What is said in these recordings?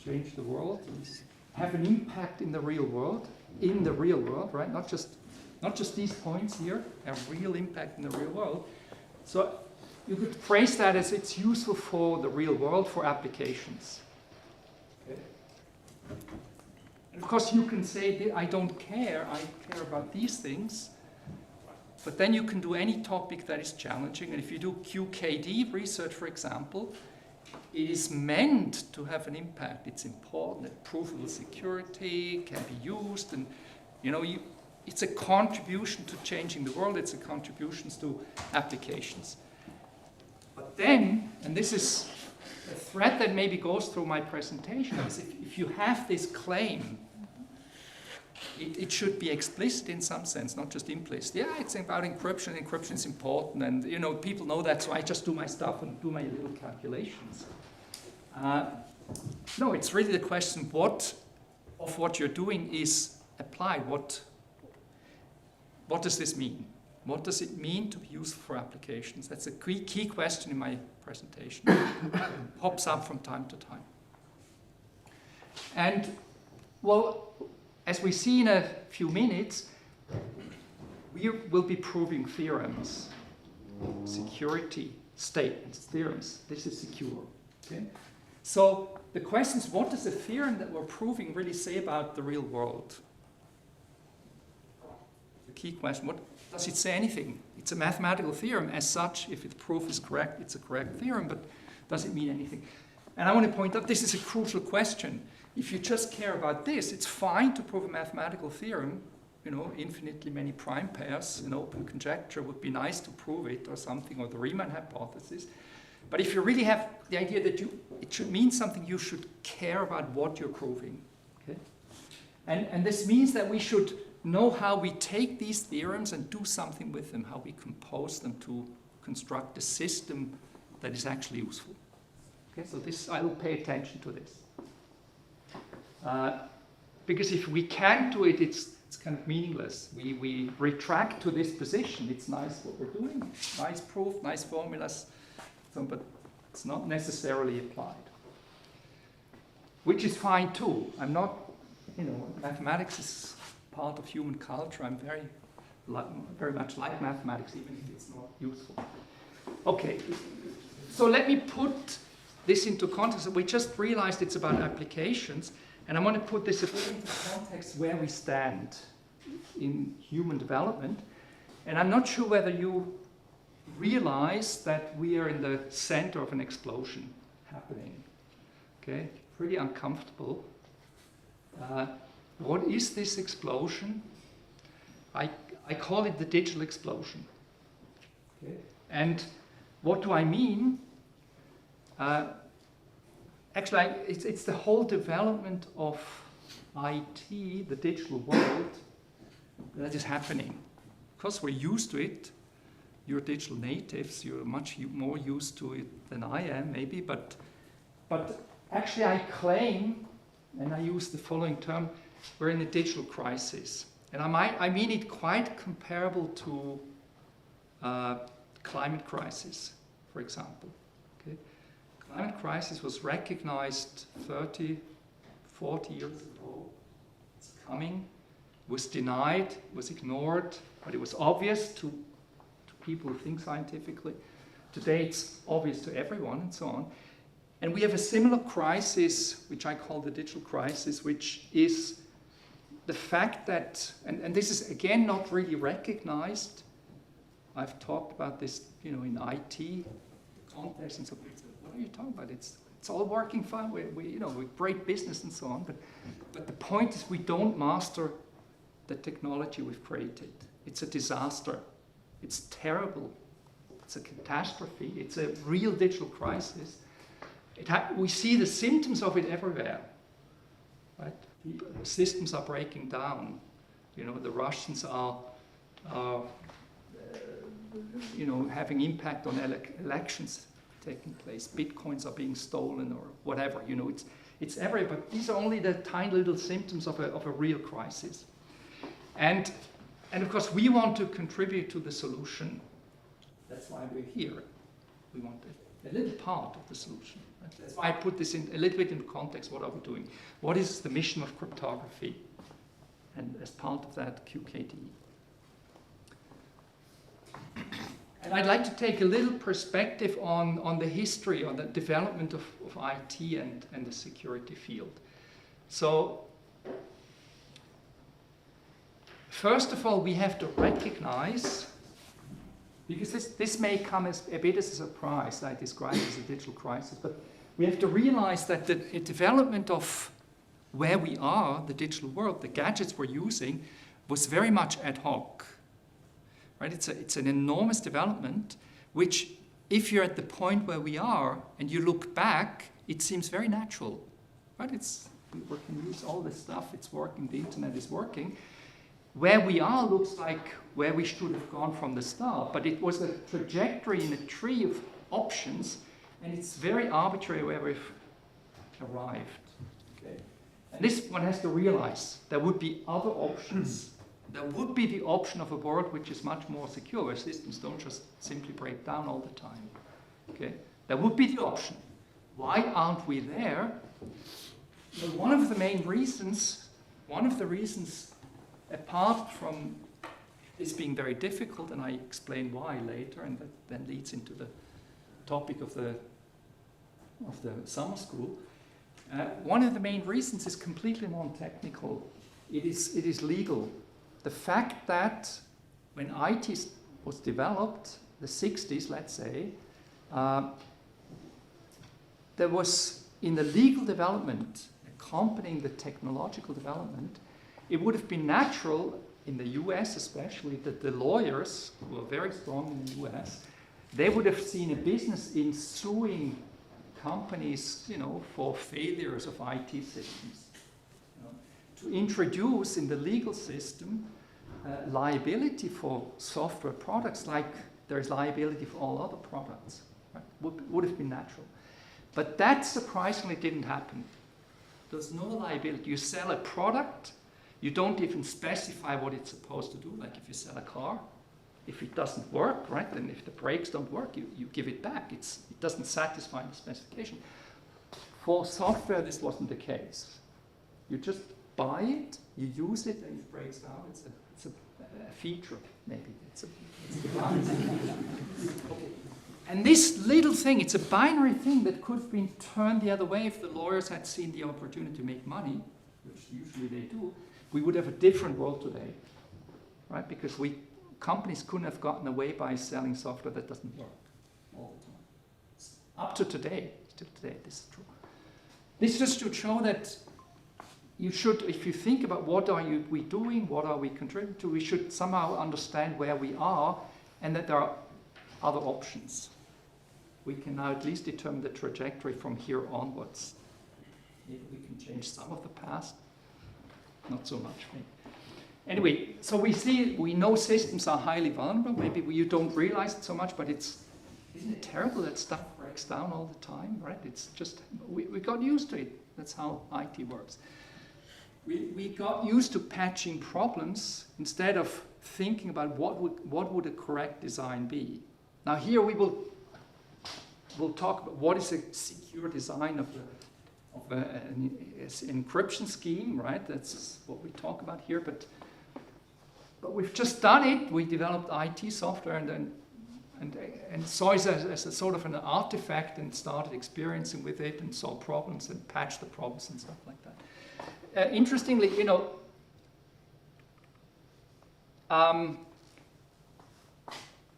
change the world, have an impact in the real world, right? Not just these points here, have real impact in the real world. So you could phrase that as it's useful for the real world, for applications. Okay. And of course, you can say, I don't care, I care about these things. But then you can do any topic that is challenging. And if you do QKD research, for example, it is meant to have an impact. It's important that provable security can be used. And it's a contribution to changing the world. It's a contribution to applications. But then, and this is a thread that maybe goes through my presentation, is if you have this claim, it should be explicit in some sense, not just implicit. Yeah, it's about encryption. Encryption is important, and people know that, so I just do my stuff and do my little calculations. No, it's really the question: what of what you're doing is applied? What does this mean? What does it mean to be useful for applications? That's a key question in my presentation. Pops up from time to time. And well, as we see in a few minutes, we will be proving theorems, security statements, theorems. This is secure. Okay? So the question is, what does a theorem that we're proving really say about the real world? The key question, what does it say anything? It's a mathematical theorem. As such, if its proof is correct, it's a correct theorem, but does it mean anything? And I want to point out this is a crucial question. If you just care about this, it's fine to prove a mathematical theorem, infinitely many prime pairs, an open conjecture would be nice to prove it or something, or the Riemann hypothesis. But if you really have the idea that it should mean something, you should care about what you're proving. Okay? And this means that we should know how we take these theorems and do something with them, how we compose them to construct a system that is actually useful. Okay? So I will pay attention to this. Because if we can't do it, it's kind of meaningless. We retract to this position. It's nice what we're doing, nice proof, nice formulas, but it's not necessarily applied. Which is fine too. I'm not, mathematics is part of human culture. I'm very much like mathematics, even if it's not useful. Okay, so let me put this into context. We just realized it's about applications. And I want to put this a bit into context where we stand in human development. And I'm not sure whether you realize that we are in the center of an explosion happening. Okay, pretty uncomfortable. What is this explosion? I call it the digital explosion. Okay. And what do I mean? Actually, it's the whole development of IT, the digital world, that is happening. Because we're used to it. You're digital natives. You're much more used to it than I am, maybe. But actually, I claim, and I use the following term, we're in a digital crisis. And I mean it quite comparable to climate crisis, for example. Climate crisis was recognized 30, 40 years ago. It's coming, was denied, was ignored, but it was obvious to people who think scientifically. Today it's obvious to everyone and so on. And we have a similar crisis, which I call the digital crisis, which is the fact that, and this is again not really recognized. I've talked about this, in IT context and so forth. What are you talking about? It's all working fine. We great business and so on. But the point is, we don't master the technology we've created. It's a disaster. It's terrible. It's a catastrophe. It's a real digital crisis. We see the symptoms of it everywhere. Right? Systems are breaking down. The Russians are having impact on elections taking place. Bitcoins are being stolen or whatever. It's everywhere. But these are only the tiny little symptoms of a real crisis. And of course, we want to contribute to the solution. That's why we're here. We want to a little part of the solution. Right? That's why I put this in a little bit in context. What are we doing? What is the mission of cryptography? And as part of that, QKD. And I'd like to take a little perspective on the history, on the development of IT and the security field. So, first of all, we have to recognize, because this may come as a bit as a surprise, I describe it as a digital crisis, but we have to realize that the development of where we are, the digital world, the gadgets we're using, was very much ad hoc. Right? It's an enormous development, which if you're at the point where we are and you look back, it seems very natural. Right? We can use all this stuff, it's working, the internet is working. Where we are looks like where we should have gone from the start, but it was a trajectory in a tree of options, and it's very arbitrary where we've arrived. Okay. And this one has to realize there would be other options. There would be the option of a world which is much more secure, where systems don't just simply break down all the time. Okay? There would be the option. Why aren't we there? Well, one of the reasons, apart from this being very difficult, and I explain why later, and that then leads into the topic of the summer school, one of the main reasons is completely non-technical. It is legal. The fact that when IT was developed, the 60s, let's say, there was, in the legal development, accompanying the technological development, it would have been natural, in the US especially, that the lawyers, who are very strong in the US, they would have seen a business in suing companies, for failures of IT systems. To introduce in the legal system liability for software products like there is liability for all other products. Right? Would have been natural. But that surprisingly didn't happen. There's no liability. You sell a product, you don't even specify what it's supposed to do, like if you sell a car. If it doesn't work, right, and if the brakes don't work, you give it back. It doesn't satisfy the specification. For software, this wasn't the case. You just buy it, you use it, and it breaks down. It's a feature, maybe. It's okay. And this little thing, it's a binary thing that could have been turned the other way if the lawyers had seen the opportunity to make money, which usually they do. We would have a different world today, right? Because companies couldn't have gotten away by selling software that doesn't work all the time. Up to today, still today, this is true. This is just to show that you should, if you think about what are we doing, what are we contributing to, we should somehow understand where we are and that there are other options. We can now at least determine the trajectory from here onwards. Maybe we can change some of the past, not so much maybe. Anyway, so we know systems are highly vulnerable. Maybe you don't realize it so much, but isn't it terrible that stuff breaks down all the time, right? It's just, we got used to it. That's how IT works. We got used to patching problems instead of thinking about what would a correct design be. Now here we'll talk about what is a secure design of an encryption scheme, right? That's what we talk about here, but we've just done it. We developed IT software and saw it as a sort of an artifact and started experiencing with it and solved problems and patched the problems and stuff like that. Interestingly,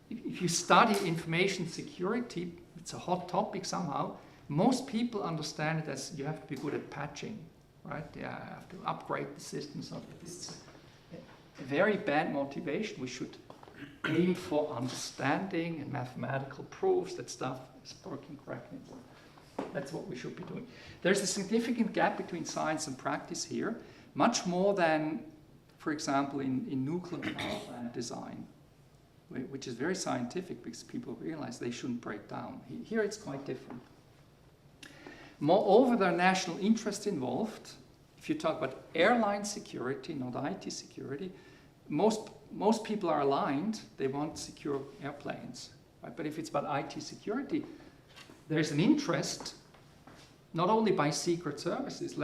if you study information security, it's a hot topic somehow. Most people understand it as you have to be good at patching, right? Yeah, you have to upgrade the system. So this is a very bad motivation. We should aim for understanding and mathematical proofs that stuff is working correctly. That's what we should be doing. There's a significant gap between science and practice here, much more than, for example, in nuclear power plant design, which is very scientific because people realize they shouldn't break down. Here it's quite different. Moreover, there are national interests involved. If you talk about airline security, not IT security, most people are aligned. They want secure airplanes. Right? But if it's about IT security, there's an interest, not only by secret services,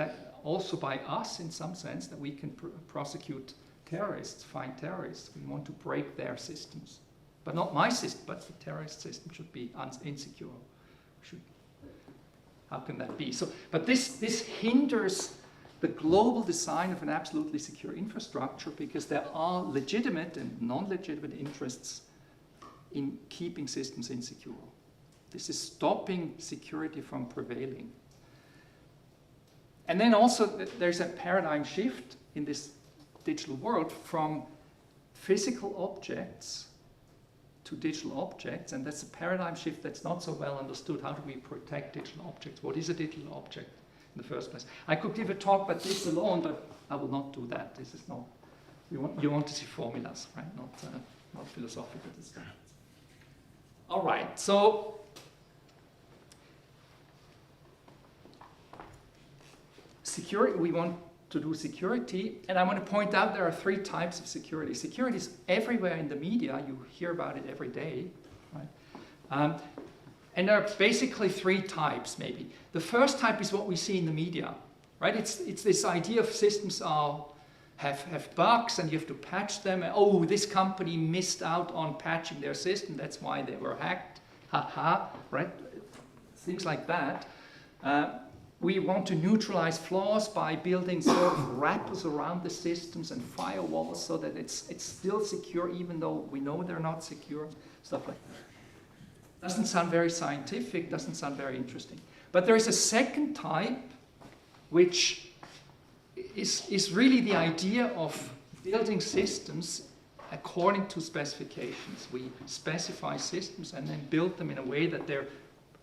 also by us in some sense, that we can prosecute terrorists, find terrorists. We want to break their systems. But not my system, but the terrorist system should be insecure. How can that be? So, but this hinders the global design of an absolutely secure infrastructure, because there are legitimate and non-legitimate interests in keeping systems insecure. This is stopping security from prevailing. And then also there's a paradigm shift in this digital world from physical objects to digital objects, and that's a paradigm shift that's not so well understood. How do we protect digital objects? What is a digital object in the first place? I could give a talk about this alone, but I will not do that. This is not, you want to see formulas, right? Not philosophical discussions. All right, so security, we want to do security, and I want to point out there are 3 types of security. Security is everywhere in the media. You hear about it every day, right? And there are basically 3 types, maybe. The first type is what we see in the media, right? It's this idea of systems have bugs and you have to patch them. Oh, this company missed out on patching their system. That's why they were hacked. Ha, right? Things like that. We want to neutralize flaws by building sort of wrappers around the systems and firewalls so that it's still secure even though we know they're not secure, stuff like that. Doesn't sound very scientific, doesn't sound very interesting. But there is a second type which is really the idea of building systems according to specifications. We specify systems and then build them in a way that they're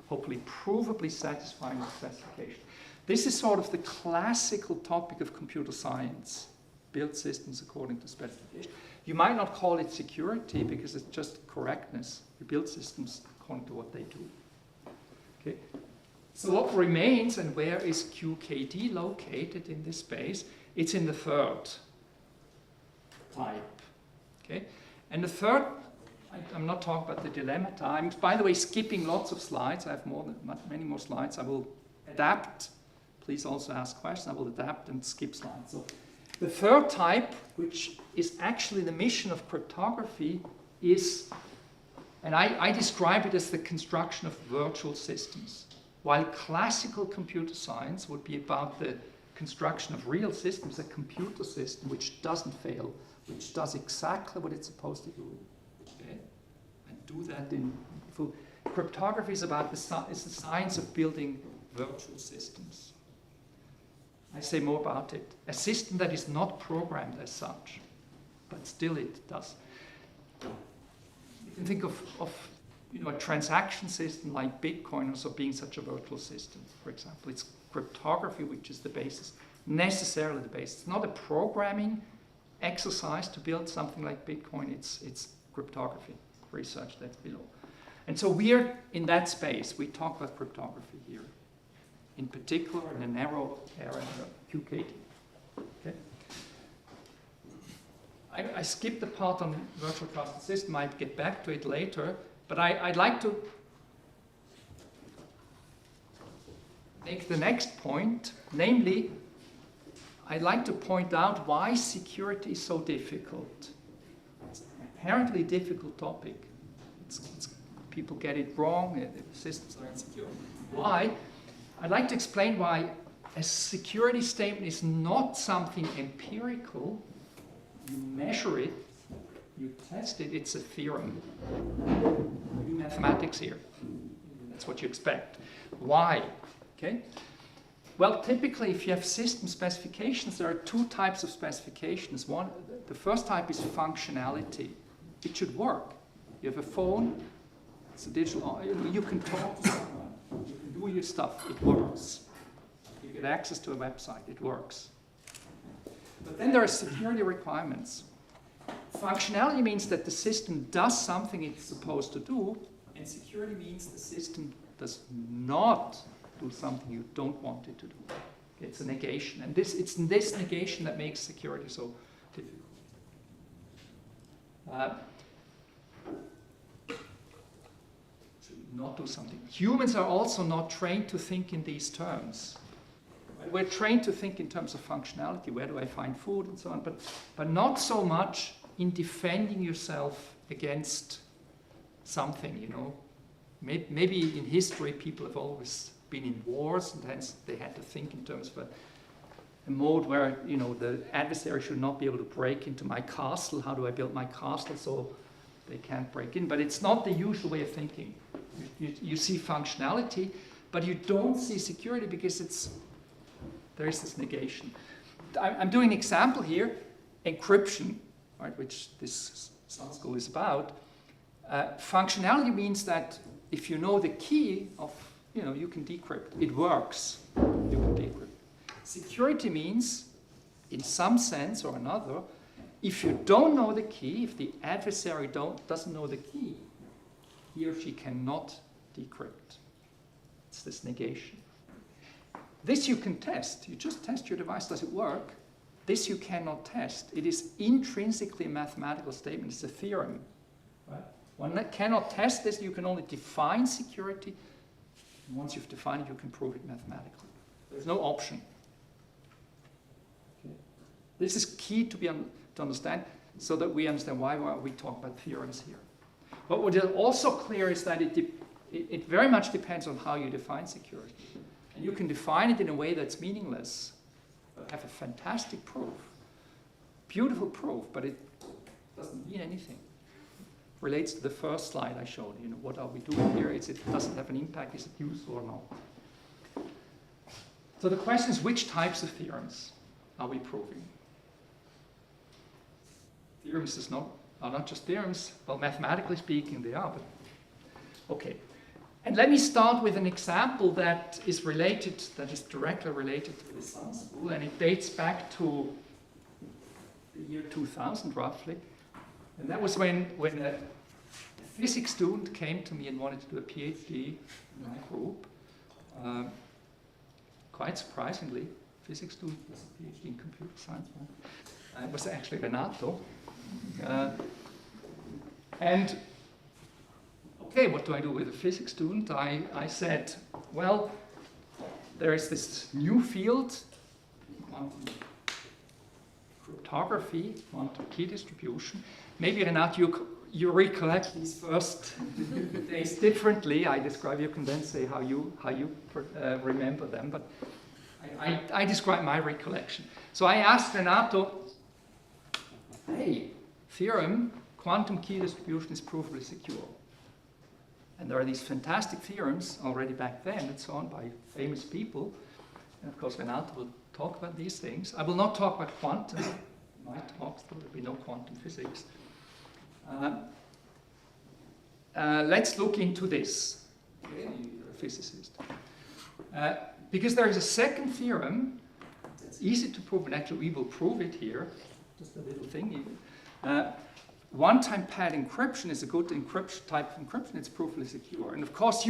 hopefully provably satisfying the specification. This is sort of the classical topic of computer science, build systems according to specification. You might not call it security because it's just correctness. You build systems according to what they do. Okay. So what remains, and where is QKD located in this space? It's in the third type. Okay. And the third, I'm not talking about the dilemma time. By the way, skipping lots of slides. I have many more slides. I will adapt. Please also ask questions. I will adapt and skip slides. So the third type, which is actually the mission of cryptography, is, and I describe it as the construction of virtual systems. While classical computer science would be about the construction of real systems, a computer system which doesn't fail, which does exactly what it's supposed to do. Okay? And do that in full. Cryptography is about the science of building virtual systems. I say more about it. A system that is not programmed as such, but still it does. You can think of a transaction system like Bitcoin also being such a virtual system, for example. It's cryptography which is the basis, necessarily the basis. It's not a programming exercise to build something like Bitcoin, it's cryptography research that's below. And so we're in that space. We talk about cryptography here, in particular in a narrow area of QKD. Okay? I skipped the part on virtual trusted system. I'd get back to it later, but I'd like to make the next point, namely, I'd like to point out why security is so difficult. It's an apparently difficult topic. People get it wrong, the systems are insecure. Why? I'd like to explain why a security statement is not something empirical. You measure it, you test it, it's a theorem. You do mathematics here. That's what you expect. Why? Okay? Well, typically, if you have system specifications, there are 2 types of specifications. One, the first type is functionality. It should work. You have a phone, it's a digital, you can talk to someone, you can do your stuff, it works. You get access to a website, it works. But then there are security requirements. Functionality means that the system does something it's supposed to do, and security means the system does not do something you don't want it to do. It's a negation, and it's this negation that makes security so difficult. not do something. Humans are also not trained to think in these terms. We're trained to think in terms of functionality. Where do I find food and so on, but not so much in defending yourself against something, you know. Maybe in history people have always been in wars, and hence they had to think in terms of a mode where, you know, the adversary should not be able to break into my castle. How do I build my castle so they can't break in? But it's not the usual way of thinking. You see functionality, but you don't see security because there is this negation. I'm doing an example here, encryption, right, which this school is about. Functionality means that if you know the key of, you know, you can decrypt. It works. You can decrypt. Security means, in some sense or another, if you don't know the key, if the adversary doesn't know the key, he or she cannot decrypt. It's this negation. This you can test. You just test your device. Does it work? This you cannot test. It is intrinsically a mathematical statement. It's a theorem. Right? One that cannot test this, you can only define security. And once you've defined it, you can prove it mathematically. There's no option. Okay. This is key to understand, so that we understand why we talk about theorems here. But what is also clear is that it very much depends on how you define security. And you can define it in a way that's meaningless, but have a fantastic proof, beautiful proof, but it doesn't mean anything. Relates to the first slide I showed. You know, what are we doing here? It doesn't have an impact. Is it useful or not? So the question is, which types of theorems are we proving? Theorems are not just theorems. Well, mathematically speaking, they are. But okay. And let me start with an example that is directly related to the Sun School, and it dates back to the year 2000, roughly. And that was when a physics student came to me and wanted to do a PhD in my group. Quite surprisingly, physics student was a PhD in computer science. It was actually Renato. And okay, what do I do with a physics student? I said, well, there is this new field, quantum cryptography, quantum key distribution. Maybe, Renato, you recollect these first days differently. I describe, you can then say how you remember them, but I describe my recollection. So I asked Renato, hey, theorem, quantum key distribution is provably secure. And there are these fantastic theorems already back then and so on by famous people. And of course, Renato will talk about these things. I will not talk about quantum. In my talks, there will be no quantum physics. Let's look into this. Okay, you're a physicist. Because there is a second theorem that's easy to prove, and actually we will prove it here. Just a little thing. One-time pad encryption is a good type of encryption. It's proofly secure. And of course,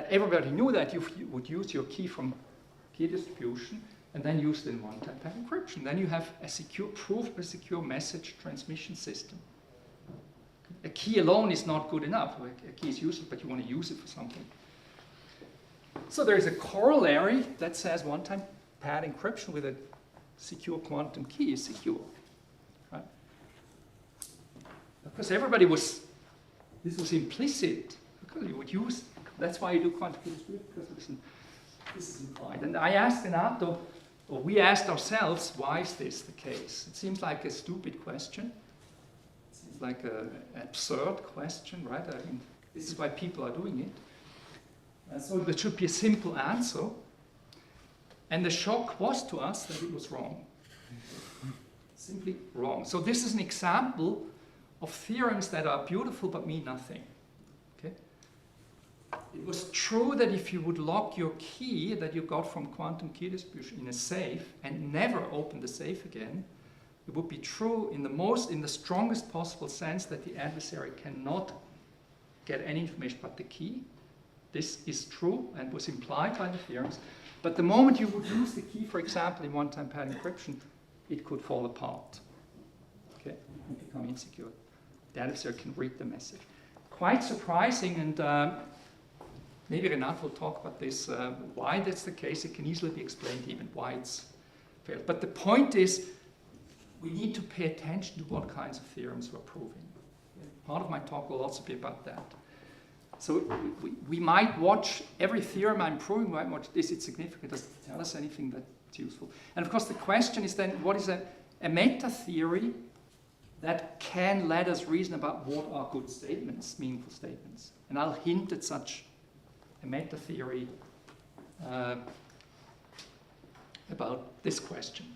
everybody knew that you would use your key from key distribution and then use it in one-time pad encryption. Then you have a secure, proofly secure message transmission system. A key alone is not good enough. A key is useful, but you want to use it for something. So there is a corollary that says one-time pad encryption with a secure quantum key is secure. Right? Because this was implicit. Because you would use, that's why you do quantum key distribution, because this is implied. And I asked Renato, or we asked ourselves, why is this the case? It seems like a stupid question. It seems like an absurd question, right? I mean, this is why people are doing it. So there should be a simple answer. And the shock was to us that it was wrong. Simply wrong. So this is an example of theorems that are beautiful but mean nothing. Okay? It was true that if you would lock your key that you got from quantum key distribution in a safe and never open the safe again, it would be true in the strongest possible sense that the adversary cannot get any information but the key. This is true and was implied by the theorems. But the moment you would use the key, for example, in one-time pad encryption, it could fall apart. Okay? And become insecure. The adversary can read the message. quite surprising, and maybe Renat will talk about this, why that's the case. It can easily be explained even why it's failed. But the point is, we need to pay attention to what kinds of theorems we're proving. Part of my talk will also be about that. So we might watch every theorem I'm proving, we might watch, is it significant? Does it tell us anything that's useful? And of course the question is then, what is a meta-theory that can let us reason about what are good statements, meaningful statements? And I'll hint at such a meta-theory about this question.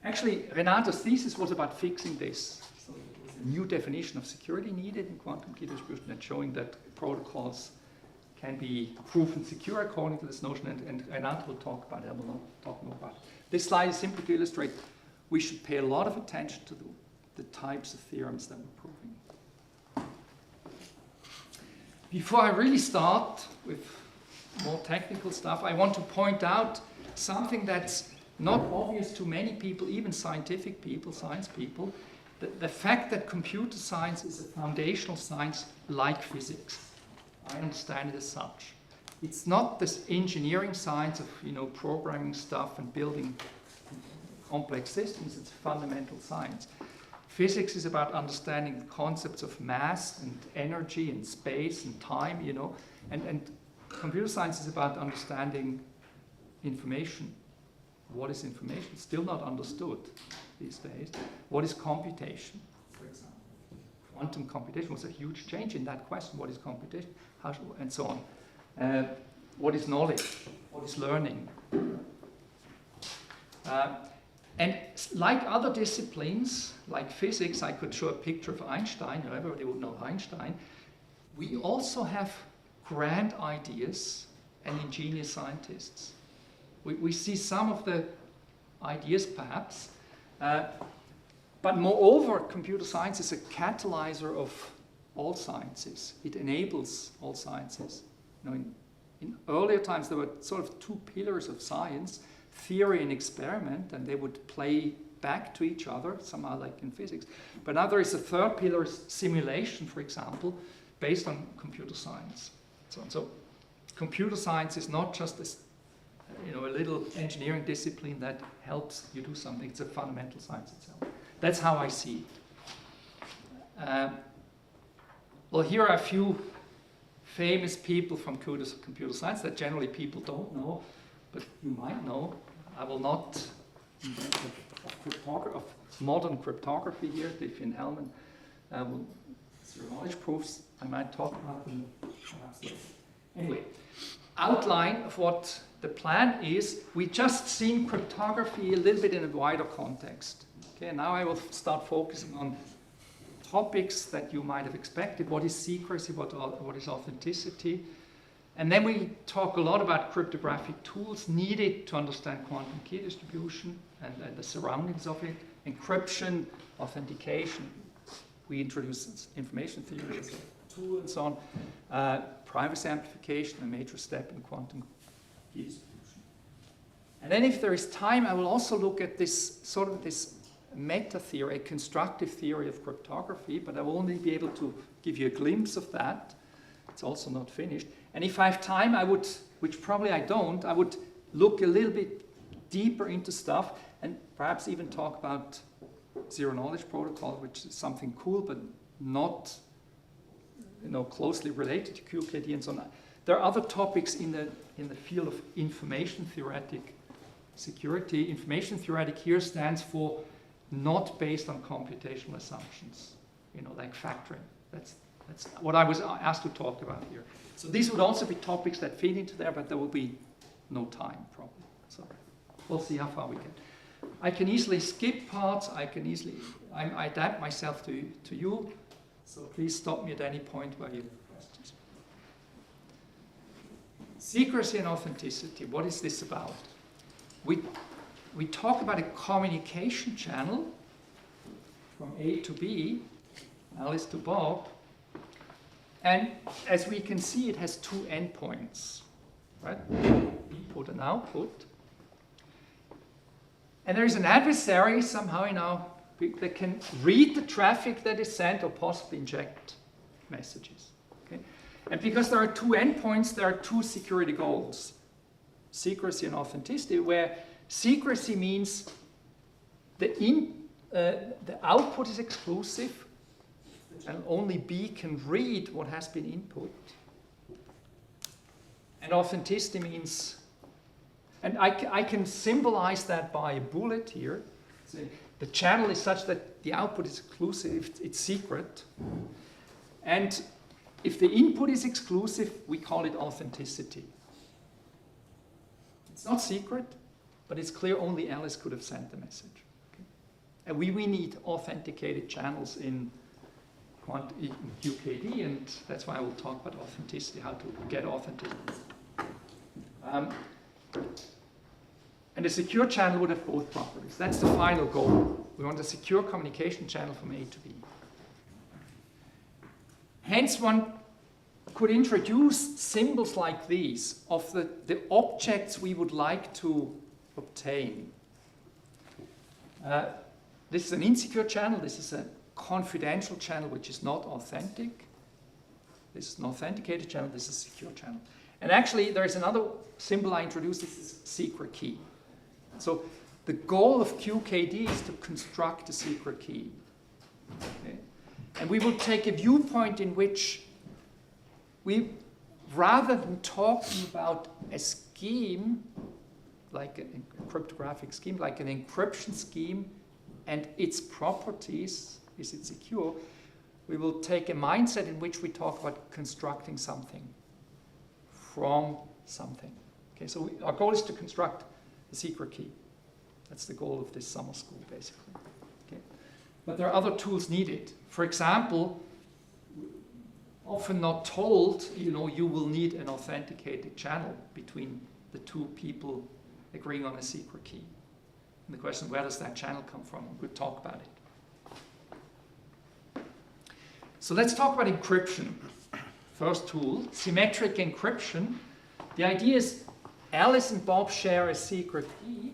Actually, Renato's thesis was about fixing this. So it was a new definition of security needed in quantum key distribution and showing that protocols can be proven secure according to this notion, and Renato will talk about it. I will not talk more about it. This slide is simply to illustrate we should pay a lot of attention to the types of theorems that we're proving. Before I really start with more technical stuff, I want to point out something that's not obvious to many people, even scientific people, science people, the fact that computer science is a foundational science like physics. I understand it as such. It's not this engineering science of programming stuff and building complex systems, it's fundamental science. Physics is about understanding the concepts of mass and energy and space and time, and computer science is about understanding information. What is information? Still not understood these days. What is computation, for example? Quantum computation was a huge change in that question. What is computation? And so on. What is knowledge? What is learning? And like other disciplines, like physics, I could show a picture of Einstein, everybody would know Einstein. We also have grand ideas and ingenious scientists. We see some of the ideas perhaps, but moreover, computer science is a catalyzer of all sciences. It enables all sciences. In earlier times, there were sort of two pillars of science, theory and experiment, and they would play back to each other, somehow like in physics. But now there is a third pillar, simulation, for example, based on computer science. So computer science is not just this, a little engineering discipline that helps you do something. It's a fundamental science itself. That's how I see it. Well, here are a few famous people from computer science that generally people don't know, but you might know. I will not invent of modern cryptography here. Diffie Hellman zero knowledge proofs. I might talk about them perhaps later. Anyway, outline of what the plan is. We just seen cryptography a little bit in a wider context. Okay, now I will start focusing on topics that you might have expected. What is secrecy? What is authenticity? And then we talk a lot about cryptographic tools needed to understand quantum key distribution and the surroundings of it, encryption, authentication. We introduce information theory as a tool and so on. Privacy amplification, a major step in quantum key distribution. And then if there is time, I will also look at this sort of this meta theory, a constructive theory of cryptography, but I will only be able to give you a glimpse of that. It's also not finished. And if I have time, I would, which probably I don't, I would look a little bit deeper into stuff and perhaps even talk about zero-knowledge protocol, which is something cool, but not closely related to QKD and so on. There are other topics in the field of information theoretic security. Information theoretic here stands for not based on computational assumptions, like factoring. That's what I was asked to talk about here. So these would also be topics that fit into there, but there will be no time probably. So we'll see how far we get. I can easily skip parts. I adapt myself to you. So please stop me at any point where you have questions. Secrecy and authenticity. What is this about? We talk about a communication channel from A to B, Alice to Bob. And as we can see, it has two endpoints, right? Input and output. And there is an adversary somehow in our that can read the traffic that is sent or possibly inject messages. Okay? And because there are two endpoints, there are two security goals, secrecy and authenticity, where secrecy means the output is exclusive and only B can read what has been input. And authenticity means, and I can symbolize that by a bullet here. So the channel is such that the output is exclusive, it's secret. And if the input is exclusive, we call it authenticity. It's not secret, but it's clear only Alice could have sent the message. Okay? And we need authenticated channels in QKD, and that's why we'll talk about authenticity, how to get authenticity. And a secure channel would have both properties. That's the final goal. We want a secure communication channel from A to B. Hence, one could introduce symbols like these of the objects we would like to obtain. This is an insecure channel. This is a confidential channel which is not authentic. This is an authenticated channel. This is a secure channel. And actually, there's another symbol I introduced. This is secret key. So the goal of QKD is to construct a secret key. Okay? And we will take a viewpoint in which we, rather than talking about a scheme, like a cryptographic scheme, like an encryption scheme, and its properties, is it secure, we will take a mindset in which we talk about constructing something from something. Okay, so our goal is to construct a secret key. That's the goal of this summer school, basically. Okay. But there are other tools needed. For example, often not told, you will need an authenticated channel between the two people agreeing on a secret key. And the question, where does that channel come from? We'll talk about it. So let's talk about encryption. First tool, symmetric encryption. The idea is Alice and Bob share a secret key,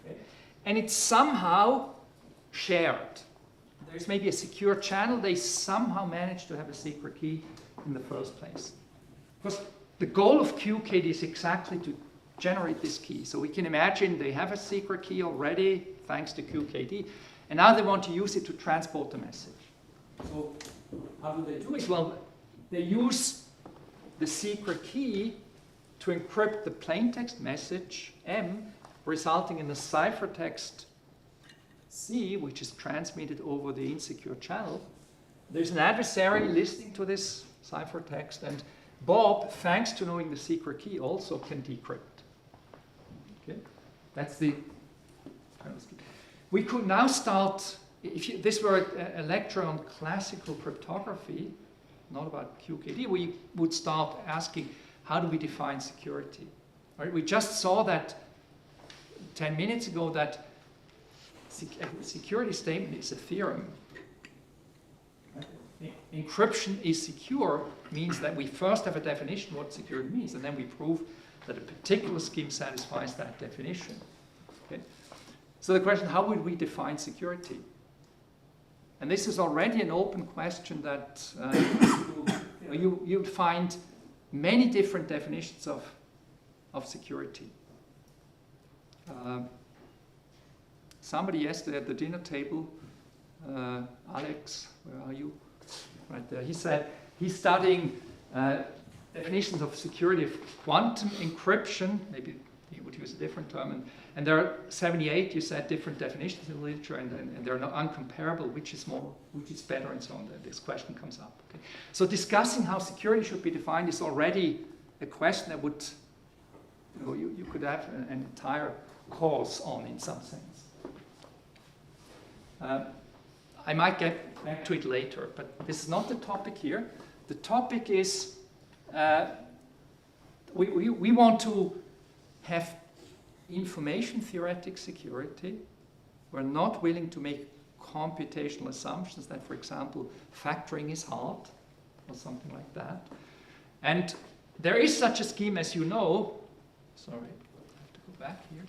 okay, and it's somehow shared. There's maybe a secure channel. They somehow managed to have a secret key in the first place. Because the goal of QKD is exactly to generate this key. So we can imagine they have a secret key already, thanks to QKD, and now they want to use it to transport the message. So how do they do it? Well, they use the secret key to encrypt the plaintext message M, resulting in a ciphertext C, which is transmitted over the insecure channel. There's an adversary listening to this ciphertext, and Bob, thanks to knowing the secret key, also can decrypt. Okay, that's the. We could now start. If this were a lecture on classical cryptography, not about QKD, we would start asking, how do we define security? Right? We just saw that 10 minutes ago that a security statement is a theorem. Encryption is secure means that we first have a definition what security means, and then we prove that a particular scheme satisfies that definition. Okay? So the question, how would we define security? And this is already an open question that you'd find many different definitions of security. Somebody yesterday at the dinner table, Alex, where are you? Right there. He said he's studying definitions of security of quantum encryption. Maybe he would use a different term. And there are 78, you said, different definitions in the literature, and they're not uncomparable, which is better, and so on. This question comes up. Okay? So discussing how security should be defined is already a question that would, you could have an entire course on in some sense. I might get back to it later, but this is not the topic here. The topic is we want to have information theoretic security. We're not willing to make computational assumptions that, for example, factoring is hard or something like that. And there is such a scheme, as you know. Sorry, I have to go back here.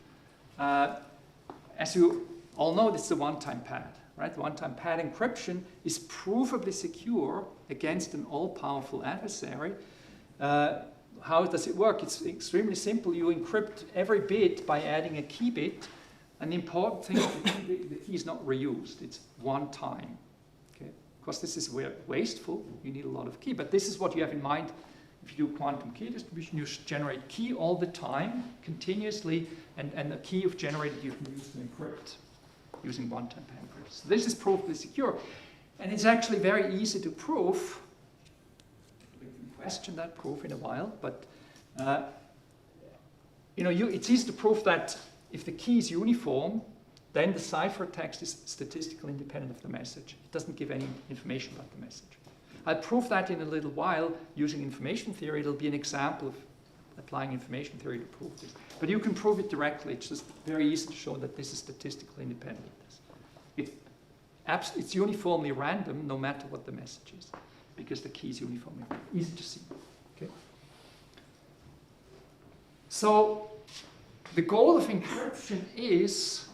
As you all know this is a one-time pad, right? One-time pad encryption is provably secure against an all-powerful adversary. How does it work? It's extremely simple. You encrypt every bit by adding a key bit. And the important thing is the key is not reused. It's one time. Okay? Because this is wasteful. You need a lot of key. But this is what you have in mind if you do quantum key distribution. You generate key all the time, continuously, and the key you've generated you can use to encrypt using one-time pad encryption. So this is provably secure. And it's actually very easy to prove. We can question that proof in a while, but it's easy to prove that if the key is uniform, then the ciphertext is statistically independent of the message. It doesn't give any information about the message. I'll prove that in a little while using information theory. It'll be an example of applying information theory to prove this. But you can prove it directly. It's just very easy to show that this is statistically independent of this. It's uniformly random no matter what the message is, because the key is uniformly random. Easy to see. Okay. So the goal of encryption is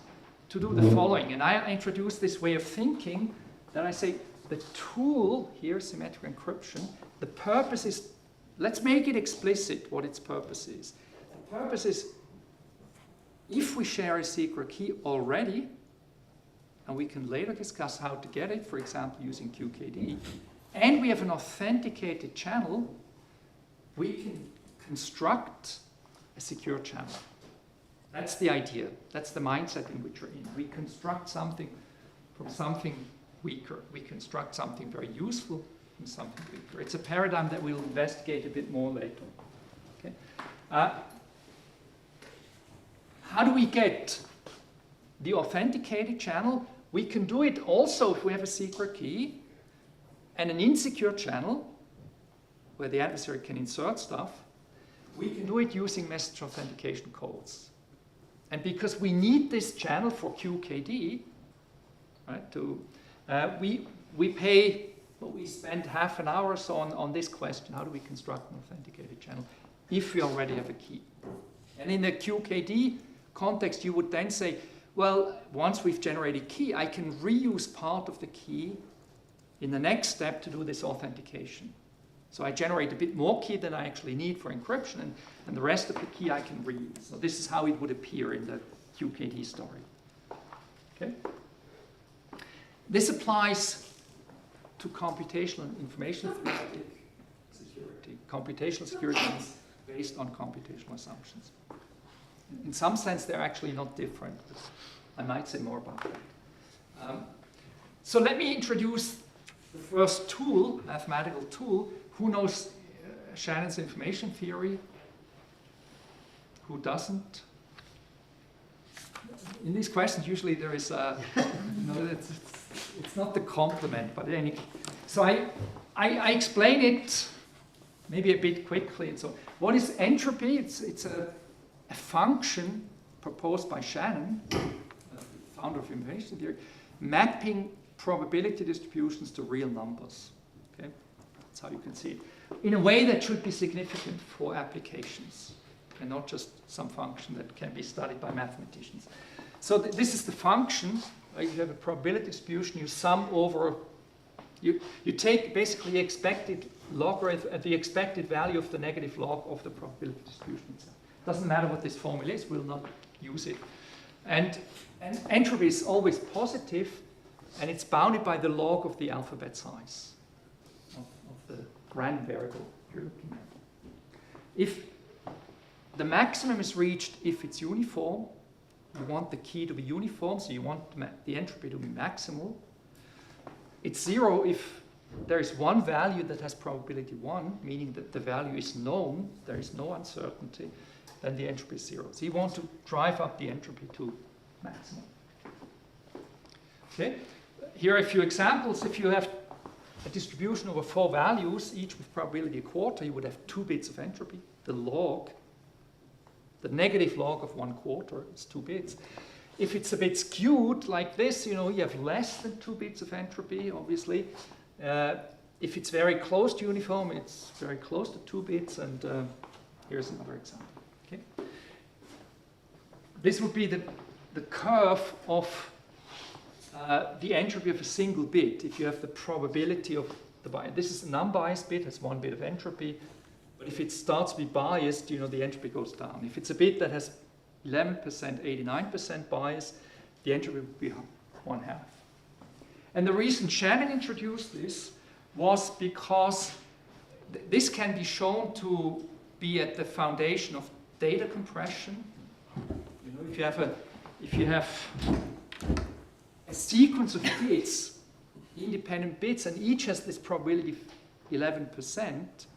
to do the following. And I introduce this way of thinking that I say the tool here, symmetric encryption, the purpose is, let's make it explicit what its purpose is. The purpose is, if we share a secret key already, and we can later discuss how to get it, for example, using QKD, and we have an authenticated channel, we can construct a secure channel. That's the idea. That's the mindset in which we're in. We construct something from something weaker. We construct something very useful from something weaker. It's a paradigm that we'll investigate a bit more later. Okay? How do we get the authenticated channel? We can do it also if we have a secret key and an insecure channel where the adversary can insert stuff. We can do it using message authentication codes. And because we need this channel for QKD, right, we pay, well, we spend half an hour or so on this question, how do we construct an authenticated channel if we already have a key? And in the QKD context, you would then say, well, once we've generated key, I can reuse part of the key in the next step to do this authentication. So I generate a bit more key than I actually need for encryption, and the rest of the key I can reuse. So this is how it would appear in the QKD story. Okay? This applies to computational information security. Computational security is based on computational assumptions. In some sense, they're actually not different, but I might say more about that. So let me introduce the first tool, mathematical tool. Who knows Shannon's information theory? Who doesn't? In these questions, usually there is it's not the complement, but anyway. So I explain it maybe a bit quickly. And so, what is entropy? It's a function proposed by Shannon, founder of information theory, mapping probability distributions to real numbers. Okay, that's how you can see it. In a way that should be significant for applications, and not just some function that can be studied by mathematicians. So this is the function. You have a probability distribution. You sum over. You take basically the expected logarithm, the expected value of the negative log of the probability distribution itself. Doesn't matter what this formula is. We'll not use it. And entropy is always positive, and it's bounded by the log of the alphabet size of the random variable you're looking at. If the maximum is reached if it's uniform, you want the key to be uniform, so you want the entropy to be maximal. It's 0 if there is one value that has probability 1, meaning that the value is known, there is no uncertainty, then the entropy is 0. So you want to drive up the entropy to maximum. Okay? Here are a few examples. If you have a distribution over 4 values, each with probability a quarter, you would have 2 bits of entropy. The log, the negative log of 1/4 is 2 bits. If it's a bit skewed like this, you have less than 2 bits of entropy, obviously. If it's very close to uniform, it's very close to 2 bits, and here's another example. Okay? This would be the curve of the entropy of a single bit, if you have the probability of the bias. This is an unbiased bit, has 1 bit of entropy. But if it starts to be biased, you know, the entropy goes down. If it's a bit that has 11%, 89% bias, the entropy would be 1/2. And the reason Shannon introduced this was because this can be shown to be at the foundation of data compression. You know, if you have a sequence of bits, independent bits, and each has this probability of 11%,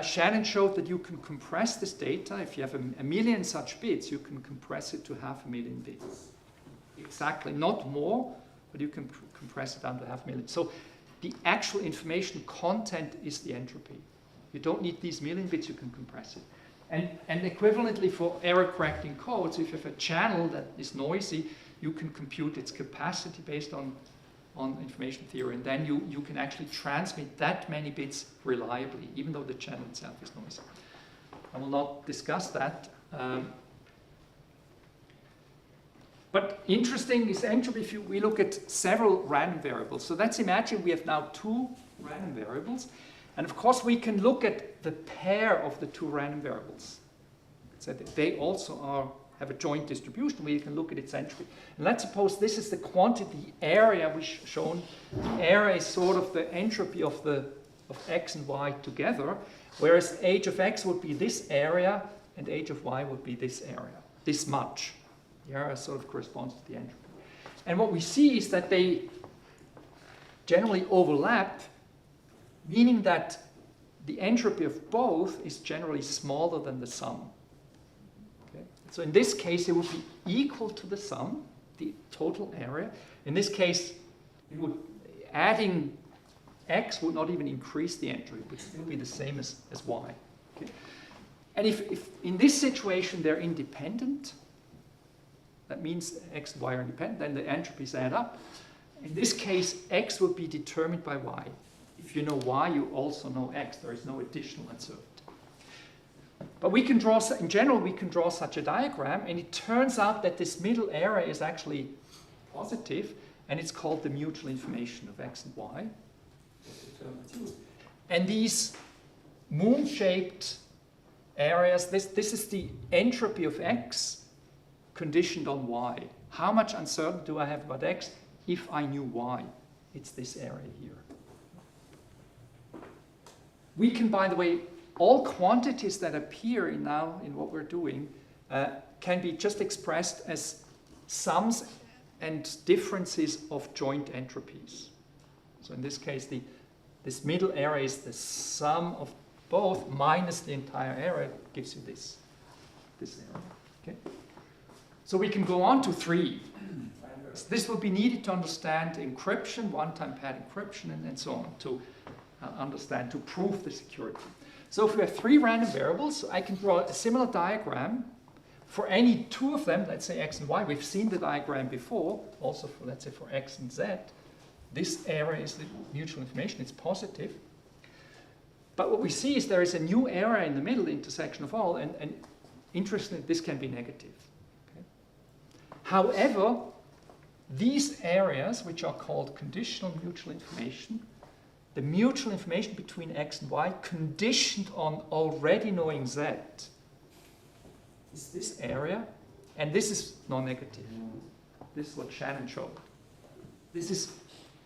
Shannon showed that you can compress this data. If you have a million such bits, you can compress it to 500,000 bits. Exactly, not more, but you can compress it down to 500,000. So the actual information content is the entropy. You don't need these million bits, you can compress it. And equivalently for error correcting codes, if you have a channel that is noisy, you can compute its capacity based on information theory, and then you can actually transmit that many bits reliably, even though the channel itself is noisy. I will not discuss that. But interesting is entropy if we look at several random variables. So let's imagine we have now 2 random variables. And of course, we can look at the pair of the 2 random variables. So that they also have a joint distribution. We can look at its entropy. And let's suppose this is the quantity area we've shown. The area is sort of the entropy of x and y together, whereas h of x would be this area, and h of y would be this area, this much. The area sort of corresponds to the entropy. And what we see is that they generally overlap, meaning that the entropy of both is generally smaller than the sum. Okay? So in this case, it would be equal to the sum, the total area. In this case, adding x would not even increase the entropy, it would still be the same as y. Okay? And if in this situation they're independent, that means x and y are independent, then the entropies add up. In this case, x would be determined by y. If you know y, you also know x. There is no additional uncertainty. But we can draw, in general, we can draw such a diagram, and it turns out that this middle area is actually positive, and it's called the mutual information of x and y. And these moon-shaped areas, this is the entropy of x conditioned on y. How much uncertainty do I have about x if I knew y? It's this area here. We can, by the way, all quantities that appear now in what we're doing can be just expressed as sums and differences of joint entropies. So in this case, this middle area is the sum of both minus the entire area, gives you this area. Okay? So we can go on to 3. This will be needed to understand encryption, one-time pad encryption, and so on, to understand, to prove the security. So if we have 3 random variables, I can draw a similar diagram for any 2 of them, let's say x and y. We've seen the diagram before, also for, let's say, for x and z. This area is the mutual information, it's positive. But what we see is there is a new area in the middle, the intersection of all, and interestingly, this can be negative. Okay? However, these areas, which are called conditional mutual information, the mutual information between x and y conditioned on already knowing z, is this area, and this is non-negative. This is what Shannon showed. This is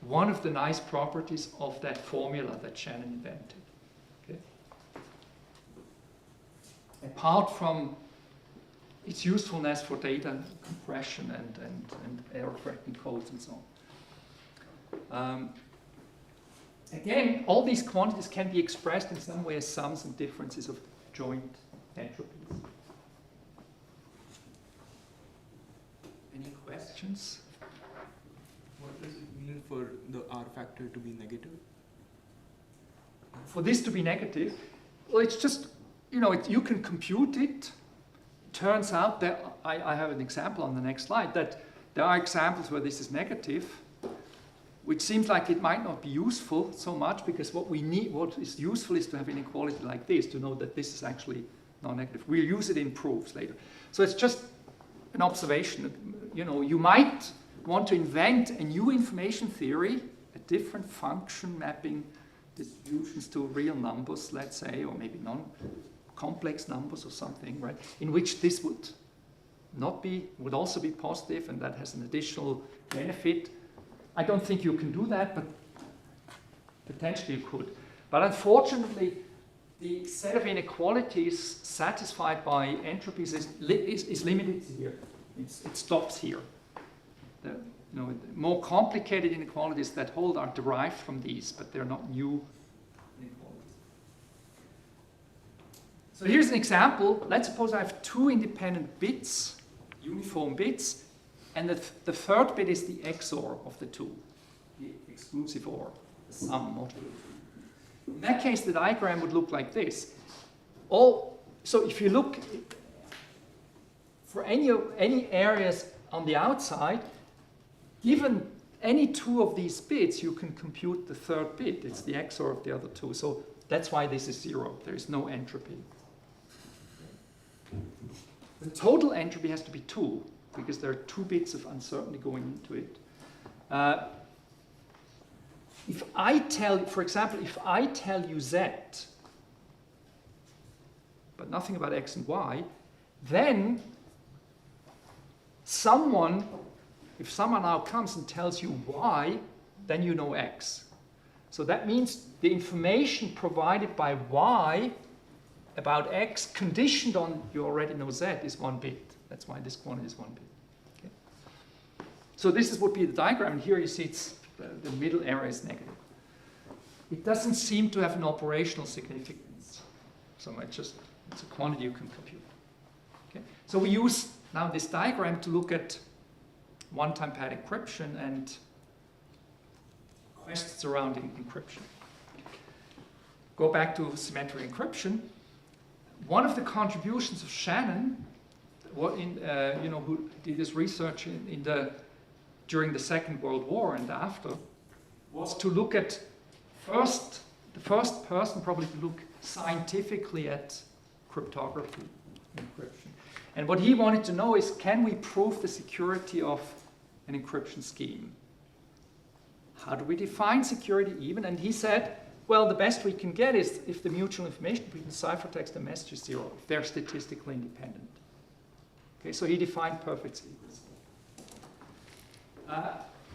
one of the nice properties of that formula that Shannon invented. Okay? Apart from its usefulness for data compression and error correcting codes and so on. Again, all these quantities can be expressed in some way as sums and differences of joint entropies. Any questions? What does it mean for the R factor to be negative? For this to be negative, well, it's just, you know, you can compute it. Turns out that I have an example on the next slide, that there are examples where this is negative, which seems like it might not be useful so much, because what is useful is to have inequality like this, to know that this is actually non-negative. We'll use it in proofs later. So it's just an observation. You know, you might want to invent a new information theory, a different function mapping distributions to real numbers, let's say, or maybe non-complex numbers or something, right? In which this would also be positive, and that has an additional benefit. I don't think you can do that, but potentially you could. But unfortunately, the set of inequalities satisfied by entropies is limited here. It stops here. The more complicated inequalities that hold are derived from these, but they're not new inequalities. So here's an example. Let's suppose I have two independent bits, uniform bits, and the third bit is the XOR of the two, the exclusive OR, the sum modulo. In that case, the diagram would look like this. So if you look for any areas on the outside, given any two of these bits, you can compute the third bit. It's the XOR of the other two. So that's why this is 0. There is no entropy. The total entropy has to be 2, because there are 2 bits of uncertainty going into it. If I tell, for example, if I tell you Z, but nothing about X and Y, then if someone now comes and tells you Y, then you know X. So that means the information provided by Y about X, conditioned on you already know Z, is 1 bit. That's why this quantity is 1 bit. Okay. So this would be the diagram, and here you see the middle area is negative. It doesn't seem to have an operational significance. So it's a quantity you can compute. Okay. So we use now this diagram to look at one-time pad encryption and questions surrounding encryption. Go back to symmetric encryption. One of the contributions of Shannon, who did this research during the Second World War and after, was to look at the first person probably to look scientifically at cryptography, encryption. And what he wanted to know is, can we prove the security of an encryption scheme? How do we define security even? And he said, well, the best we can get is if the mutual information between the ciphertext and message is 0, if they're statistically independent. Okay, so he defined perfect secrecy.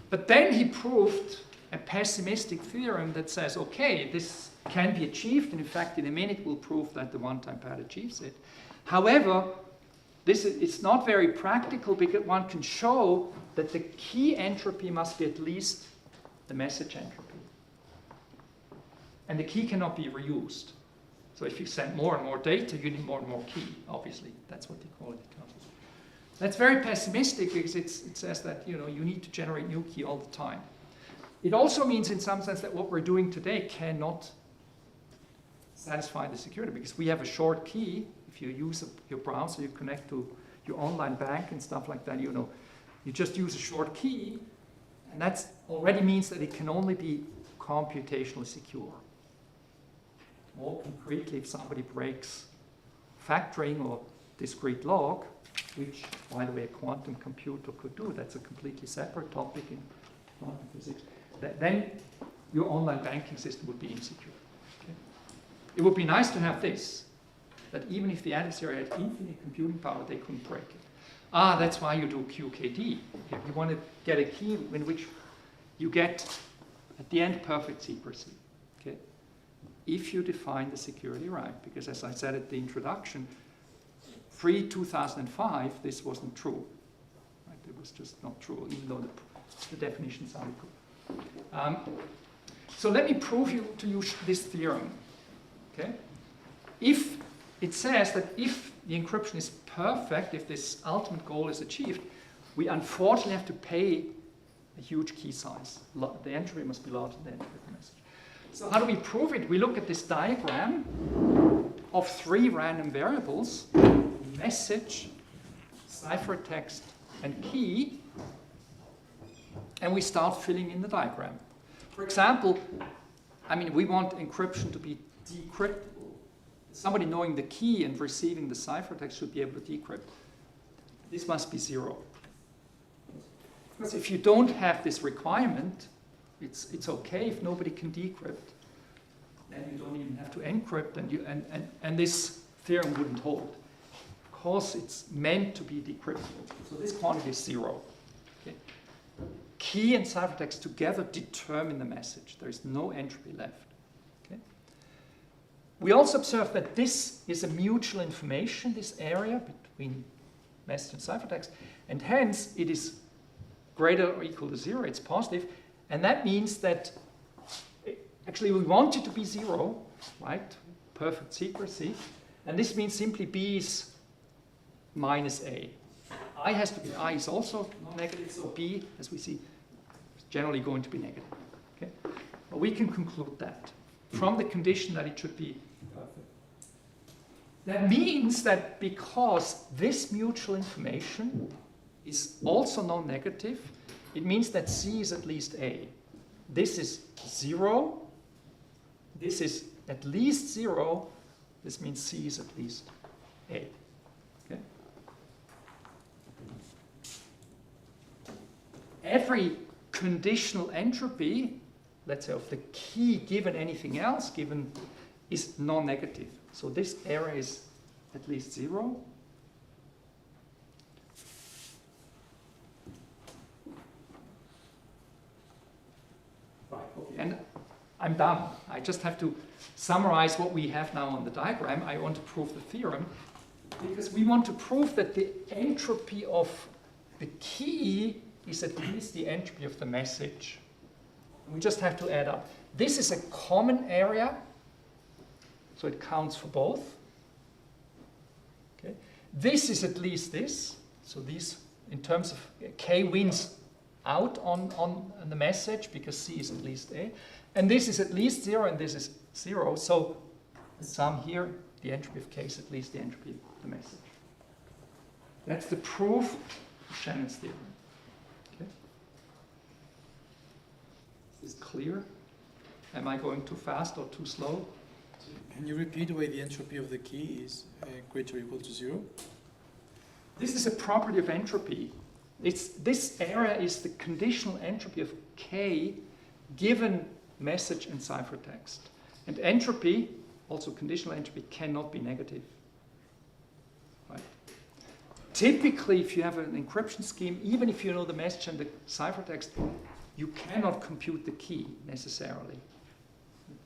But then he proved a pessimistic theorem that says, okay, this can be achieved, and in fact, in a minute, we'll prove that the one-time pad achieves it. However, it's not very practical, because one can show that the key entropy must be at least the message entropy. And the key cannot be reused. So if you send more and more data, you need more and more key, obviously. That's what the equality tells us. That's very pessimistic, because it says that you need to generate new key all the time. It also means in some sense that what we're doing today cannot satisfy the security, because we have a short key. If you use your browser, you connect to your online bank and stuff like that, you just use a short key, and that already means that it can only be computationally secure. More concretely, if somebody breaks factoring or discrete log, which, by the way, a quantum computer could do, that's a completely separate topic in quantum physics, then your online banking system would be insecure. Okay? It would be nice to have this, that even if the adversary had infinite computing power, they couldn't break it. That's why you do QKD. Okay? You want to get a key in which you get, at the end, perfect secrecy. Okay? If you define the security right, because as I said at the introduction, pre-2005, this wasn't true. Right? It was just not true, even though the definition sounded good. So let me prove to you this theorem. Okay? If it says that if the encryption is perfect, if this ultimate goal is achieved, we unfortunately have to pay a huge key size. The entropy must be larger than the entropy of the message. So how do we prove it? We look at this diagram of 3 random variables: message, ciphertext, and key, and we start filling in the diagram. For example, we want encryption to be decryptable. Somebody knowing the key and receiving the ciphertext should be able to decrypt. This must be 0. Because if you don't have this requirement, it's okay if nobody can decrypt. Then you don't even have to encrypt, and this theorem wouldn't hold. Because it's meant to be decryptable. So this quantity is 0. Okay. Key and ciphertext together determine the message. There is no entropy left. Okay. We also observe that this is a mutual information, this area between message and ciphertext, and hence it is greater or equal to 0, it's positive, and that means that actually we want it to be 0, right? Perfect secrecy, and this means simply B is minus A. I is also non-negative, so B, as we see, is generally going to be negative. Okay? But we can conclude that from the condition that it should be perfect. That means that because this mutual information is also non-negative, it means that C is at least A. This is 0. This is at least 0. This means C is at least A. Okay? Every conditional entropy, let's say of the key given anything else given, is non-negative. So this area is at least 0. Right, okay. And I'm done. I just have to summarize what we have now on the diagram. I want to prove the theorem because we want to prove that the entropy of the key is at least the entropy of the message. We just have to add up. This is a common area, so it counts for both. Okay. This is at least this, so these, in terms of K wins out on the message because C is at least A. And this is at least 0 and this is 0, so the sum here, the entropy of K is at least the entropy of the message. That's the proof of Shannon's theorem. Okay. Is this clear? Am I going too fast or too slow? Can you repeat why the entropy of the key is greater or equal to 0? This is a property of entropy. This area is the conditional entropy of K given message and ciphertext. And entropy, also conditional entropy, cannot be negative. Right? Typically, if you have an encryption scheme, even if you know the message and the ciphertext, you cannot compute the key necessarily.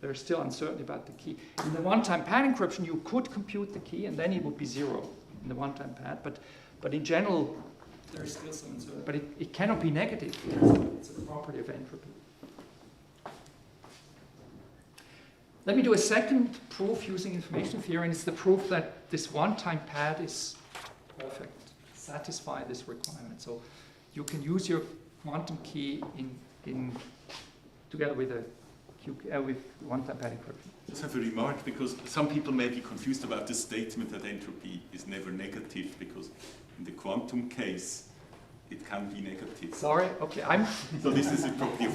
There's still uncertainty about the key. In the one-time pad encryption, you could compute the key, and then it would be 0 in the one-time pad. But in general, there's still some uncertainty. But it cannot be negative. It's a property of entropy. Let me do a second proof using information theory, and it's the proof that this one-time pad is perfect, satisfy this requirement. So you can use your quantum key together with with one-time pad encryption. I just have a remark, because some people may be confused about the statement that entropy is never negative, because in the quantum case, it can be negative. Sorry, okay, So this is a property of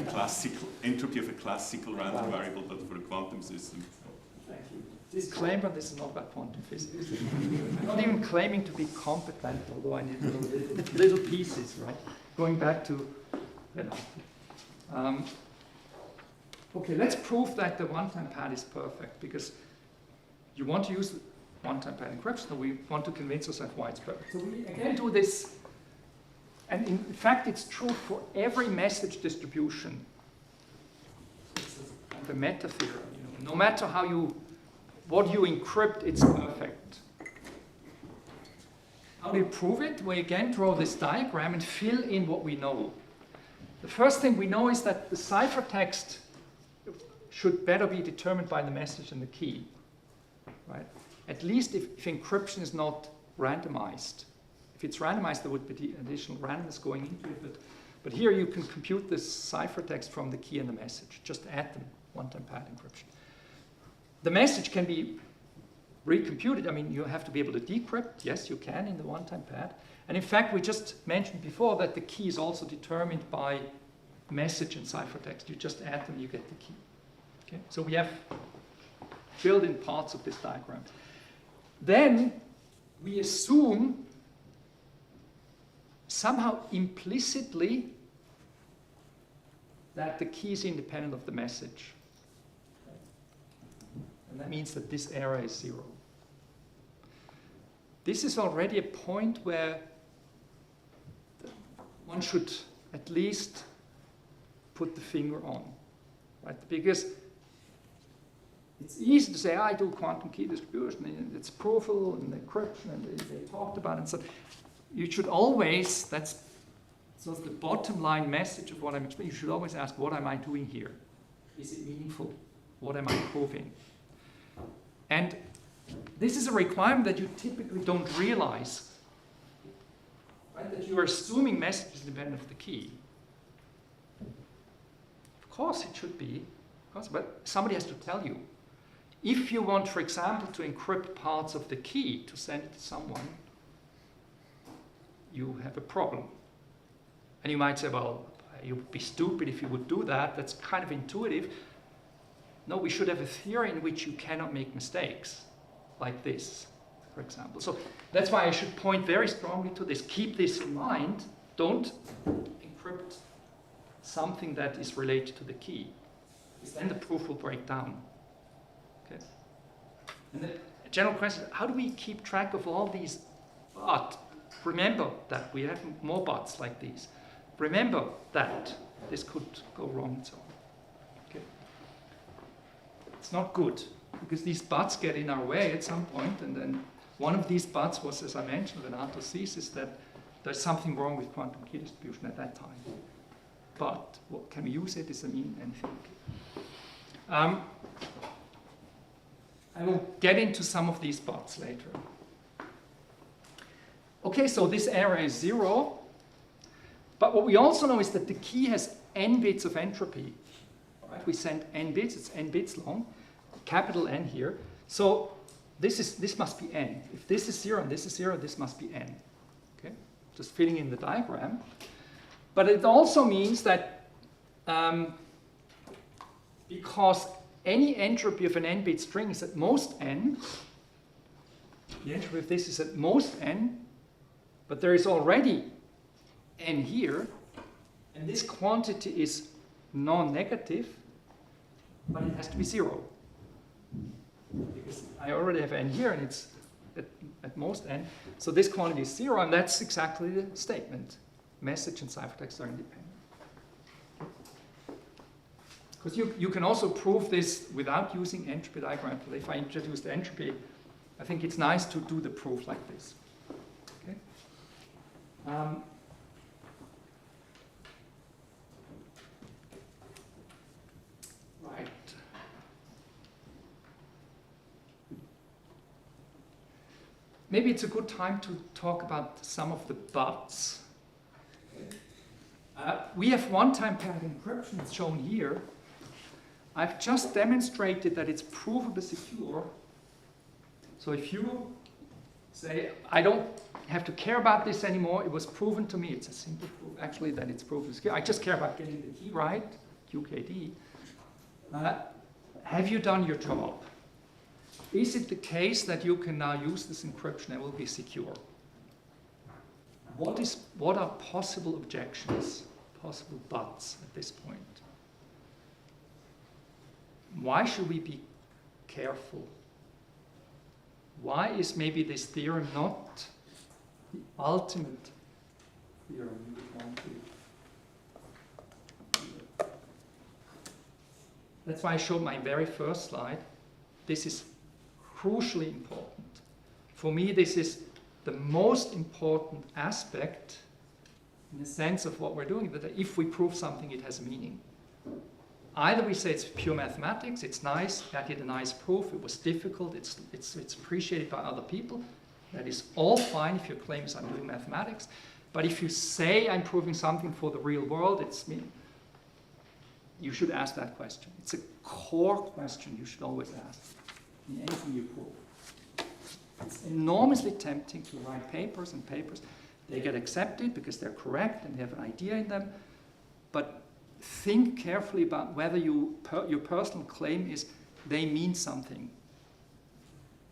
entropy of a classical random variable, but for a quantum system. Thank you. Disclaimer, this is not about quantum physics. I'm not even claiming to be competent, although I need little pieces, right? Going back to, okay, let's prove that the one-time pad is perfect, because you want to use one-time pad encryption, so we want to convince ourselves why it's perfect. So we again do this, and in fact it's true for every message distribution. It's the meta theorem. No matter what you encrypt, it's perfect. How do you prove it? We again draw this diagram and fill in what we know. The first thing we know is that the ciphertext should better be determined by the message and the key, right? At least if encryption is not randomized. If it's randomized, there would be the additional randomness going into it, but here you can compute the ciphertext from the key and the message. Just add them, one-time pad encryption. The message can be recomputed. I mean, you have to be able to decrypt. Yes, you can in the one-time pad. And in fact, we just mentioned before that the key is also determined by message and ciphertext. You just add them, you get the key. Okay? So we have filled in parts of this diagram. Then we assume somehow implicitly that the key is independent of the message. And that means that this error is 0. This is already a point where one should at least put the finger on, right? Because it's easy to say, I do quantum key distribution, and it's provable, and encryption, and they talked about it. So you should always, that's sort of the bottom line message of what I'm explaining, you should always ask, what am I doing here? Is it meaningful? What am I proving? And this is a requirement that you typically don't realize, right? That you are assuming message is independent of the key. Of course it should be, but somebody has to tell you. If you want, for example, to encrypt parts of the key to send it to someone, you have a problem. And you might say, well, you would be stupid if you would do that. That's kind of intuitive. No, we should have a theory in which you cannot make mistakes, like this, for example. So that's why I should point very strongly to this. Keep this in mind. Don't encrypt something that is related to the key, because then the proof will break down. Okay? And the general question is, how do we keep track of all these? But remember that we have more buts like these. Remember that this could go wrong and so on. Okay? It's not good, because these buts get in our way at some point, and then one of these buts was, as I mentioned, an author thesis that there's something wrong with quantum key distribution at that time. But what can we use it? Does it mean anything? I will get into some of these buts later. Okay, so this error is 0. But what we also know is that the key has n bits of entropy. Right? We send n bits, it's n bits long, capital N here. So this must be n. If this is 0 and this is 0, this must be n. Okay? Just filling in the diagram. But it also means that because any entropy of an n-bit string is at most n, the entropy of this is at most n, but there is already n here, and this quantity is non-negative, but it has to be 0. Because I already have n here, and it's at most n. So this quantity is 0, and that's exactly the statement. Message and ciphertext are independent. Because you can also prove this without using entropy diagrams. But if I introduce the entropy, I think it's nice to do the proof like this. Okay? Right. Maybe it's a good time to talk about some of the buts. We have one-time paired encryption, it's shown here. I've just demonstrated that it's provably secure. So if you say, I don't have to care about this anymore, it was proven to me, it's a simple proof, actually, that it's provably secure. I just care about getting the key right, QKD. Have you done your job? Is it the case that you can now use this encryption and it will be secure? What are possible objections, possible buts at this point? Why should we be careful? Why is maybe this theorem not the ultimate theorem we would want to? That's why I showed my very first slide. This is crucially important. For me, this is the most important aspect in the sense of what we're doing, that if we prove something, it has a meaning. Either we say it's pure mathematics, it's nice, I did a nice proof, it was difficult, it's appreciated by other people. That is all fine if your claim is I'm doing mathematics. But if you say I'm proving something for the real world, you should ask that question. It's a core question you should always ask in anything you prove. It's enormously tempting to write papers and papers. They get accepted because they're correct and they have an idea in them. But think carefully about whether your personal claim is they mean something.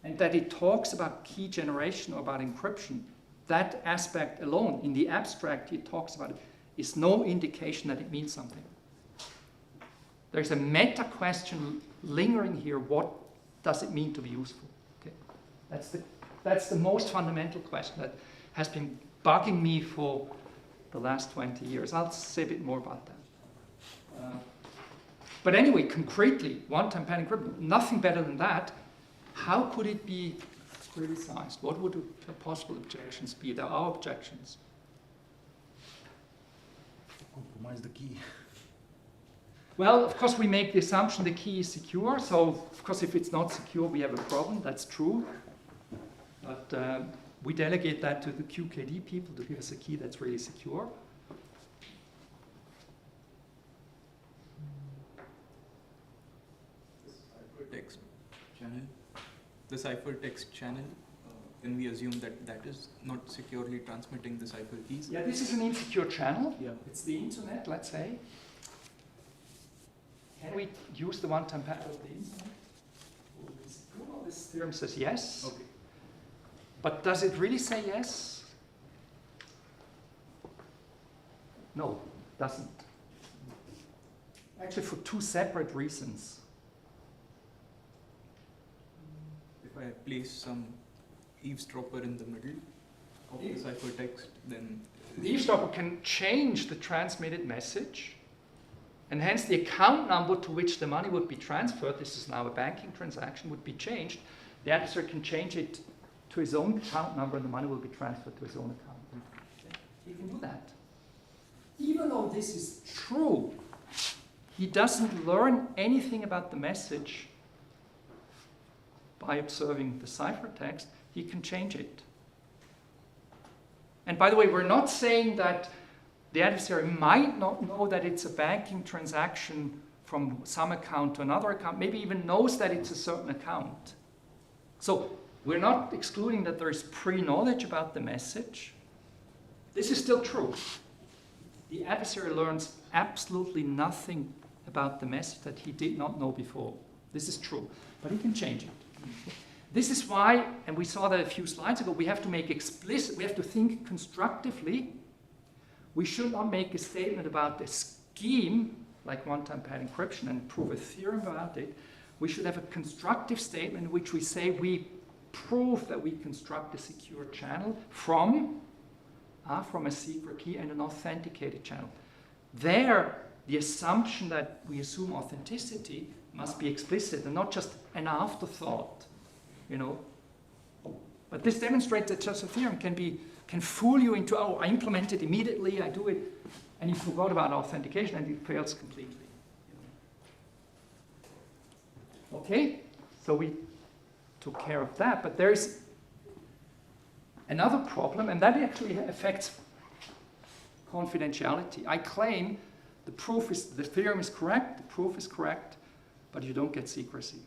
And that it talks about key generation or about encryption. That aspect alone, in the abstract it talks about it, is no indication that it means something. There's a meta question lingering here. What does it mean to be useful? Okay. That's the most fundamental question that has been bugging me for the last 20 years. I'll say a bit more about that. But anyway, concretely, one-time pad encryption, nothing better than that. How could it be criticized? What would the possible objections be? There are objections. Compromise the key. Well, of course, we make the assumption the key is secure. So, of course, if it's not secure, we have a problem. That's true. But we delegate that to the QKD people to give us a key that's really secure. Text channel. The ciphertext channel, can we assume that that is not securely transmitting the cipher keys? Yeah, this is an insecure channel. Yeah. It's the internet, let's say. Can we use the one-time pad of the internet? Well, this theorem says yes. Okay. But does it really say yes? No, it doesn't. Actually, for two separate reasons. If I place some eavesdropper in the middle of the ciphertext, then The eavesdropper can change the transmitted message, and hence the account number to which the money would be transferred, this is now a banking transaction, would be changed. The adversary can change it to his own account number, and the money will be transferred to his own account. He can do that. Even though this is true, he doesn't learn anything about the message by observing the ciphertext. He can change it. And by the way, we're not saying that the adversary might not know that it's a banking transaction from some account to another account, maybe even knows that it's a certain account. So we're not excluding that there is pre-knowledge about the message. This is still true. The adversary learns absolutely nothing about the message that he did not know before. This is true, but he can change it. This is why, and we saw that a few slides ago, we have to make explicit, we have to think constructively. We should not make a statement about a scheme, like one-time pad encryption, and prove a theorem about it. We should have a constructive statement in which we say we prove that we construct a secure channel from a secret key and an authenticated channel. There, the assumption that we assume authenticity must be explicit and not just an afterthought, you know. But this demonstrates that just a theorem can fool you into, oh, I implement it immediately, I do it, and you forgot about authentication and it fails completely. Okay, so we took care of that, but there is another problem, and that actually affects confidentiality. I claim the theorem is correct, the proof is correct, but you don't get secrecy.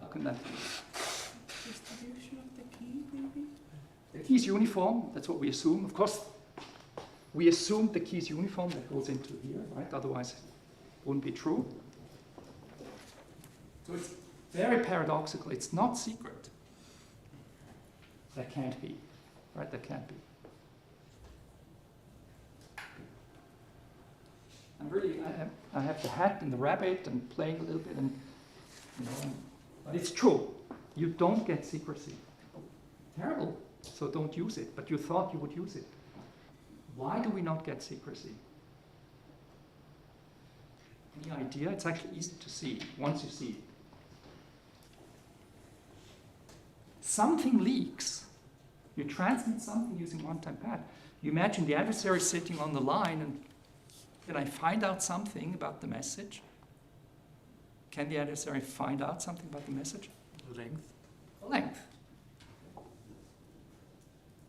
How can that be? distribution of the key, maybe? The key is uniform, that's what we assume. Of course, we assume the key is uniform, that goes into here, right? Otherwise, it wouldn't be true. So it's very paradoxical. It's not secret. That can't be, right? That can't be. I'm really, I have the hat and the rabbit and playing a little bit, and you know, but it's true. You don't get secrecy. Terrible. So don't use it. But you thought you would use it. Why do we not get secrecy? Any idea? It's actually easy to see once you see it. Something leaks. You transmit something using one-time pad. You imagine the adversary sitting on the line, and can I find out something about the message? Can the adversary find out something about the message? Length. Length.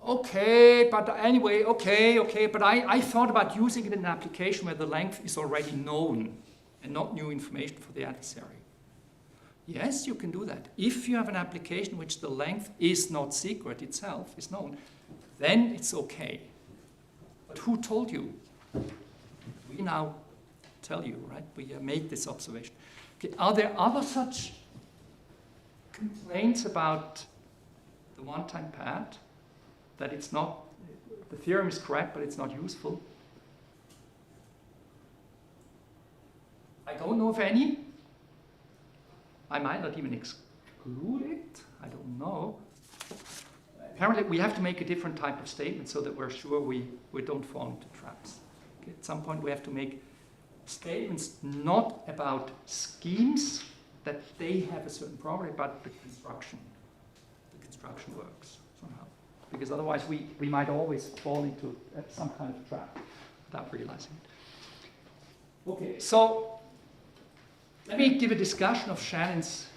Okay, but anyway, okay, but I thought about using it in an application where the length is already known and not new information for the adversary. Yes, you can do that. If you have an application in which the length is not secret itself, is known, then it's okay. But who told you? We now tell you, right? We made this observation. Okay, are there other such complaints about the one-time pad? That it's not, the theorem is correct, but it's not useful? don't know of any. I might not even exclude it. I don't know. Apparently, we have to make a different type of statement so that we're sure we don't fall into traps. Okay? At some point, we have to make statements not about schemes that they have a certain property, but the construction. The construction works somehow. Because otherwise, we might always fall into some kind of trap without realizing it. Okay, so let me give a discussion of Shannon's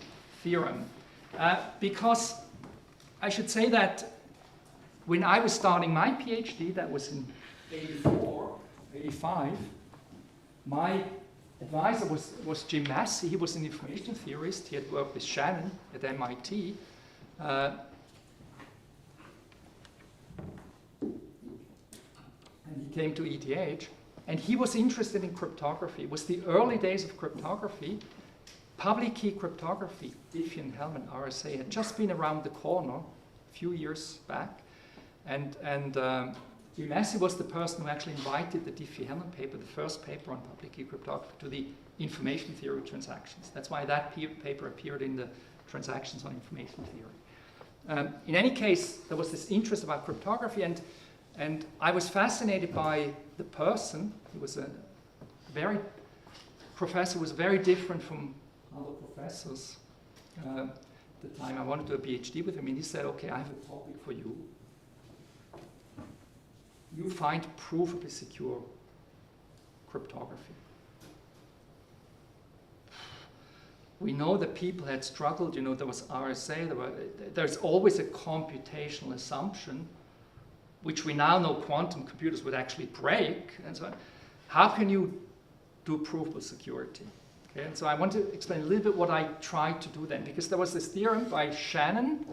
theorem. Because I should say that when I was starting my PhD, that was in 84, 85, my advisor was Jim Massey. He was an information theorist. He had worked with Shannon at MIT. And he came to ETH. And he was interested in cryptography. It was the early days of cryptography. Public key cryptography, Diffie and Hellman, RSA, had just been around the corner a few years back. And Jim Massey was the person who actually invited the Diffie-Hellman paper, the first paper on public key cryptography, to the information theory transactions. That's why that paper appeared in the transactions on information theory. In any case, there was this interest about cryptography, and I was fascinated by the person. He was a professor, was very different from other professors. At the time I wanted to do a PhD with him, and he said, okay, I have a topic for you. You find provably secure cryptography. We know that people had struggled, you know, there was RSA, there's always a computational assumption, which we now know quantum computers would actually break, and so on. How can you do provable security? Okay, and so I want to explain a little bit what I tried to do then, because there was this theorem by Shannon,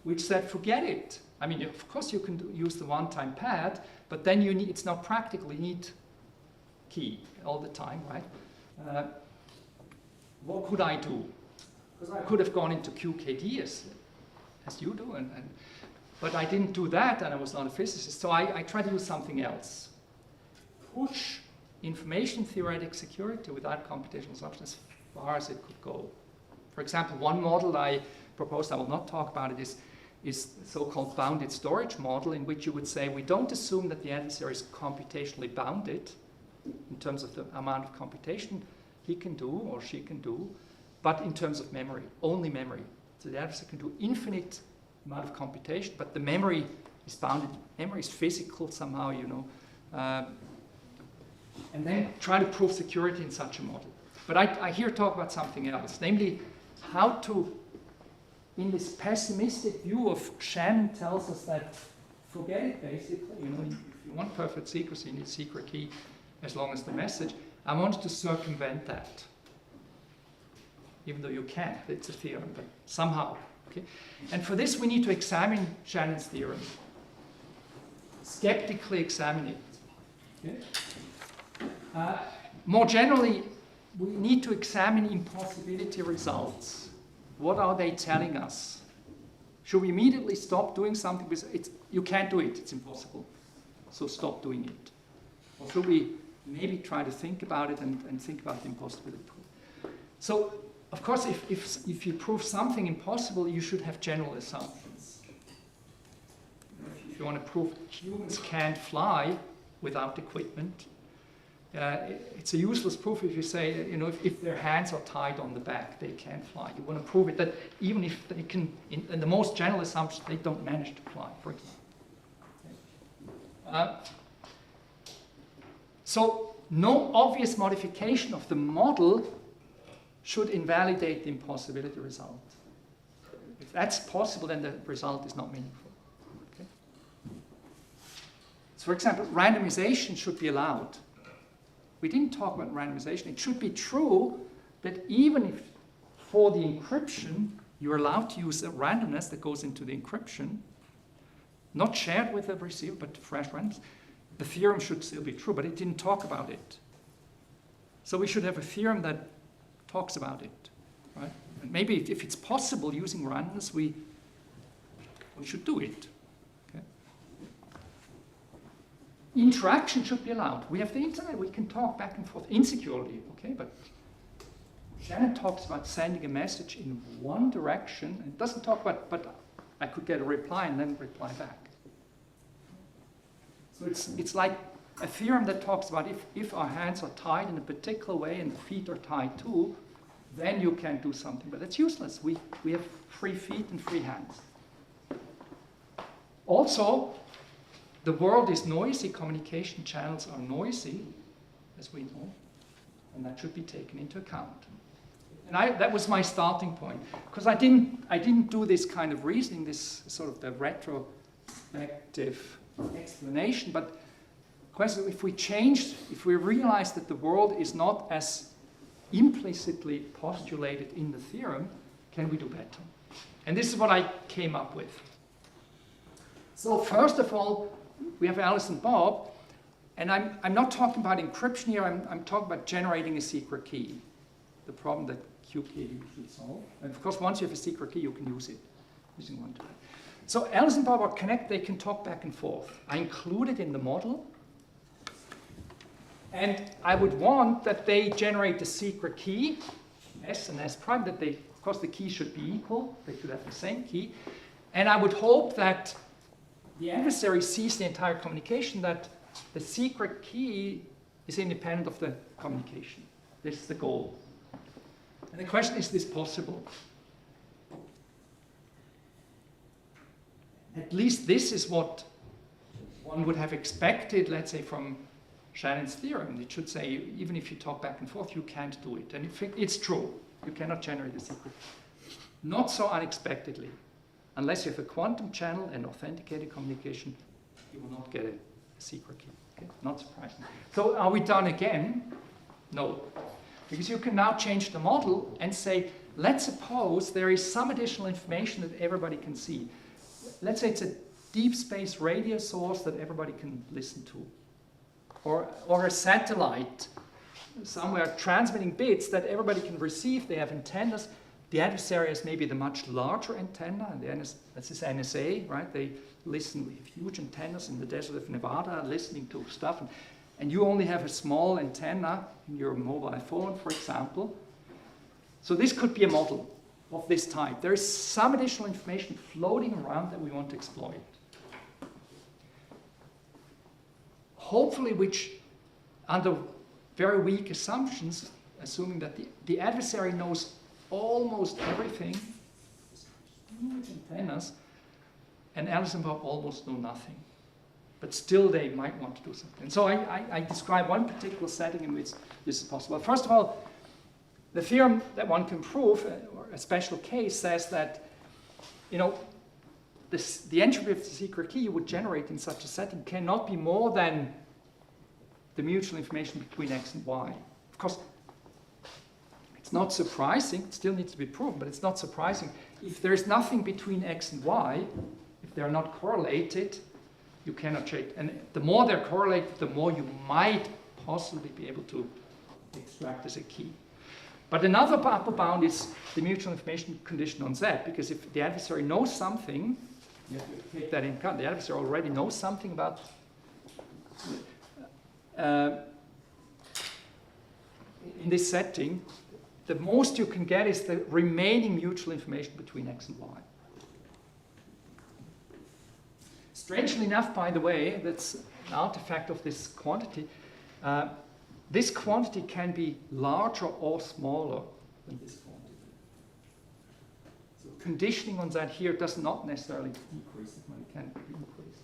which said, forget it. I mean, of course you can use the one-time pad, but then it's not practical. You need key all the time, right? What could I do? Because I could have gone into QKD as you do, but I didn't do that, and I was not a physicist, so I tried to do something else. Push information theoretic security without computational assumption as far as it could go. For example, one model I proposed, I will not talk about it, is the so-called bounded storage model, in which you would say we don't assume that the adversary is computationally bounded in terms of the amount of computation he can do or she can do, but in terms of memory, only memory. So the adversary can do infinite amount of computation, but the memory is bounded. Memory is physical somehow, you know. And then try to prove security in such a model. But I here talk about something else, namely how to, in this pessimistic view of Shannon tells us that forget it basically, you know, if you want perfect secrecy, you need secret key as long as the message. I wanted to circumvent that. Even though you can't, it's a theorem, but somehow. Okay? And for this we need to examine Shannon's theorem. Skeptically examine it. Okay? More generally, we need to examine impossibility results. What are they telling us? Should we immediately stop doing something? Because you can't do it, it's impossible. So stop doing it. Or should we maybe try to think about it and think about the impossibility? So, of course, if you prove something impossible, you should have general assumptions. If you want to prove humans can't fly without equipment, it's a useless proof if you say, you know, if their hands are tied on the back, they can't fly. You want to prove it that even if they can, in the most general assumption, they don't manage to fly, for example. So no obvious modification of the model should invalidate the impossibility result. If that's possible, then the result is not meaningful. Okay? So for example, randomization should be allowed. We didn't talk about randomization. It should be true that even if for the encryption, you're allowed to use a randomness that goes into the encryption, not shared with the receiver, but fresh randomness, the theorem should still be true, but it didn't talk about it. So we should have a theorem that talks about it, right? And maybe if it's possible using randomness, we should do it. Okay? interaction should be allowed. We have the internet, we can talk back and forth insecurely, okay? But Shannon talks about sending a message in one direction. It doesn't talk about, but I could get a reply and then reply back. So it's like a theorem that talks about if our hands are tied in a particular way and the feet are tied too, then you can do something. But that's useless. We have free feet and free hands. Also, the world is noisy. Communication channels are noisy, as we know, and that should be taken into account. And that was my starting point, because I didn't do this kind of reasoning, this sort of the retrospective explanation, but the question is, if we realize that the world is not as implicitly postulated in the theorem, can we do better? And this is what I came up with. So first of all, we have Alice and Bob, and I'm not talking about encryption here, I'm talking about generating a secret key, the problem that QK usually solve. And of course, once you have a secret key, you can use it using one time. So Alice and Bob are connected, they can talk back and forth. I include it in the model. And I would want that they generate a secret key, S and S prime, that they, of course, the key should be equal, they should have the same key. And I would hope that the adversary sees the entire communication, that the secret key is independent of the communication. This is the goal. And the question, is this possible? At least this is what one would have expected, let's say, from Shannon's theorem. It should say, even if you talk back and forth, you can't do it. And in fact, it's true. You cannot generate a secret. Not so unexpectedly. Unless you have a quantum channel and authenticated communication, you will not get a secret key. Okay? Not surprising. So are we done again? No. Because you can now change the model and say, let's suppose there is some additional information that everybody can see. Let's say it's a deep space radio source that everybody can listen to. Or a satellite somewhere transmitting bits that everybody can receive. They have antennas. The adversary has maybe the much larger antenna, and that's this NSA, right? They listen with huge antennas in the desert of Nevada, listening to stuff. And you only have a small antenna in your mobile phone, for example. So this could be a model of this type. There is some additional information floating around that we want to exploit. Hopefully, which under very weak assumptions, assuming that the adversary knows almost everything, huge antennas, and Alice and Bob almost know nothing. But still they might want to do something. And so I describe one particular setting in which this is possible. First of all, the theorem that one can prove, or a special case, says that, you know, the entropy of the secret key you would generate in such a setting cannot be more than the mutual information between X and Y. Of course, it's not surprising, it still needs to be proven, but it's not surprising. If there is nothing between X and Y, if they're not correlated, you cannot change. And the more they're correlated, the more you might possibly be able to extract as a key. But another upper bound is the mutual information condition on Z, because if the adversary knows something, you have to take that in account. The adversary already knows something about in this setting, the most you can get is the remaining mutual information between X and Y. Strangely enough, by the way, that's an artifact of this quantity. This quantity can be larger or smaller than this quantity. So conditioning on that here does not necessarily decrease it when it can increase.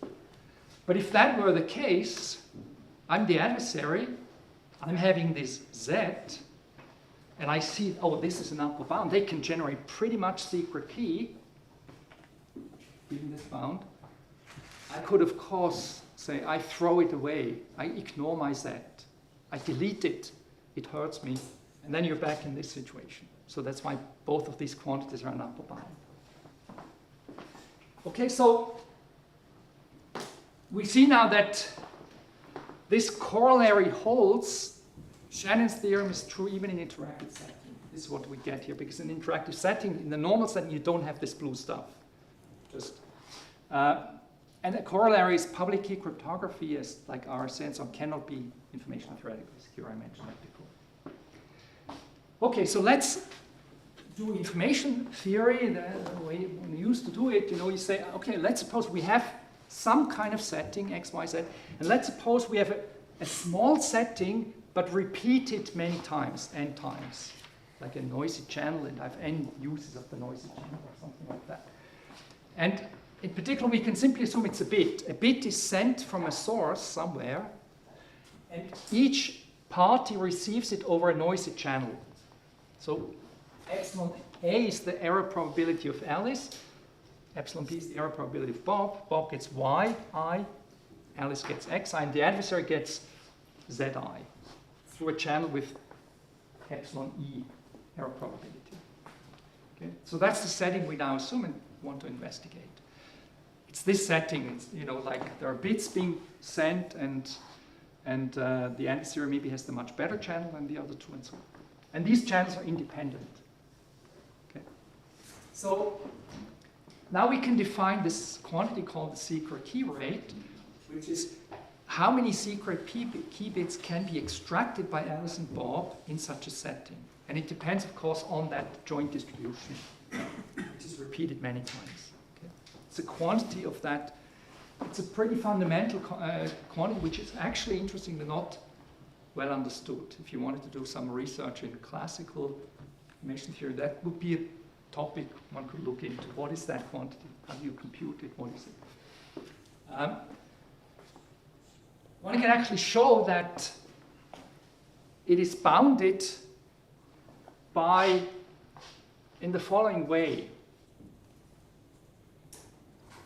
But if that were the case, I'm the adversary, I'm having this Z, and I see, oh, this is an upper bound. They can generate pretty much secret key, given this bound. I could, of course, say, I throw it away. I ignore my Z. I delete it. It hurts me. And then you're back in this situation. So that's why both of these quantities are an upper bound. Okay, so we see now that this corollary holds. Shannon's theorem is true even in interactive setting. This is what we get here, because in interactive setting, in the normal setting, you don't have this blue stuff. Just And a corollary is public key cryptography, as like RSA and so on, cannot be information theoretically secure. I mentioned that before. Okay, so let's do information theory. The way we used to do it, you say, okay, let's suppose we have some kind of setting, X, Y, Z, and let's suppose we have a small setting, but repeated many times, n times, like a noisy channel, and I have n uses of the noisy channel or something like that. And in particular, we can simply assume it's a bit. A bit is sent from a source somewhere, and each party receives it over a noisy channel. So epsilon A is the error probability of Alice, epsilon B is the error probability of Bob. Bob gets Y, I, Alice gets Xi, and the adversary gets Zi through a channel with epsilon E error probability. Okay? So that's the setting we now assume and want to investigate. It's this setting, it's, like there are bits being sent, and the adversary maybe has the much better channel than the other two, and so on. And these channels are independent. Okay. So now we can define this quantity called the secret key rate, which is how many secret key bits can be extracted by Alice and Bob in such a setting. And it depends, of course, on that joint distribution, which is repeated many times. Okay. It's a quantity of that. It's a pretty fundamental quantity, which is actually, interestingly, not well understood. If you wanted to do some research in classical information theory, that would be a topic one could look into. What is that quantity? How do you compute it? What is it? One can actually show that it is bounded by, in the following way,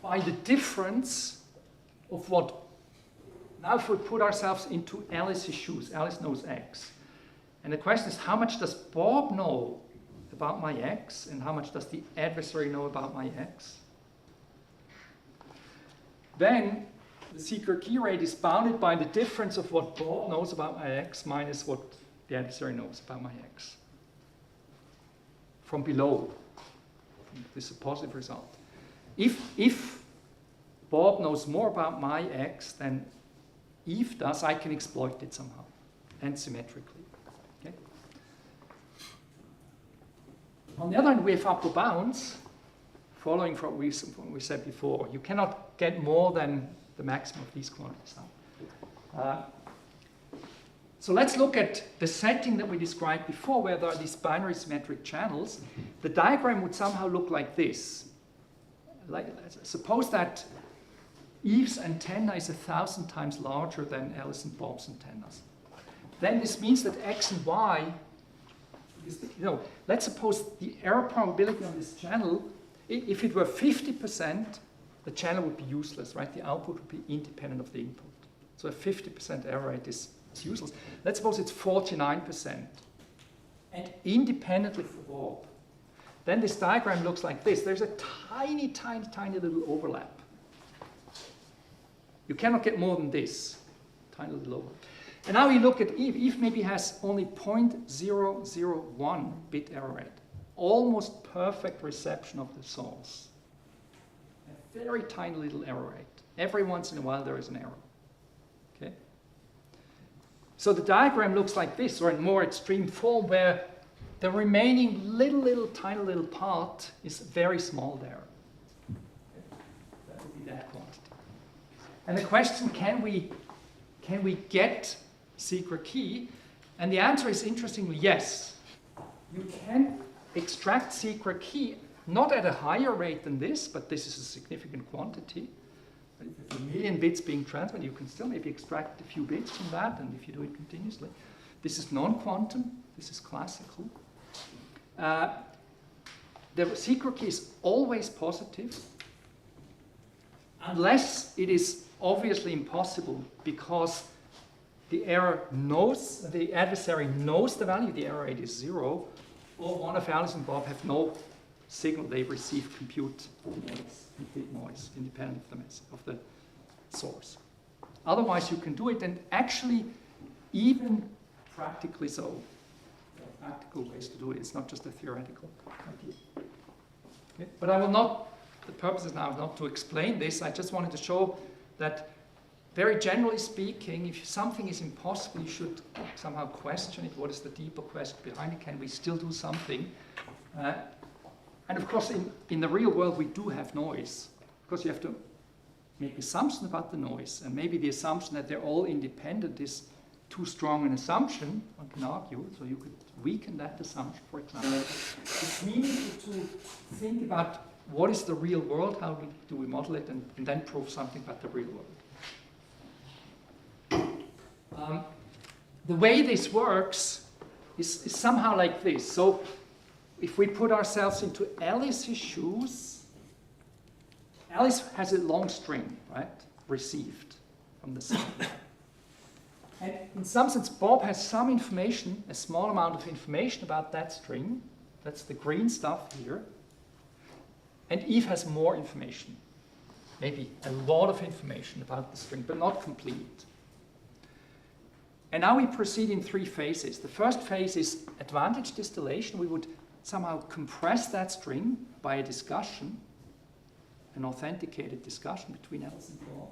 by the difference of what. Now if we put ourselves into Alice's shoes, Alice knows X. And the question is, how much does Bob know about my X, and how much does the adversary know about my X? Then the secret key rate is bounded by the difference of what Bob knows about my X minus what the adversary knows about my X. From below, this is a positive result. If Bob knows more about my X than Eve does, I can exploit it somehow, and symmetrically. Okay? On the other hand, we have upper bounds, following from what we said before. You cannot get more than the maximum of these quantities now. So let's look at the setting that we described before, where there are these binary symmetric channels. The diagram would somehow look like this. Suppose that Eve's antenna is 1,000 times larger than Alice and Bob's antennas. Then this means that X and Y, let's suppose the error probability on this channel, if it were 50%, the channel would be useless, right? The output would be independent of the input. So a 50% error rate is useless. Let's suppose it's 49%, and independently for Bob. Then this diagram looks like this. There's a tiny, tiny, tiny little overlap. You cannot get more than this, tiny little overlap. And now you look at Eve. Eve maybe has only 0.001 bit error rate. Almost perfect reception of the source. A very tiny little error rate. Every once in a while there is an error. Okay? So the diagram looks like this, or in more extreme form, where the remaining little, tiny little part is very small there. Okay? That would be that quantity. And the question, can we get secret key? And the answer is, interestingly, yes. You can extract secret key, not at a higher rate than this, but this is a significant quantity. If there's a million bits being transmitted, you can still maybe extract a few bits from that, and if you do it continuously. This is non-quantum, this is classical. The secret key is always positive, unless it is obviously impossible, because the adversary knows the value, the error rate is 0, or one of Alice and Bob have no signal, they receive complete noise, independent of the source. Otherwise you can do it, and actually even practically so. There are practical ways to do it, it's not just a theoretical idea. Okay? But I will not the purpose is now not to explain this. I just wanted to show that, very generally speaking, if something is impossible, you should somehow question it. What is the deeper question behind it? Can we still do something? And of course, in the real world, we do have noise. Of course, you have to make assumptions about the noise. And maybe the assumption that they're all independent is too strong an assumption, one can argue. So you could weaken that assumption, for example. It's meaningful to think about what is the real world, how do we model it, and then prove something about the real world. The way this works is somehow like this. So if we put ourselves into Alice's shoes, Alice has a long string, right, received from the sun. And in some sense, Bob has some information, a small amount of information about that string. That's the green stuff here. And Eve has more information, maybe a lot of information about the string, but not complete. And now we proceed in 3 phases. The first phase is advantage distillation. We would somehow compress that string by a discussion, an authenticated discussion between Alice and Bob.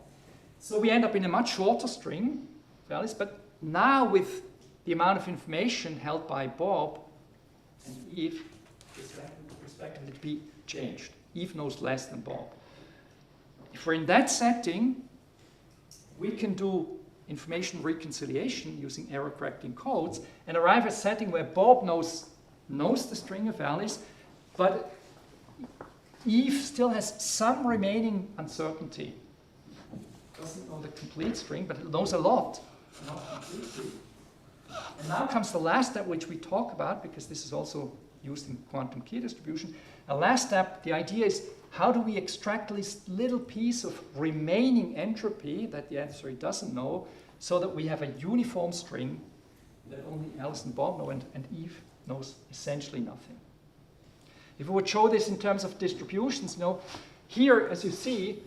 So we end up in a much shorter string, Alice, but now with the amount of information held by Bob and Eve, respectively, to be changed. Eve knows less than Bob. If we're in that setting, we can do information reconciliation using error correcting codes and arrive at a setting where Bob knows the string of Alice, but Eve still has some remaining uncertainty. Doesn't know the complete string, but it knows a lot. Not completely. And now comes the last step which we talk about, because this is also used in quantum key distribution. A last step, the idea is, how do we extract this little piece of remaining entropy that the adversary doesn't know, so that we have a uniform string that only Alice and Bob know, and Eve knows essentially nothing. If we would show this in terms of distributions, here, as you see,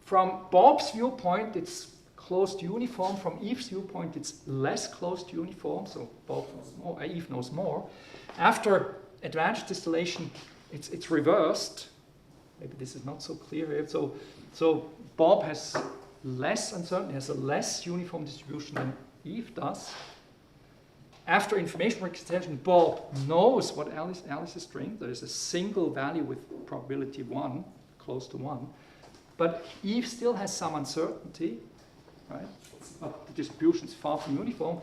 from Bob's viewpoint, it's close to uniform. From Eve's viewpoint, it's less close to uniform, so Bob knows more, Eve knows more. After advantage distillation, it's reversed. Maybe this is not so clear here. So Bob has less uncertainty, has a less uniform distribution than Eve does. After information reconciliation, Bob knows what Alice's string. There is a single value with probability 1, close to 1. But Eve still has some uncertainty, right? But the distribution is far from uniform.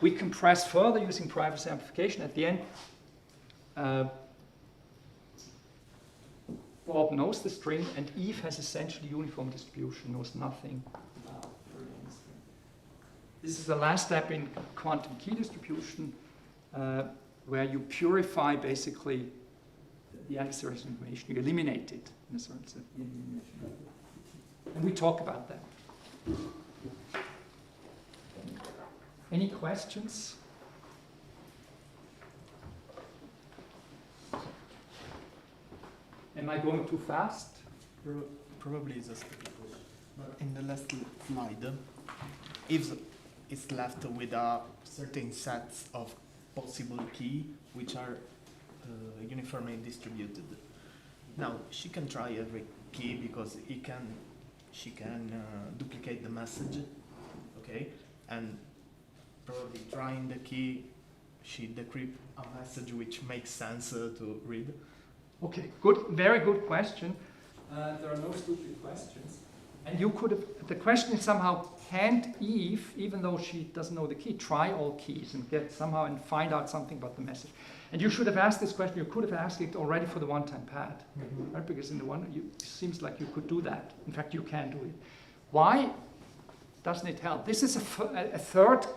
We compress further using privacy amplification. At the end, Bob knows the string, and Eve has essentially uniform distribution, knows nothing about the remaining string. This is the last step in quantum key distribution, where you purify basically the adversary's information. You eliminate it, in a certain sense. And we talk about that. Any questions? Am I going too fast? Probably just because. But in the last slide, if it's left with a certain sets of possible key which are uniformly distributed. Now she can try every key because she can duplicate the message, okay, and probably trying the key, she decrypt a message which makes sense to read. Okay, good, very good question. There are no stupid questions. And you could have, the question is somehow, can't Eve, even though she doesn't know the key, try all keys and get somehow and find out something about the message? And you should have asked this question, you could have asked it already for the one-time pad, right? Because in the one, it seems like you could do that. In fact, you can do it. Why doesn't it help? This is a third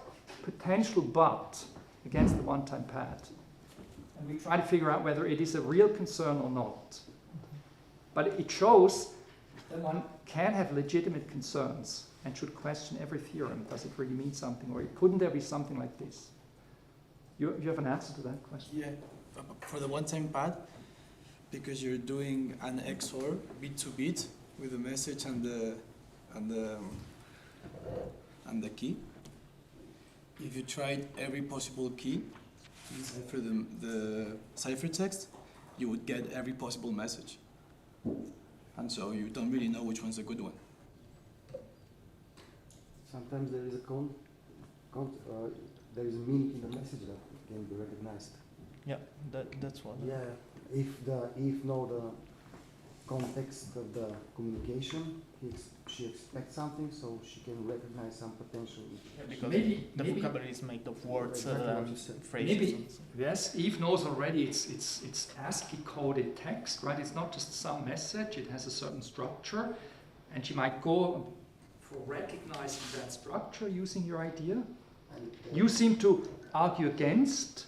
potential but against the one-time pad. And we try to figure out whether it is a real concern or not. But it shows that one can have legitimate concerns and should question every theorem. Does it really mean something? Or couldn't there be something like this? You have an answer to that question? Yeah, for the one-time pad, because you're doing an XOR bit to bit with the message and the key. If you tried every possible key to decipher the ciphertext, you would get every possible message. And so you don't really know which one's a good one. Sometimes there is there is a meaning in the message that can be recognized. Yeah, that's one. Yeah, if know the context of the communication, she expects something, so she can recognize some potential. Yeah, because Maybe- the maybe- vocabulary is made of words Exactly what and you said. phrases. Maybe- and so. Yes, Eve knows already it's ASCII coded text, right? It's not just some message, it has a certain structure, and she might go for recognizing that structure using your idea. And, You seem to argue against.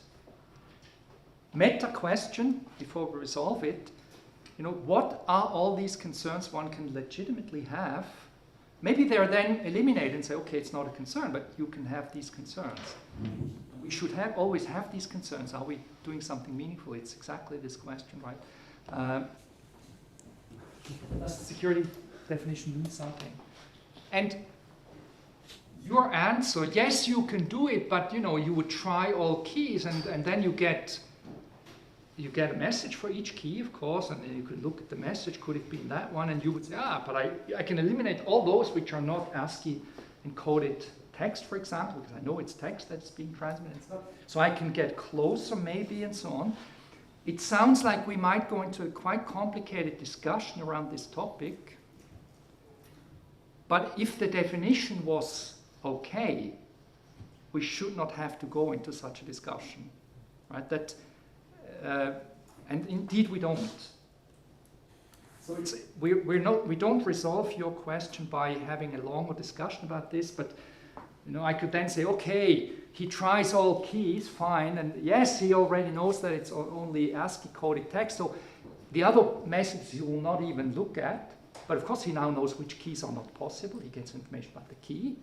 Meta question, before we resolve it, what are all these concerns one can legitimately have? Maybe they're then eliminated and say, okay, it's not a concern, but you can have these concerns. We should always have these concerns. Are we doing something meaningful? It's exactly this question, right? Does the security definition mean something? And your answer, yes, you can do it, but you would try all keys, and then you get a message for each key, of course, and then you could look at the message, could it be in that one, and you would say, but I can eliminate all those which are not ASCII encoded text, for example, because I know it's text that's being transmitted and stuff, so I can get closer maybe and so on. It sounds like we might go into a quite complicated discussion around this topic, but if the definition was okay, we should not have to go into such a discussion, right? And indeed we don't. So we don't resolve your question by having a longer discussion about this, but I could then say, okay, he tries all keys, fine, and yes, he already knows that it's only ASCII coded text, so the other messages he will not even look at, but of course he now knows which keys are not possible, he gets information about the key.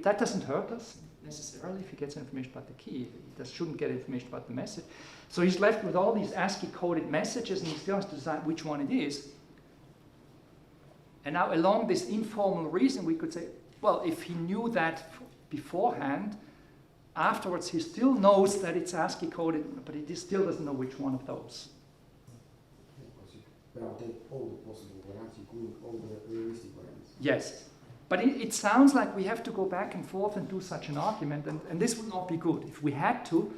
That doesn't hurt us necessarily if he gets information about the key. He just shouldn't get information about the message. So he's left with all these ASCII coded messages and he still has to decide which one it is. And now along this informal reason we could say, well, if he knew that beforehand, afterwards he still knows that it's ASCII coded, but he still doesn't know which one of those. Because you can take all the possible variants, including all the realistic variants. Yes. But it sounds like we have to go back and forth and do such an argument, and this would not be good. If we had to,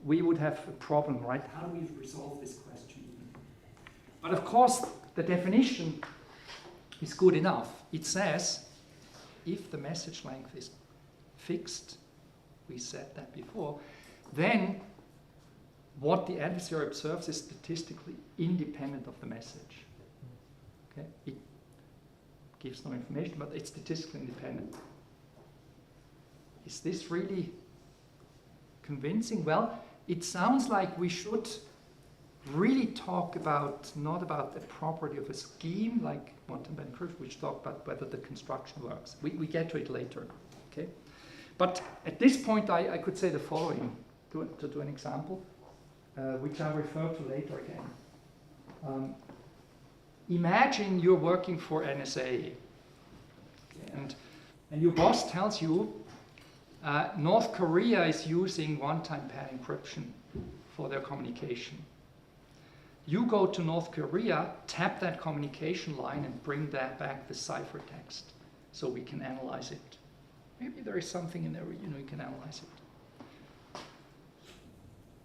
we would have a problem, right? How do we resolve this question? But of course, the definition is good enough. It says, if the message length is fixed, we said that before, then what the adversary observes is statistically independent of the message. Okay? It gives no information, but it's statistically independent. Is this really convincing? Well, it sounds like we should really talk not about the property of a scheme like one-time encryption, which talk about whether the construction works. We get to it later, okay? But at this point, I could say the following, to do an example, which I'll refer to later again. Imagine you're working for NSA, and your boss tells you North Korea is using one-time pad encryption for their communication. You go to North Korea, tap that communication line, and bring back the ciphertext so we can analyze it. Maybe there is something in there, you can analyze it.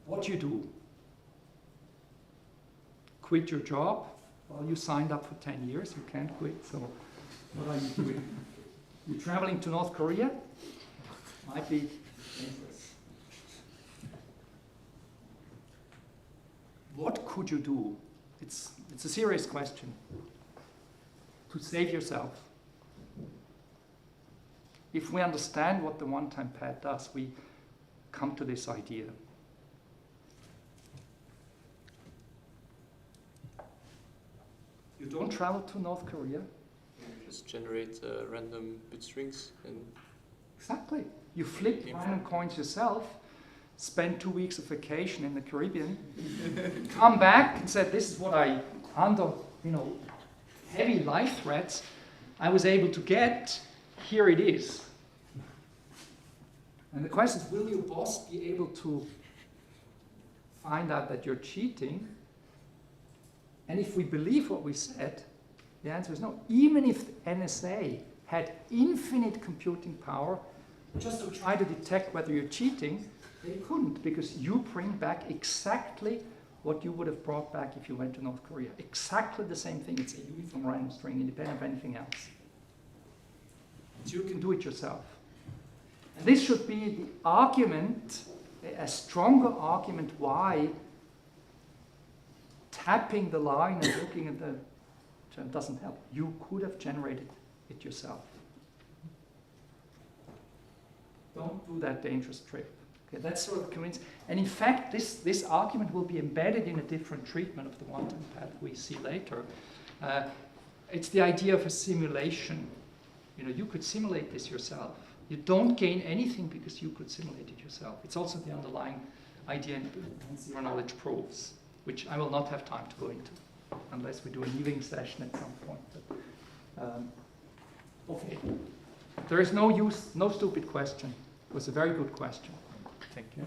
What do you do? Quit your job? Well, you signed up for 10 years, you can't quit, so what are you doing? You're traveling to North Korea? Might be dangerous. What could you do? It's a serious question. To save yourself. If we understand what the one-time pad does, we come to this idea. You don't travel to North Korea. Just generate random bit strings and Exactly. You flip random coins yourself, spend 2 weeks of vacation in the Caribbean, come back and said, this is what I, under heavy life threats, I was able to get, here it is. And the question is, will your boss be able to find out that you're cheating? And if we believe what we said, the answer is no. Even if the NSA had infinite computing power, just to try to detect whether you're cheating, they couldn't, because you bring back exactly what you would have brought back if you went to North Korea. Exactly the same thing. It's a uniform random string, independent of anything else. So you can do it yourself. And this should be the argument, a stronger argument why tapping the line and looking at the term doesn't help. You could have generated it yourself. Don't do that dangerous trip. Okay, that's sort of convincing. And in fact, this argument will be embedded in a different treatment of the quantum path we see later. It's the idea of a simulation. You know, you could simulate this yourself. You don't gain anything because you could simulate it yourself. It's also the underlying idea in zero knowledge proofs, which I will not have time to go into, unless we do an evening session at some point. But, okay. There is no use, no stupid question. It was a very good question. Thank you.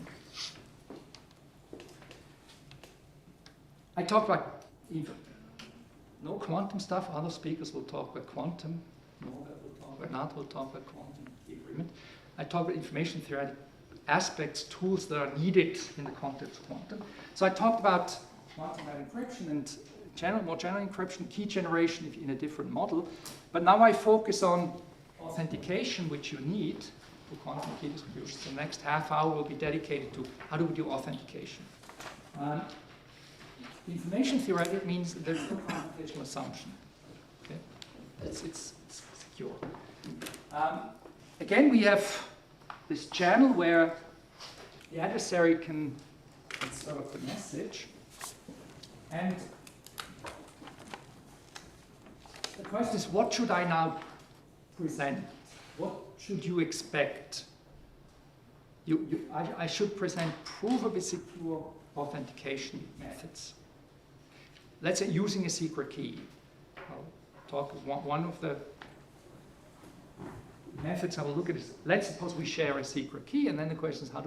I talked about no quantum stuff. Other speakers will talk about quantum. Maurer will talk about, Nat will talk about quantum agreement. I talk about information theoretic aspects, tools that are needed in the context of quantum. So I talked about quantum encryption and more general encryption, key generation in a different model. But now I focus on authentication, which you need for quantum key distribution. So the next half hour will be dedicated to how do we do authentication. Information theoretic means there's no computational assumption. Okay? It's secure. Again, we have this channel where the adversary can serve up the message. And the question is, what should I now present? What should you expect? I should present provably secure authentication methods. Let's say using a secret key. I'll talk one of the methods I will look at is, let's suppose we share a secret key, and then the question is, how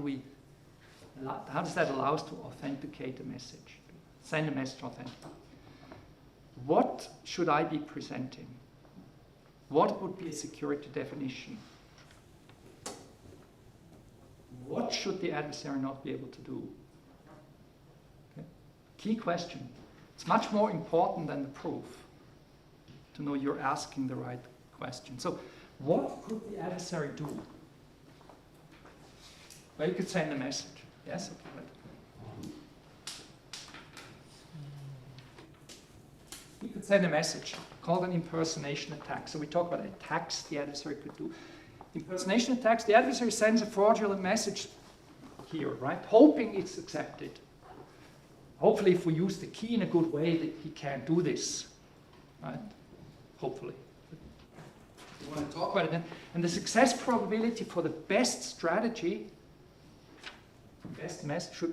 does that allow us to authenticate a message? Send a message authentically. What should I be presenting? What would be a security definition? What should the adversary not be able to do? Okay. Key question. It's much more important than the proof to know you're asking the right question. So what could the adversary do? Well, you could send a message. Yes? Okay. You could send a message called an impersonation attack. So we talk about attacks the adversary could do. Impersonation attacks, the adversary sends a fraudulent message here, right? Hoping it's accepted. Hopefully, if we use the key in a good way, that he can't do this, right? Hopefully. We want to talk about it then. And the success probability for the best strategy, best message,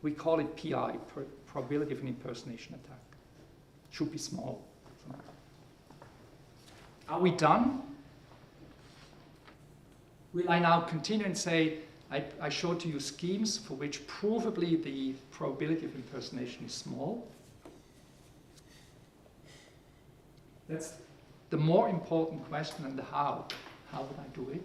we call it PI, probability of an impersonation attack. Should be small. Are we done? Will I now continue and say, I showed to you schemes for which provably the probability of impersonation is small? That's the more important question than the how. How would I do it?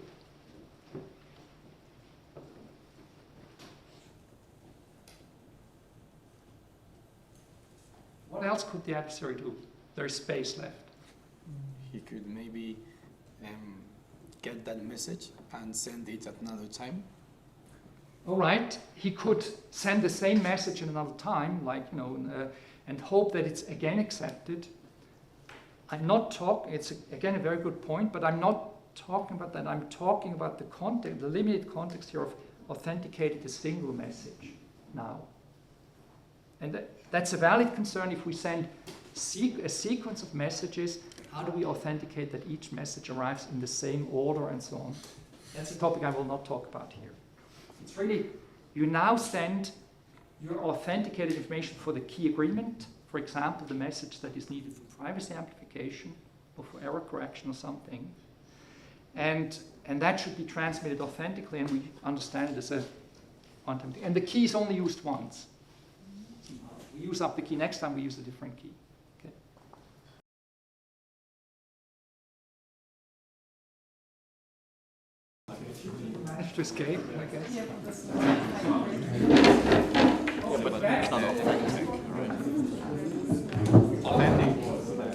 What else could the adversary do? There is space left. He could maybe get that message and send it at another time. All right, he could send the same message at another time, like, and hope that it's again accepted. I'm not talking, it's again a very good point, but I'm not talking about that. I'm talking about the context, the limited context here of authenticating a single message now. And that's a valid concern if we send a sequence of messages. How do we authenticate that each message arrives in the same order and so on? That's a topic I will not talk about here. It's really, you now send your authenticated information for the key agreement, for example, the message that is needed for privacy amplification or for error correction or something. And that should be transmitted authentically, and we understand it as a quantum. And the key is only used once. We use up the key. Next time we use a different key. Managed to escape, I guess. Yeah, but that's not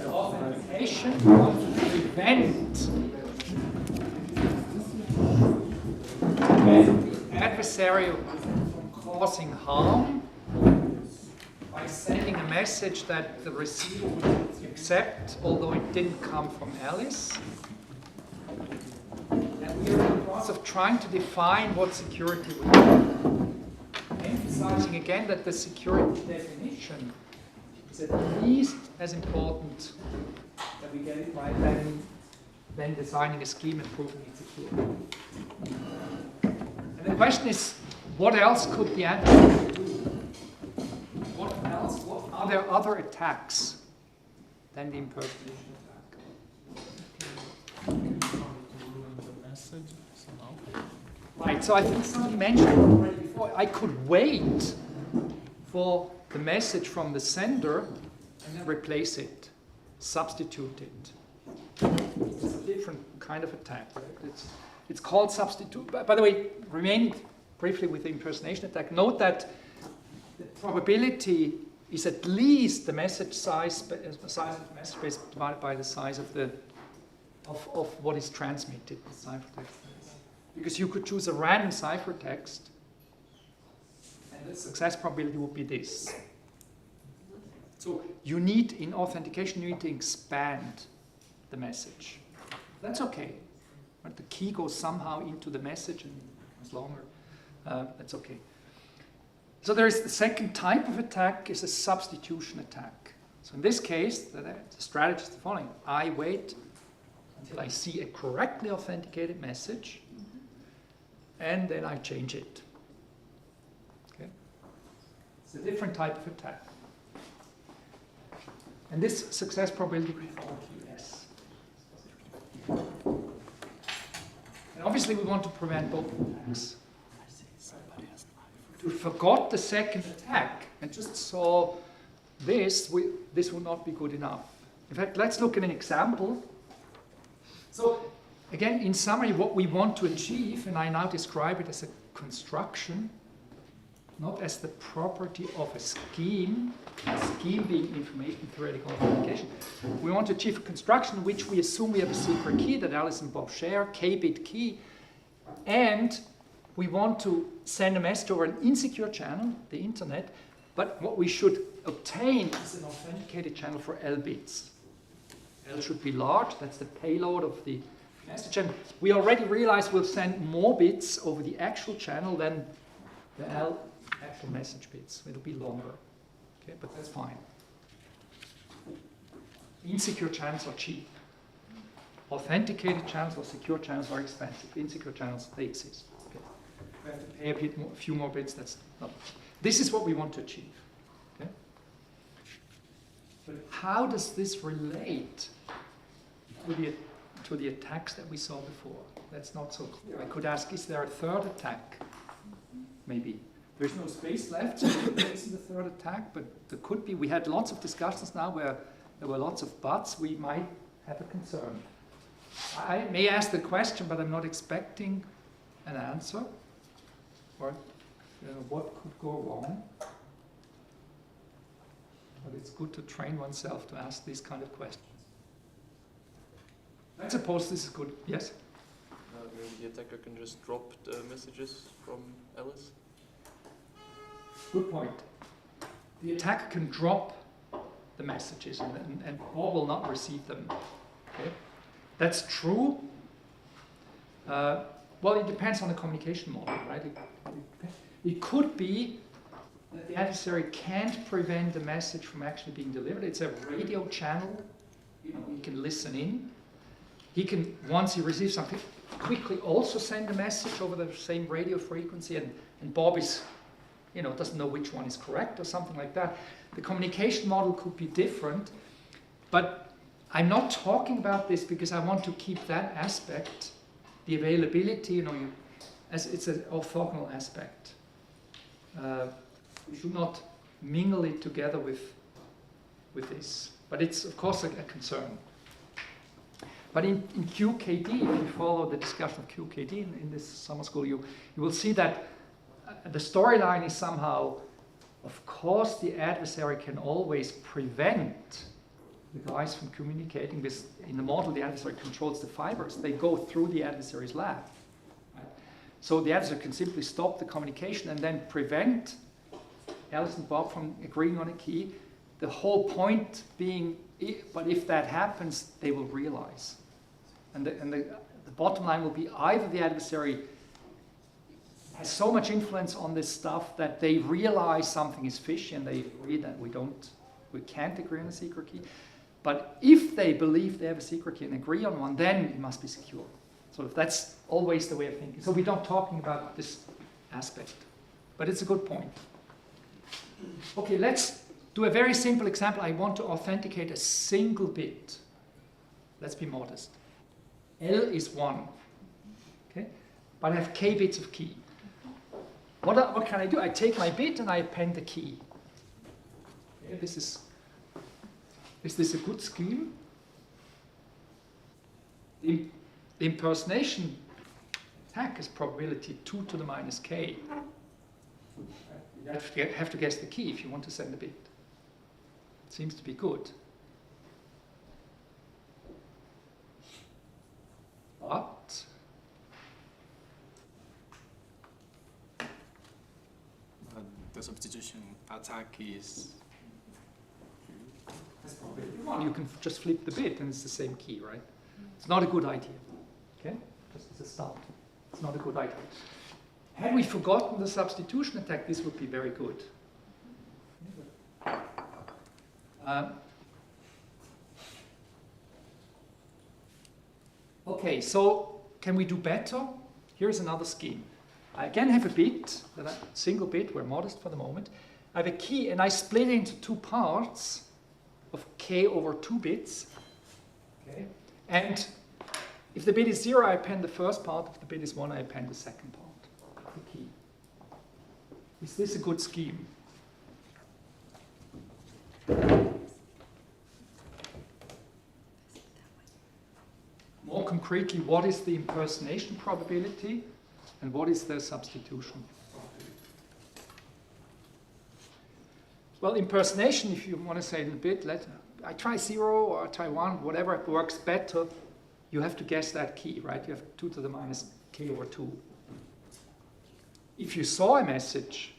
Authentication to prevent adversary from causing harm by sending a message that the receiver would accept, although it didn't come from Alice. And we are in the process of trying to define what security would be. Emphasizing again that the security definition is at least as important that we get it right than designing a scheme and proving it secure. And the question is, what else could the adversary do? What else? What are there other attacks than the impersonation attack? Right, so I think somebody mentioned it already before. I could wait for the message from the sender and then replace it, substitute it. It's a different kind of attack. Right? It's called substitute. By the way, remaining briefly with the impersonation attack, note that the probability is at least the message size of the message space divided by the size of what is transmitted, the ciphertext. Because you could choose a random ciphertext, and the success probability would be this. So you need, in authentication, you need to expand the message. That's okay. Right? The key goes somehow into the message and it's longer. That's okay. So there is the second type of attack is a substitution attack. So in this case, the strategy is the following. I wait until I see a correctly authenticated message, and then I change it. Okay? It's a different type of attack. And this success probability we call QS. And obviously we want to prevent both attacks. If we forgot the second attack and just saw this, this would not be good enough. In fact, let's look at an example. So again, in summary, what we want to achieve, and I now describe it as a construction, not as the property of a scheme being information theoretical authentication. We want to achieve a construction in which we assume we have a secret key that Alice and Bob share, k-bit key, and we want to send a message over an insecure channel, the internet, but what we should obtain is an authenticated channel for L bits. L should be large, that's the payload of the message, and we already realize we'll send more bits over the actual channel than the L actual message bits. It'll be longer, okay, but that's fine. Insecure channels are cheap. Authenticated channels or secure channels are expensive. Insecure channels, they exist. Okay. We have to pay a few more bits. That's not. This is what we want to achieve. Okay? But how does this relate to the attacks that we saw before? That's not so clear. I could ask, is there a third attack? Maybe. There's no space left, so there isn't a third attack, but there could be. We had lots of discussions now where there were lots of buts. We might have a concern. I may ask the question, but I'm not expecting an answer. Or what could go wrong? But it's good to train oneself to ask these kind of questions. Let's suppose this is good. Yes? Maybe the attacker can just drop the messages from Alice. Good point. The attacker can drop the messages and Bob will not receive them. Okay? That's true. Well, it depends on the communication model, right? It could be that the adversary can't prevent the message from actually being delivered. It's a radio channel. You know, he can listen in. He can, once he receives something, quickly also send a message over the same radio frequency, and Bob is, doesn't know which one is correct or something like that. The communication model could be different, but I'm not talking about this because I want to keep that aspect, the availability, as it's an orthogonal aspect. We should not mingle it together with this, but it's of course a concern. But in QKD, if you follow the discussion of QKD in this summer school, you will see that the storyline is somehow, of course, the adversary can always prevent the guys from communicating. In the model, the adversary controls the fibers. They go through the adversary's lab. Right? So the adversary can simply stop the communication and then prevent Alice and Bob from agreeing on a key. The whole point being, but if that happens, they will realize. And the bottom line will be either the adversary has so much influence on this stuff that they realize something is fishy and they agree that we can't agree on a secret key. But if they believe they have a secret key and agree on one, then it must be secure. So that's always the way of thinking. So we're not talking about this aspect, but it's a good point. Okay, let's do a very simple example. I want to authenticate a single bit. Let's be modest. L is 1, okay? But I have k bits of key. What can I do? I take my bit and I append the key. Okay, is this a good scheme? The impersonation attack is probability 2 to the minus k. You have to guess the key if you want to send a bit. It seems to be good. But The substitution attack is... you can just flip the bit and it's the same key, right? It's not a good idea. Okay? Just as a start. It's not a good idea. Had we forgotten the substitution attack, this would be very good. Okay, so can we do better? Here's another scheme. I again have a bit, a single bit, we're modest for the moment. I have a key and I split it into 2 parts of k over 2 bits. Okay? And if the bit is 0, I append the first part. If the bit is 1, I append the second part of the key. Is this a good scheme? More concretely, what is the impersonation probability and what is the substitution probability? Well, impersonation, if you want to say it a bit, I try 0 or I try 1, whatever works better, you have to guess that key, right? You have 2 to the minus k over 2. If you saw a message,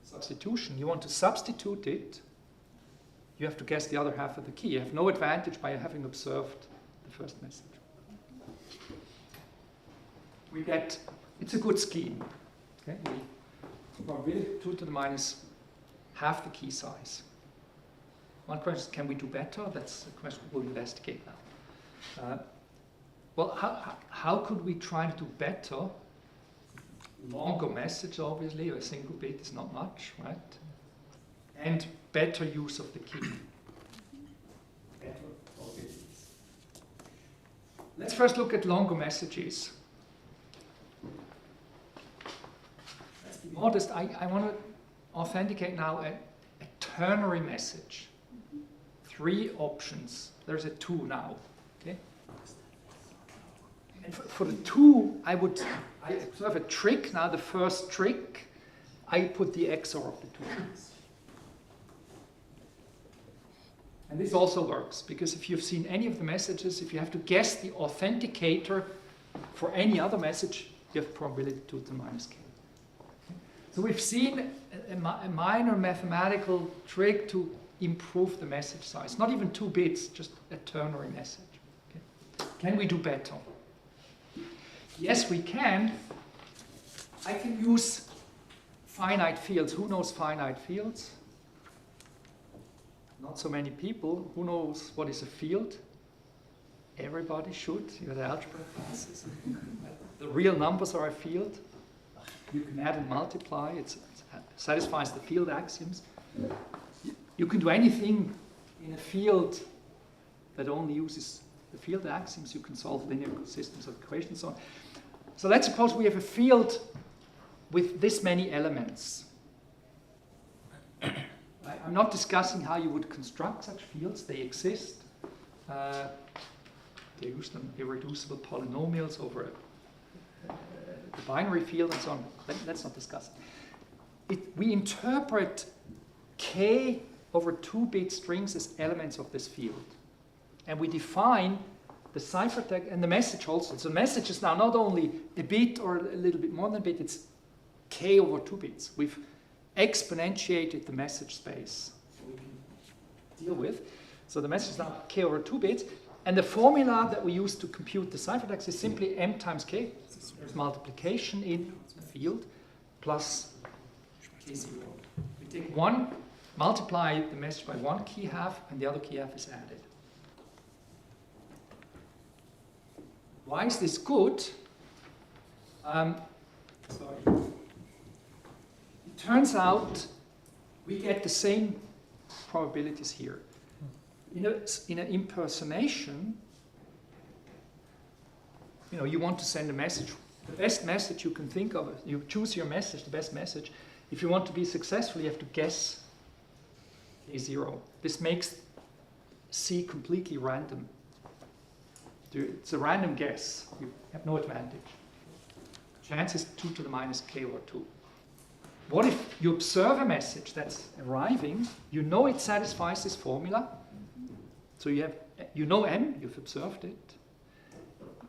substitution, you want to substitute it, you have to guess the other half of the key. You have no advantage by having observed the first message. We get, it's a good scheme. Okay? Probability 2 to the minus half the key size. One question is, can we do better? That's a question we'll investigate now. Well, how could we try to do better? Longer message, obviously, a single bit is not much, right? And better use of the key. Better probabilities. Let's first look at longer messages. Let's be modest. I want to authenticate now a ternary message. 3 options. There's a 2 now. Okay? And for the 2, I observe a trick. Now the first trick, I put the XOR of the 2 bits. And this also works, because if you've seen any of the messages, if you have to guess the authenticator for any other message, you have probability 2 to the minus k. Okay? So we've seen a minor mathematical trick to improve the message size. Not even 2 bits, just a ternary message. Okay? Can we do better? Yes, we can. I can use finite fields. Who knows finite fields? Not so many people. Who knows what is a field? Everybody should. You had algebra classes. The real numbers are a field. You can add and multiply. It satisfies the field axioms. You can do anything in a field that only uses the field axioms. You can solve linear systems of equations and so on. So let's suppose we have a field with this many elements. I'm not discussing how you would construct such fields. They exist. they use them irreducible polynomials over the binary field and so on. Let's not discuss it. We interpret k over 2-bit strings as elements of this field. And we define the ciphertext and the message also. So the message is now not only a bit or a little bit more than a bit, it's k over 2 bits. We've exponentiated the message space we can deal with. So the message is now k over 2 bits. And the formula that we use to compute the ciphertext is simply m times k. There's multiplication in the field plus k0. We take one, multiply the message by one key half, and the other key half is added. Why is this good? Sorry. It turns out we get the same probabilities here. In an impersonation, you want to send a message. The best message you can think of, you choose your message, the best message. If you want to be successful, you have to guess k0. This makes C completely random. It's a random guess. You have no advantage. Chance is 2 to the minus k over 2. What if you observe a message that's arriving, you know it satisfies this formula, so you know m, you've observed it.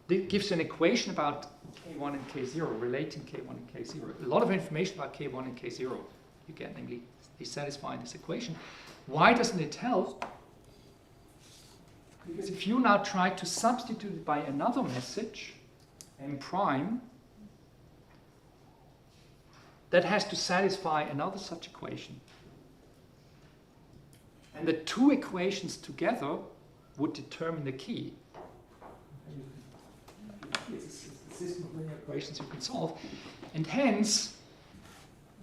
It gives you an equation about k1 and k0, relating k1 and k0. A lot of information about k1 and k0 you get, namely, they satisfy this equation. Why doesn't it help? Because if you now try to substitute it by another message, m prime, that has to satisfy another such equation. And the two equations together would determine the key. It's a system of linear equations you can solve. And hence,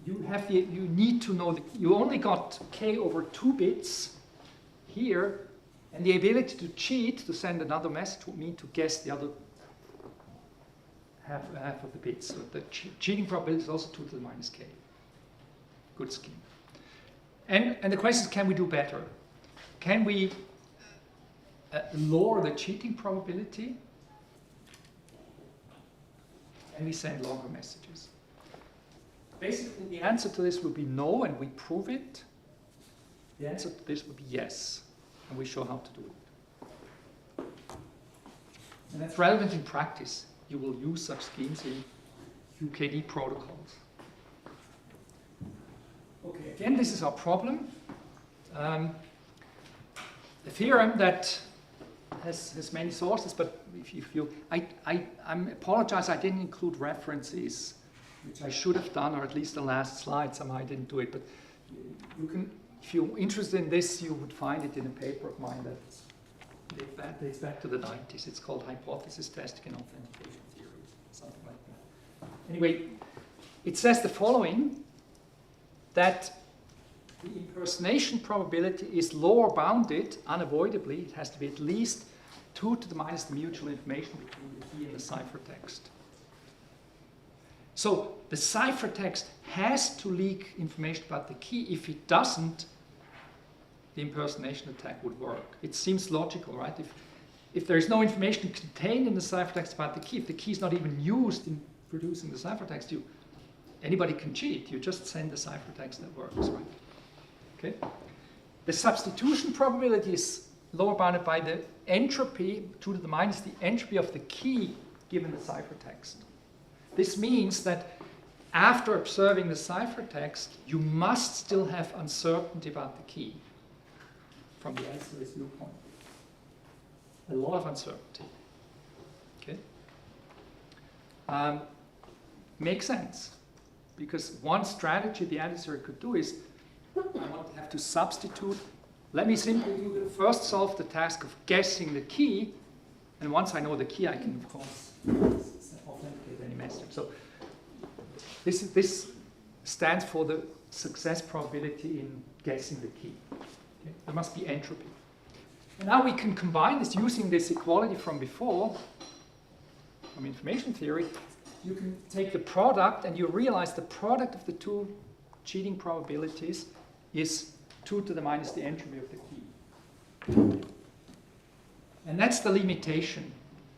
you need to know you only got k over 2 bits here, and the ability to cheat, to send another message, would mean to guess the other half of the bits. So the cheating probability is also 2 to the minus k. Good scheme. And the question is, can we do better? Can we lower the cheating probability? And we send longer messages. Basically, the answer to this would be no, and we prove it. The answer to this would be yes, and we show how to do it. And that's relevant in practice. You will use such schemes in UKD protocols. Okay, again, this is our problem. The theorem that has many sources, but if you, I apologize, I didn't include references, which I should have done, or at least the last slide. Somehow I didn't do it, but you can, if you're interested in this, you would find it in a paper of mine that dates back to the 90s. It's called Hypothesis Testing and Authentication Theory, something like that. Anyway, it says the following, that the impersonation probability is lower bounded, unavoidably. It has to be at least 2 to the minus the mutual information between the key and the ciphertext. So the ciphertext has to leak information about the key. If it doesn't, the impersonation attack would work. It seems logical, right? If there is no information contained in the ciphertext about the key, if the key is not even used in producing the ciphertext, anybody can cheat. You just send the ciphertext that works, right? Okay. The substitution probability is lower bounded by the entropy, 2 to the minus the entropy of the key given the ciphertext. This means that after observing the ciphertext, you must still have uncertainty about the key from the answerless viewpoint. A lot of uncertainty. Okay. Makes sense, because one strategy the adversary could do is, I want to have to substitute. Let me simply first solve the task of guessing the key, and once I know the key, I can, of course, authenticate any message. So this stands for the success probability in guessing the key. Okay? There must be entropy. And now we can combine this using this equality from before, from information theory. You can take the product, and you realize the product of the two cheating probabilities is 2 to the minus the entropy of the key. And that's the limitation.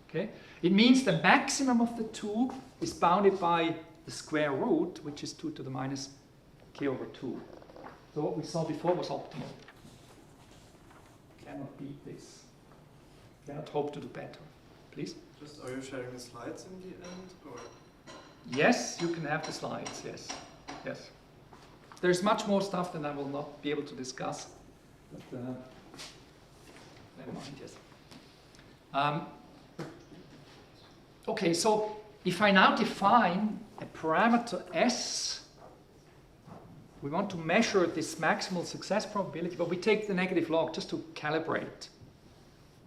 Okay? It means the maximum of the 2 is bounded by the square root, which is 2 to the minus k over 2. So what we saw before was optimal. Cannot beat this. Cannot hope to do better. Please? Just, are you sharing the slides in the end, or? Yes, you can have the slides, yes. Yes. There's much more stuff that I will not be able to discuss. But, never mind, yes. Okay, so if I now define a parameter S, we want to measure this maximal success probability, but we take the negative log just to calibrate.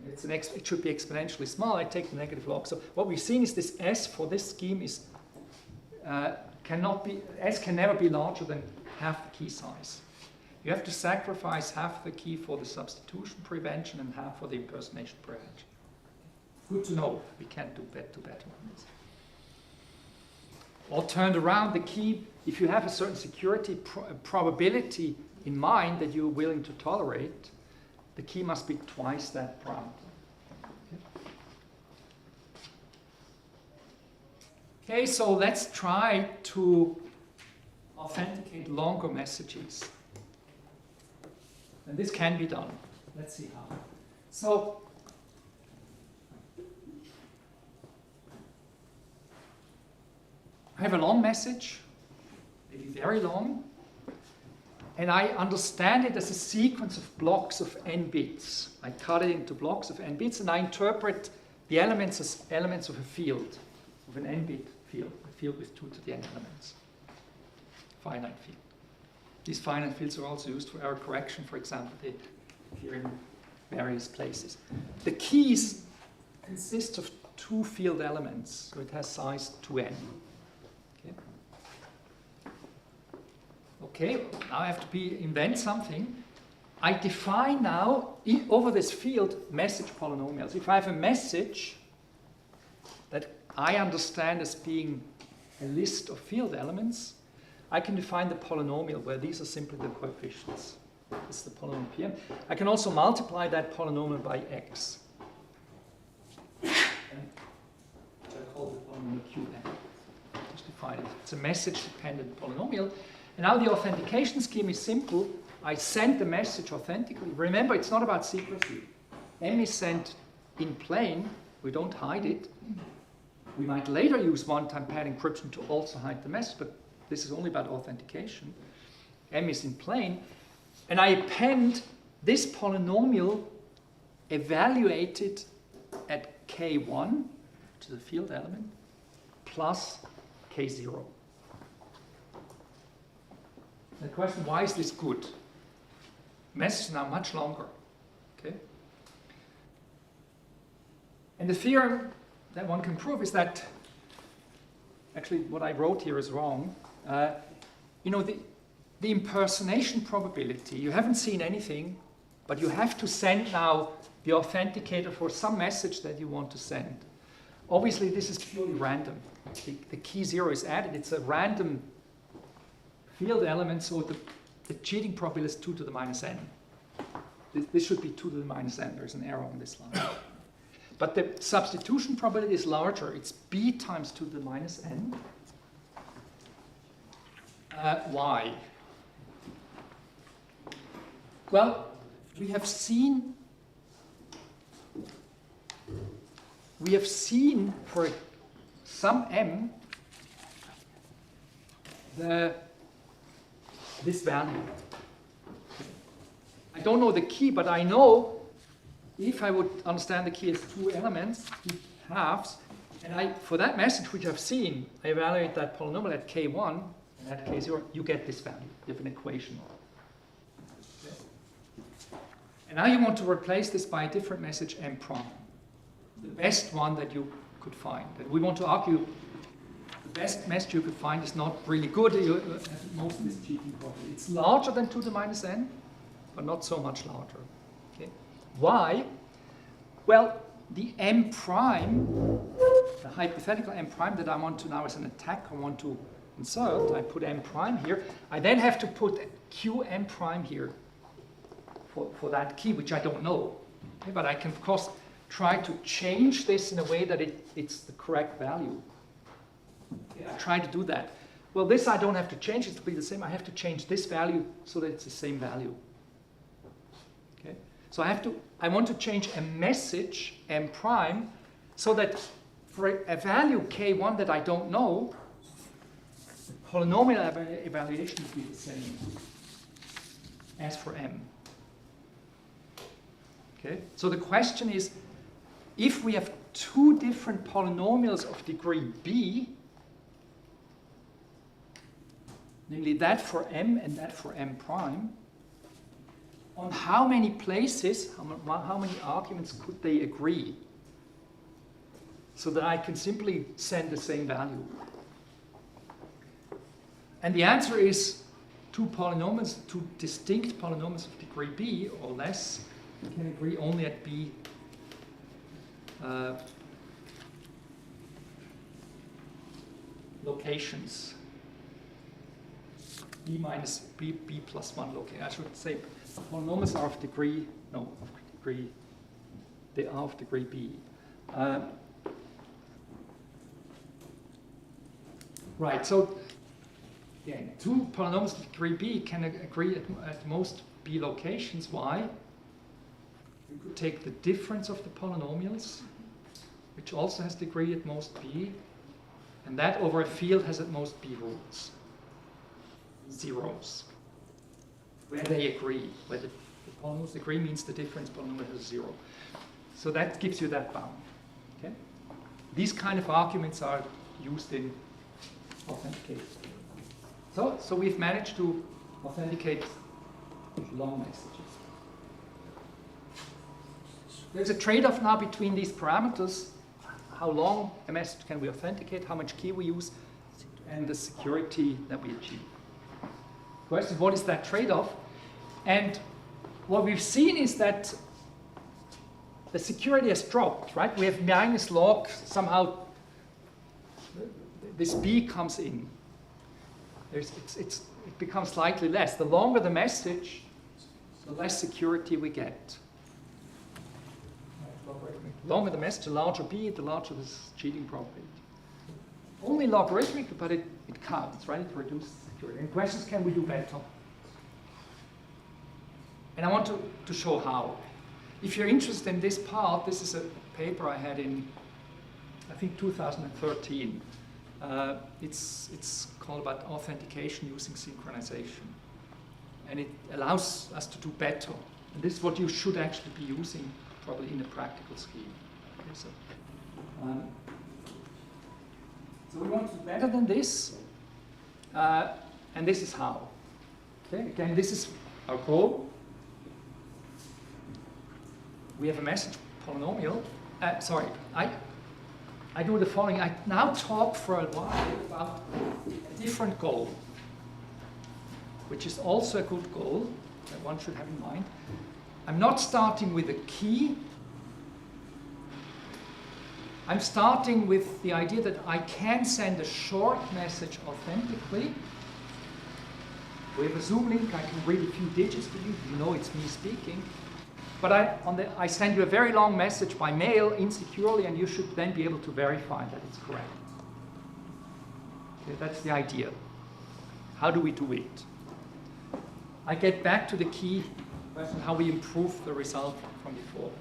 It should be exponentially small. I take the negative log. So what we've seen is this S for this scheme is S can never be larger than half the key size. You have to sacrifice half the key for the substitution prevention and half for the impersonation prevention. Good to know. We can't do better on this. Or turned around, the key, if you have a certain security probability in mind that you're willing to tolerate, the key must be twice that parameter. Okay, so let's try to authenticate longer messages. And this can be done. Let's see how. So, I have a long message, maybe very long, and I understand it as a sequence of blocks of n bits. I cut it into blocks of n bits, and I interpret the elements as elements of a field, of an n-bit field, a field with 2 to the n elements, finite field. These finite fields are also used for error correction, for example, they appear in various places. The keys consist of 2 field elements, so it has size 2n. Okay, now I have to invent something. I define now, over this field, message polynomials. If I have a message that I understand as being a list of field elements, I can define the polynomial where these are simply the coefficients. This is the polynomial Pm. I can also multiply that polynomial by x. And I call the polynomial Qn. Just define it. It's a message-dependent polynomial. And now the authentication scheme is simple. I send the message authentically. Remember, it's not about secrecy. M is sent in plain. We don't hide it. We might later use one-time pad encryption to also hide the message, but this is only about authentication. M is in plain. And I append this polynomial evaluated at K1, which is a field element, plus K0. The question, why is this good? Message is now much longer. Okay? And the theorem that one can prove is that, actually what I wrote here is wrong. You know, the impersonation probability, you haven't seen anything, but you have to send now the authenticator for some message that you want to send. Obviously, this is purely random. The key 0 is added. It's a random field element, so the cheating probability is 2 to the minus n. This should be 2 to the minus n. There's an error on this line. But the substitution probability is larger. It's b times 2 to the minus n. Why? Well, we have seen for some m this value. I don't know the key, but I know if I would understand the key as 2 elements, 2 halves, and for that message which I've seen, I evaluate that polynomial at K1 and at K0, you get this value. You have an equation. Okay. And now you want to replace this by a different message M prime. The best one that you could find. And we want to argue the best message you could find is not really good. You have most of this cheating probability. It's larger than 2 to the minus n, but not so much larger. Okay. Why? Well, the M prime, the hypothetical M prime that I want to now as an attack, I want to insert, I put M prime here. I then have to put Q M prime here for that key, which I don't know. Okay, but I can, of course, try to change this in a way that it's the correct value. I try to do that. Well, this I don't have to change it to be the same. I have to change this value so that it's the same value. Okay? So I want to change a message m prime so that for a value k1 that I don't know, the polynomial evaluation will be the same as for m. Okay? So the question is, if we have two different polynomials of degree b, namely that for m and that for m prime, on how many places, how many arguments could they agree? So that I can simply send the same value. And the answer is two distinct polynomials of degree b or less can agree only at b locations. B minus b plus 1 location. I should say polynomials are of degree, they are of degree b. Right, so again, two polynomials of degree b can agree at most b locations. Why? We could take the difference of the polynomials, which also has degree at most b, and that over a field has at most b roots, zeros, where they agree. Where the polynomials agree means the difference polynomial has 0. So that gives you that bound. Okay? These kind of arguments are used in authentication. So we've managed to authenticate long messages. There's a trade-off now between these parameters, how long a message can we authenticate, how much key we use, and the security that we achieve. The question is, what is that trade-off? And what we've seen is that the security has dropped, right? We have minus log, somehow this b comes in. It becomes slightly less. The longer the message, the less security we get. The longer the message, the larger b, the larger the cheating probability. Only logarithmic, but it counts, right? It reduces security. And the question is, can we do better? And I want to show how. If you're interested in this part, this is a paper I had in, I think, 2013. It's called about authentication using synchronization. And it allows us to do better. And this is what you should actually be using probably in a practical scheme. Okay, so we want to do better than this. And this is how. Okay, again, this is our goal. We have a message polynomial. I do the following. I now talk for a while about a different goal, which is also a good goal that one should have in mind. I'm not starting with a key. I'm starting with the idea that I can send a short message authentically. We have a Zoom link. I can read a few digits to you. You know it's me speaking. But I send you a very long message by mail insecurely, and you should then be able to verify that it's correct. Okay, that's the idea. How do we do it? I get back to the key question, how we improve the result from before.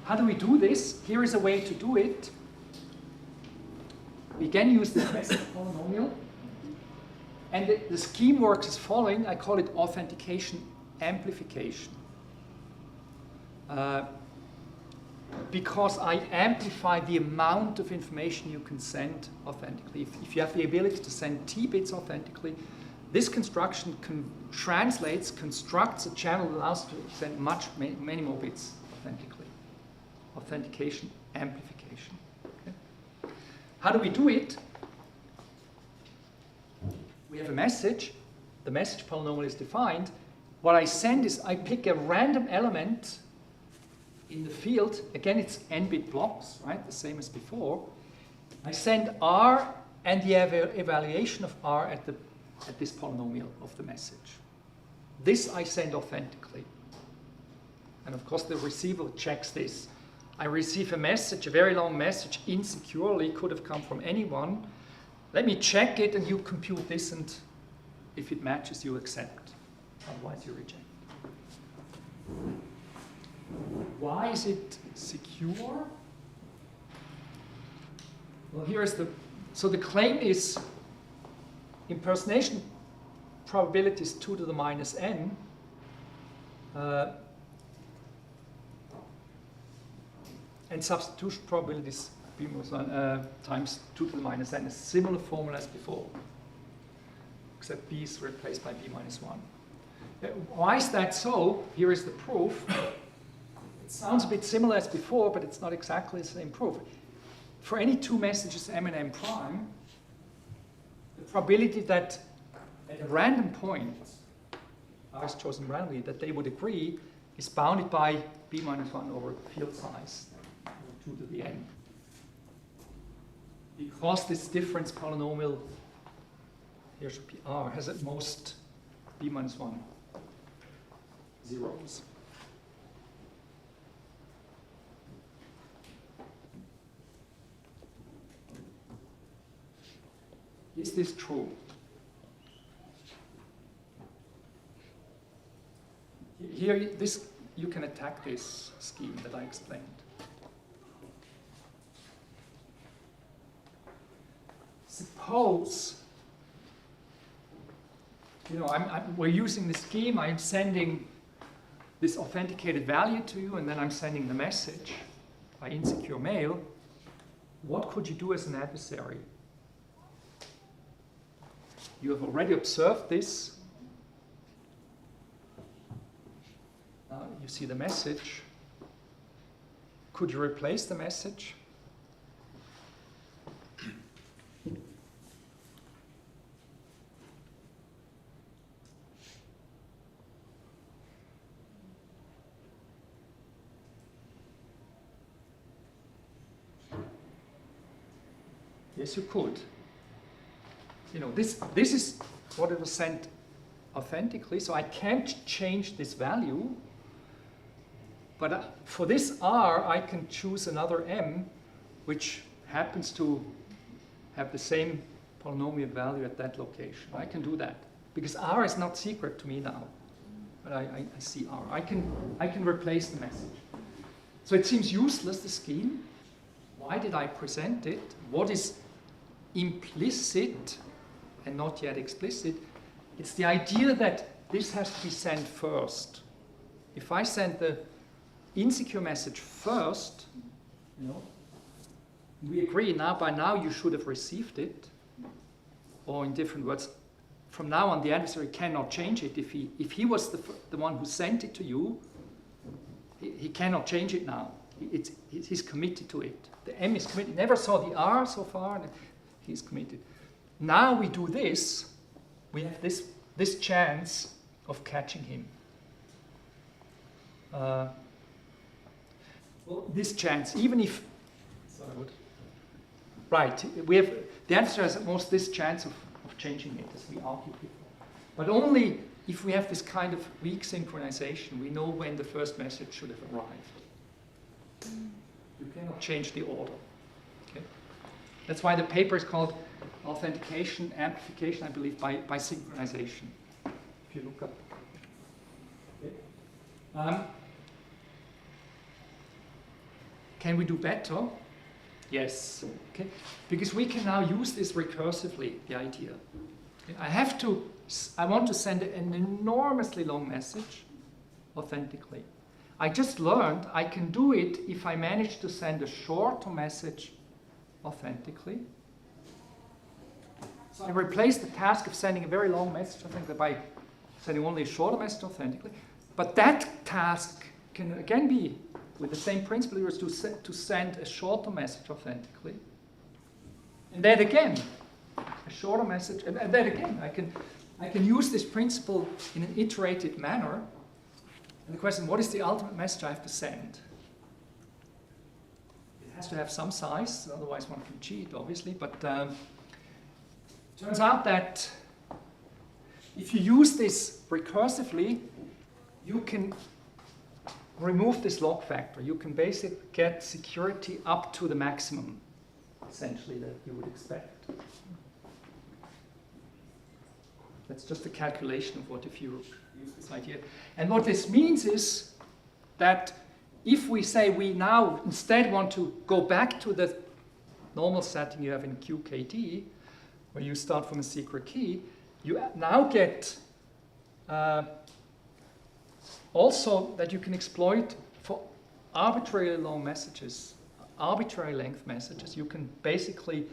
How do we do this? Here is a way to do it. We again use the message polynomial. And the scheme works as following. I call it authentication amplification. Because I amplify the amount of information you can send authentically. If you have the ability to send t bits authentically, this construction constructs a channel that allows to send many more bits authentically. Authentication amplification. Okay. How do we do it? We have a message. The message polynomial is defined. What I send is I pick a random element in the field. Again, it's n-bit blocks, right? The same as before. I send r and the evaluation of r at this polynomial of the message. This I send authentically. And of course, the receiver checks this. I receive a message, a very long message, insecurely, could have come from anyone. Let me check it and you compute this, and if it matches, you accept. Otherwise, you reject. Why is it secure? Well, here's so the claim is impersonation probability is 2 to the minus n. And substitution probability is b minus 1 times 2 to the minus n. A similar formula as before, except b is replaced by b minus 1. Why is that so? Here is the proof. It sounds a bit similar as before, but it's not exactly the same proof. For any two messages m and m prime, the probability that at a random point, r is chosen randomly, that they would agree is bounded by b minus 1 over field size, 2 to the n. Because this difference polynomial, here should be r, has at most b minus 1 zeros. Is this true? Here, you can attack this scheme that I explained. Suppose, we're using the scheme, I'm sending this authenticated value to you, and then I'm sending the message by insecure mail. What could you do as an adversary? You have already observed this. You see the message. Could you replace the message? Yes, you could. This is what it was sent authentically, so I can't change this value. But for this r, I can choose another m, which happens to have the same polynomial value at that location. I can do that, because r is not secret to me now. But I see r. I can replace the message. So it seems useless, the scheme. Why did I present it? What is implicit and not yet explicit? It's the idea that this has to be sent first. If I send the insecure message first, we agree by now you should have received it. Or in different words, from now on the adversary cannot change it. If he was the one who sent it to you, he cannot change it now. He's committed to it. The m is committed. Never saw the r so far, and he's committed. Now we do this, we have this chance of catching him. Well, this chance, even if, right, we have, the answer has at most this chance of changing it, as we argued before. But only if we have this kind of weak synchronization, we know when the first message should have arrived. You cannot change the order. Okay? That's why the paper is called Authentication Amplification, I believe, by synchronization. If you look up. Okay. Can we do better? Yes. Okay. Because we can now use this recursively, the idea. Okay. I want to send an enormously long message authentically. I just learned I can do it if I manage to send a shorter message authentically. So I replace the task of sending a very long message authentically by sending only a shorter message authentically. But that task can again be with the same principle, to send a shorter message authentically. And then again, a shorter message, and then again, I can use this principle in an iterated manner. And the question, what is the ultimate message I have to send? It has to have some size, otherwise one can cheat, obviously. But turns out that if you use this recursively, you can remove this log factor, you can basically get security up to the maximum, essentially, that you would expect. That's just a calculation of what if you use this idea. And what this means is that if we say we now instead want to go back to the normal setting you have in QKD, where you start from a secret key, you now get also that you can exploit for arbitrarily long messages, arbitrary length messages. You can basically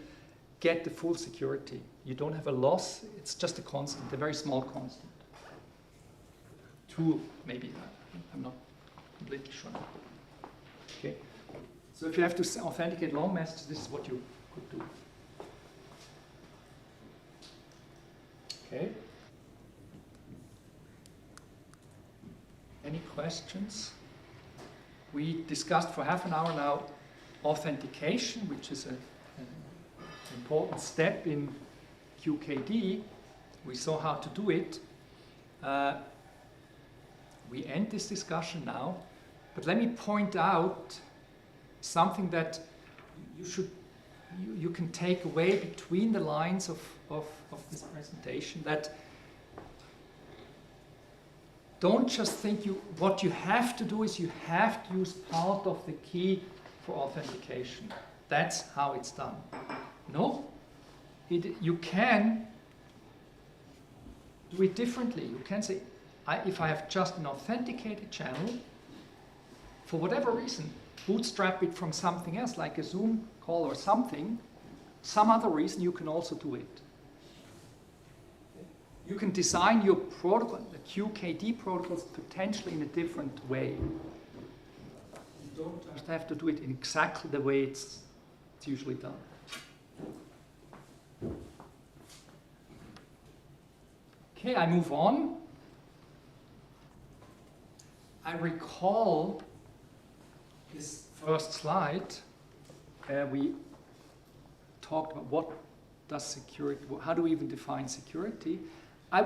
get the full security. You don't have a loss. It's just a constant, a very small constant. 2 maybe. I'm not completely sure. Okay. So if you have to authenticate long messages, this is what you could do. Okay. Any questions? We discussed for half an hour now authentication, which is an important step in QKD. We saw how to do it. We end this discussion now, but let me point out something that you can take away between the lines of this presentation, that don't just think what you have to do is you have to use part of the key for authentication. That's how it's done. No, you can do it differently. You can say, if I have just an authenticated channel, for whatever reason, bootstrap it from something else, like a Zoom call or something, some other reason, you can also do it. You can design your protocol, the QKD protocols, potentially in a different way. You don't just have to do it in exactly the way it's usually done. Okay, I move on. I recall this first slide. We talked about what does security, how do we even define security? I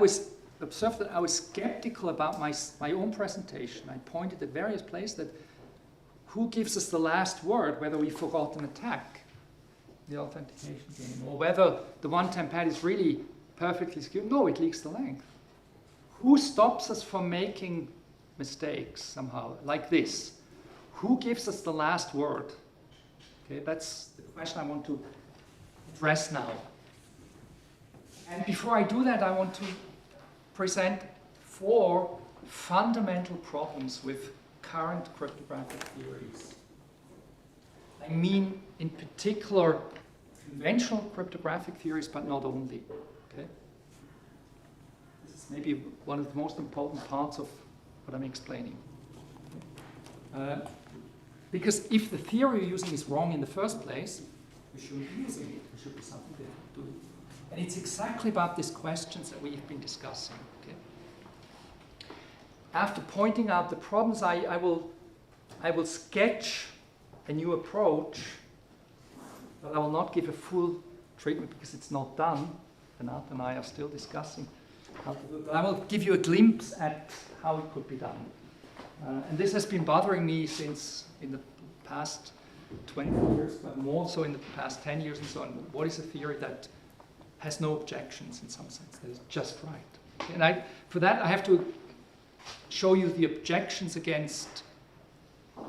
observed that I was skeptical about my own presentation. I pointed at various places that who gives us the last word, whether we forgot an attack, the authentication game, or whether the one-time pad is really perfectly secure. No, it leaks the length. Who stops us from making mistakes somehow, like this? Who gives us the last word? Okay, that's the question I want to address now. And before I do that, I want to present 4 fundamental problems with current cryptographic theories. I mean, in particular, conventional cryptographic theories, but not only. Okay? This is maybe one of the most important parts of what I'm explaining. Because if the theory you're using is wrong in the first place, we shouldn't be using it. There should be something different to it. And it's exactly about these questions that we've been discussing. Okay? After pointing out the problems, I will sketch a new approach, but I will not give a full treatment because it's not done. Renat and I are still discussing how to do it. But I will give you a glimpse at how it could be done. And this has been bothering me since in the past 20 years, but more so in the past 10 years and so on. What is a theory that has no objections in some sense, that is just right? And for that, I have to show you the objections against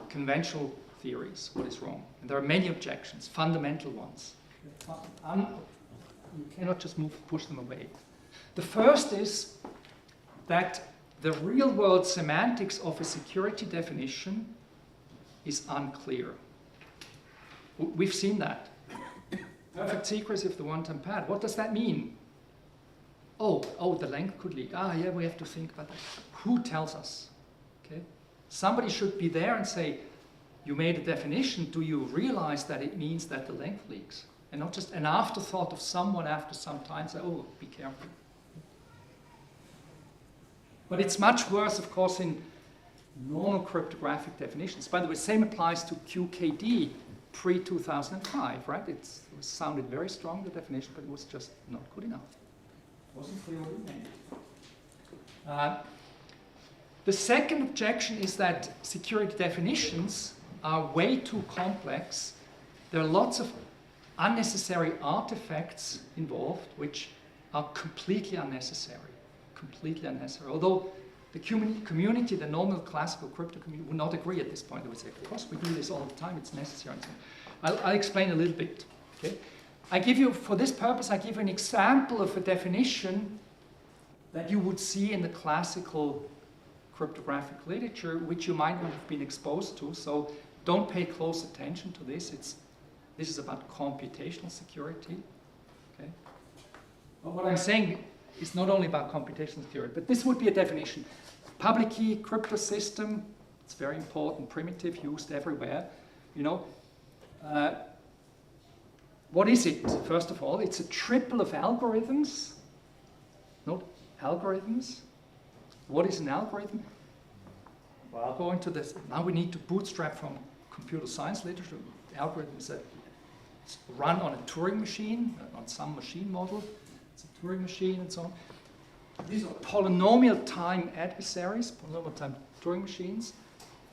conventional theories, what is wrong. And there are many objections, fundamental ones. You cannot just push them away. The first is that the real-world semantics of a security definition is unclear. We've seen that. Perfect secrecy of the one-time pad. What does that mean? Oh, the length could leak. Yeah, we have to think about that. Who tells us? Okay, somebody should be there and say, you made a definition. Do you realize that it means that the length leaks? And not just an afterthought of someone after some time say, oh, be careful. But it's much worse, of course, in normal cryptographic definitions. By the way, same applies to QKD pre-2005, right? It sounded very strong, the definition, but it was just not good enough. It wasn't clearly named. The second objection is that security definitions are way too complex. There are lots of unnecessary artifacts involved which are completely unnecessary. Completely unnecessary. Although the community, the normal classical crypto community, would not agree at this point. They would say, of course, we do this all the time, it's necessary. And so I'll explain a little bit. Okay? I give you, for this purpose, I give you an example of a definition that you would see in the classical cryptographic literature, which you might not have been exposed to. So don't pay close attention to this. This is about computational security. Okay? But what I'm saying is not only about computational security, but this would be a definition. Public key crypto system, it's very important, primitive, used everywhere. You know, what is it? First of all, it's a triple of algorithms. Note, algorithms. What is an algorithm? Well, I'll go into this. Now we need to bootstrap from computer science literature. The algorithm is run on a Turing machine, on some machine model. It's a Turing machine and so on. These are polynomial time adversaries, polynomial time Turing machines.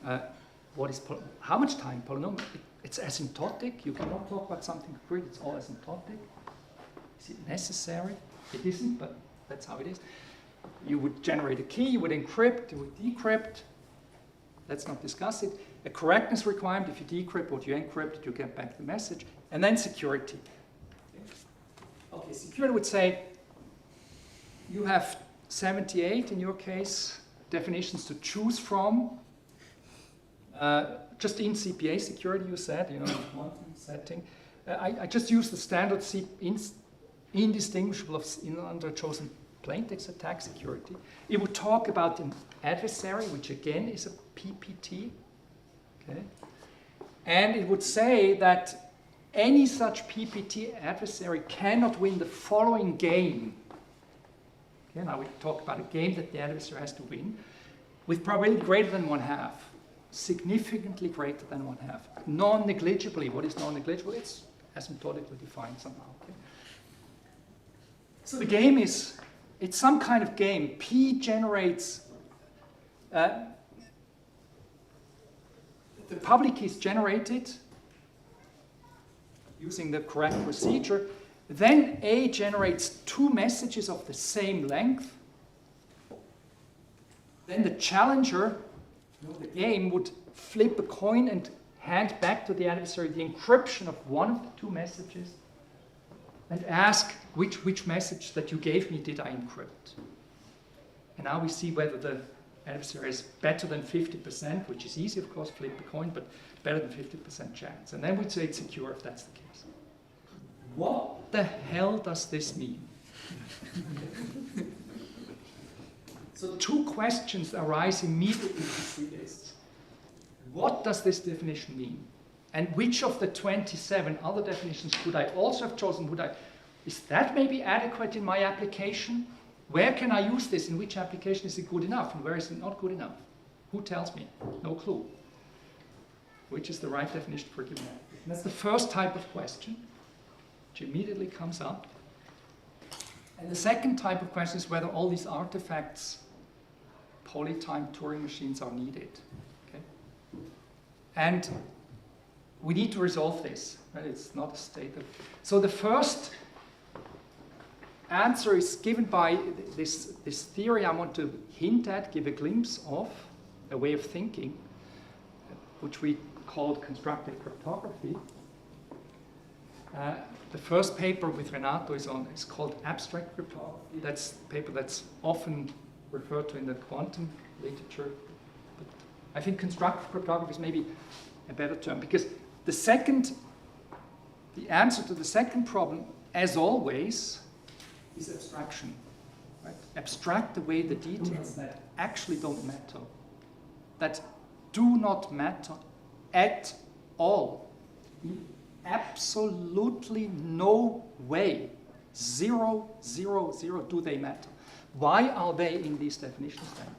How much time? Polynomial. It's asymptotic. You cannot talk about something concrete. It's all asymptotic. Is it necessary? It isn't, but that's how it is. You would generate a key, you would encrypt, you would decrypt. Let's not discuss it. A correctness requirement, if you decrypt what you encrypted, you get back the message. And then security. Okay, security would say you have 78, in your case, definitions to choose from. Just in CPA security, you said, you know, quantum setting. I just use the standard indistinguishable under chosen plaintext attack security. It would talk about an adversary, which again is a PPT. Okay? And it would say that any such PPT adversary cannot win the following game. Okay, now we talk about a game that the adversary has to win with probability greater than 1/2. Significantly greater than 1/2. Non-negligibly. What is non-negligible? It's asymptotically defined somehow. Okay? So the game is, it's some kind of game. P generates, the public key is generated using the correct procedure. Then A generates 2 messages of the same length. Then the challenger, the game, would flip a coin and hand back to the adversary the encryption of one of the 2 messages and ask which message that you gave me did I encrypt. And now we see whether the adversary is better than 50%, which is easy, of course, flip a coin, but better than 50% chance. And then we'd say it's secure if that's the case. What the hell does this mean? So 2 questions arise immediately to see this. What does this definition mean? And which of the 27 other definitions could I also have chosen? Is that maybe adequate in my application? Where can I use this? In which application is it good enough? And where is it not good enough? Who tells me? No clue. Which is the right definition for a given application? That's the first type of question, which immediately comes up. And the second type of question is whether all these artifacts, polytime Turing machines, are needed. Okay? And we need to resolve this. Right? It's not a state of... So the first answer is given by this theory I want to hint at, give a glimpse of, a way of thinking, which we called constructive cryptography. The first paper with Renato is called abstract cryptography. That's a paper that's often referred to in the quantum literature. But I think constructive cryptography is maybe a better term, because the answer to the second problem, as always, is abstraction. Right? Abstract away the details that actually don't matter, that do not matter at all. Absolutely no way, 0, 0, 0 do they matter. Why are they in these definitions then?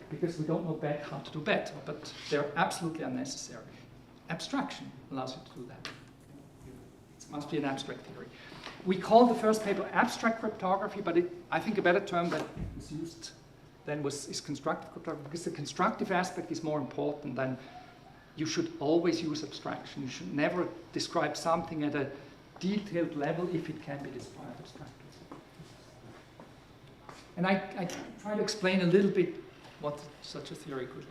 Because we don't know how to do better, but they're absolutely unnecessary. Abstraction allows you to do that. It must be an abstract theory. We call the first paper abstract cryptography, but I think a better term that than is constructive cryptography, because the constructive aspect is more important than you should always use abstraction. You should never describe something at a detailed level if it can be described abstractly. And I try to explain a little bit what such a theory could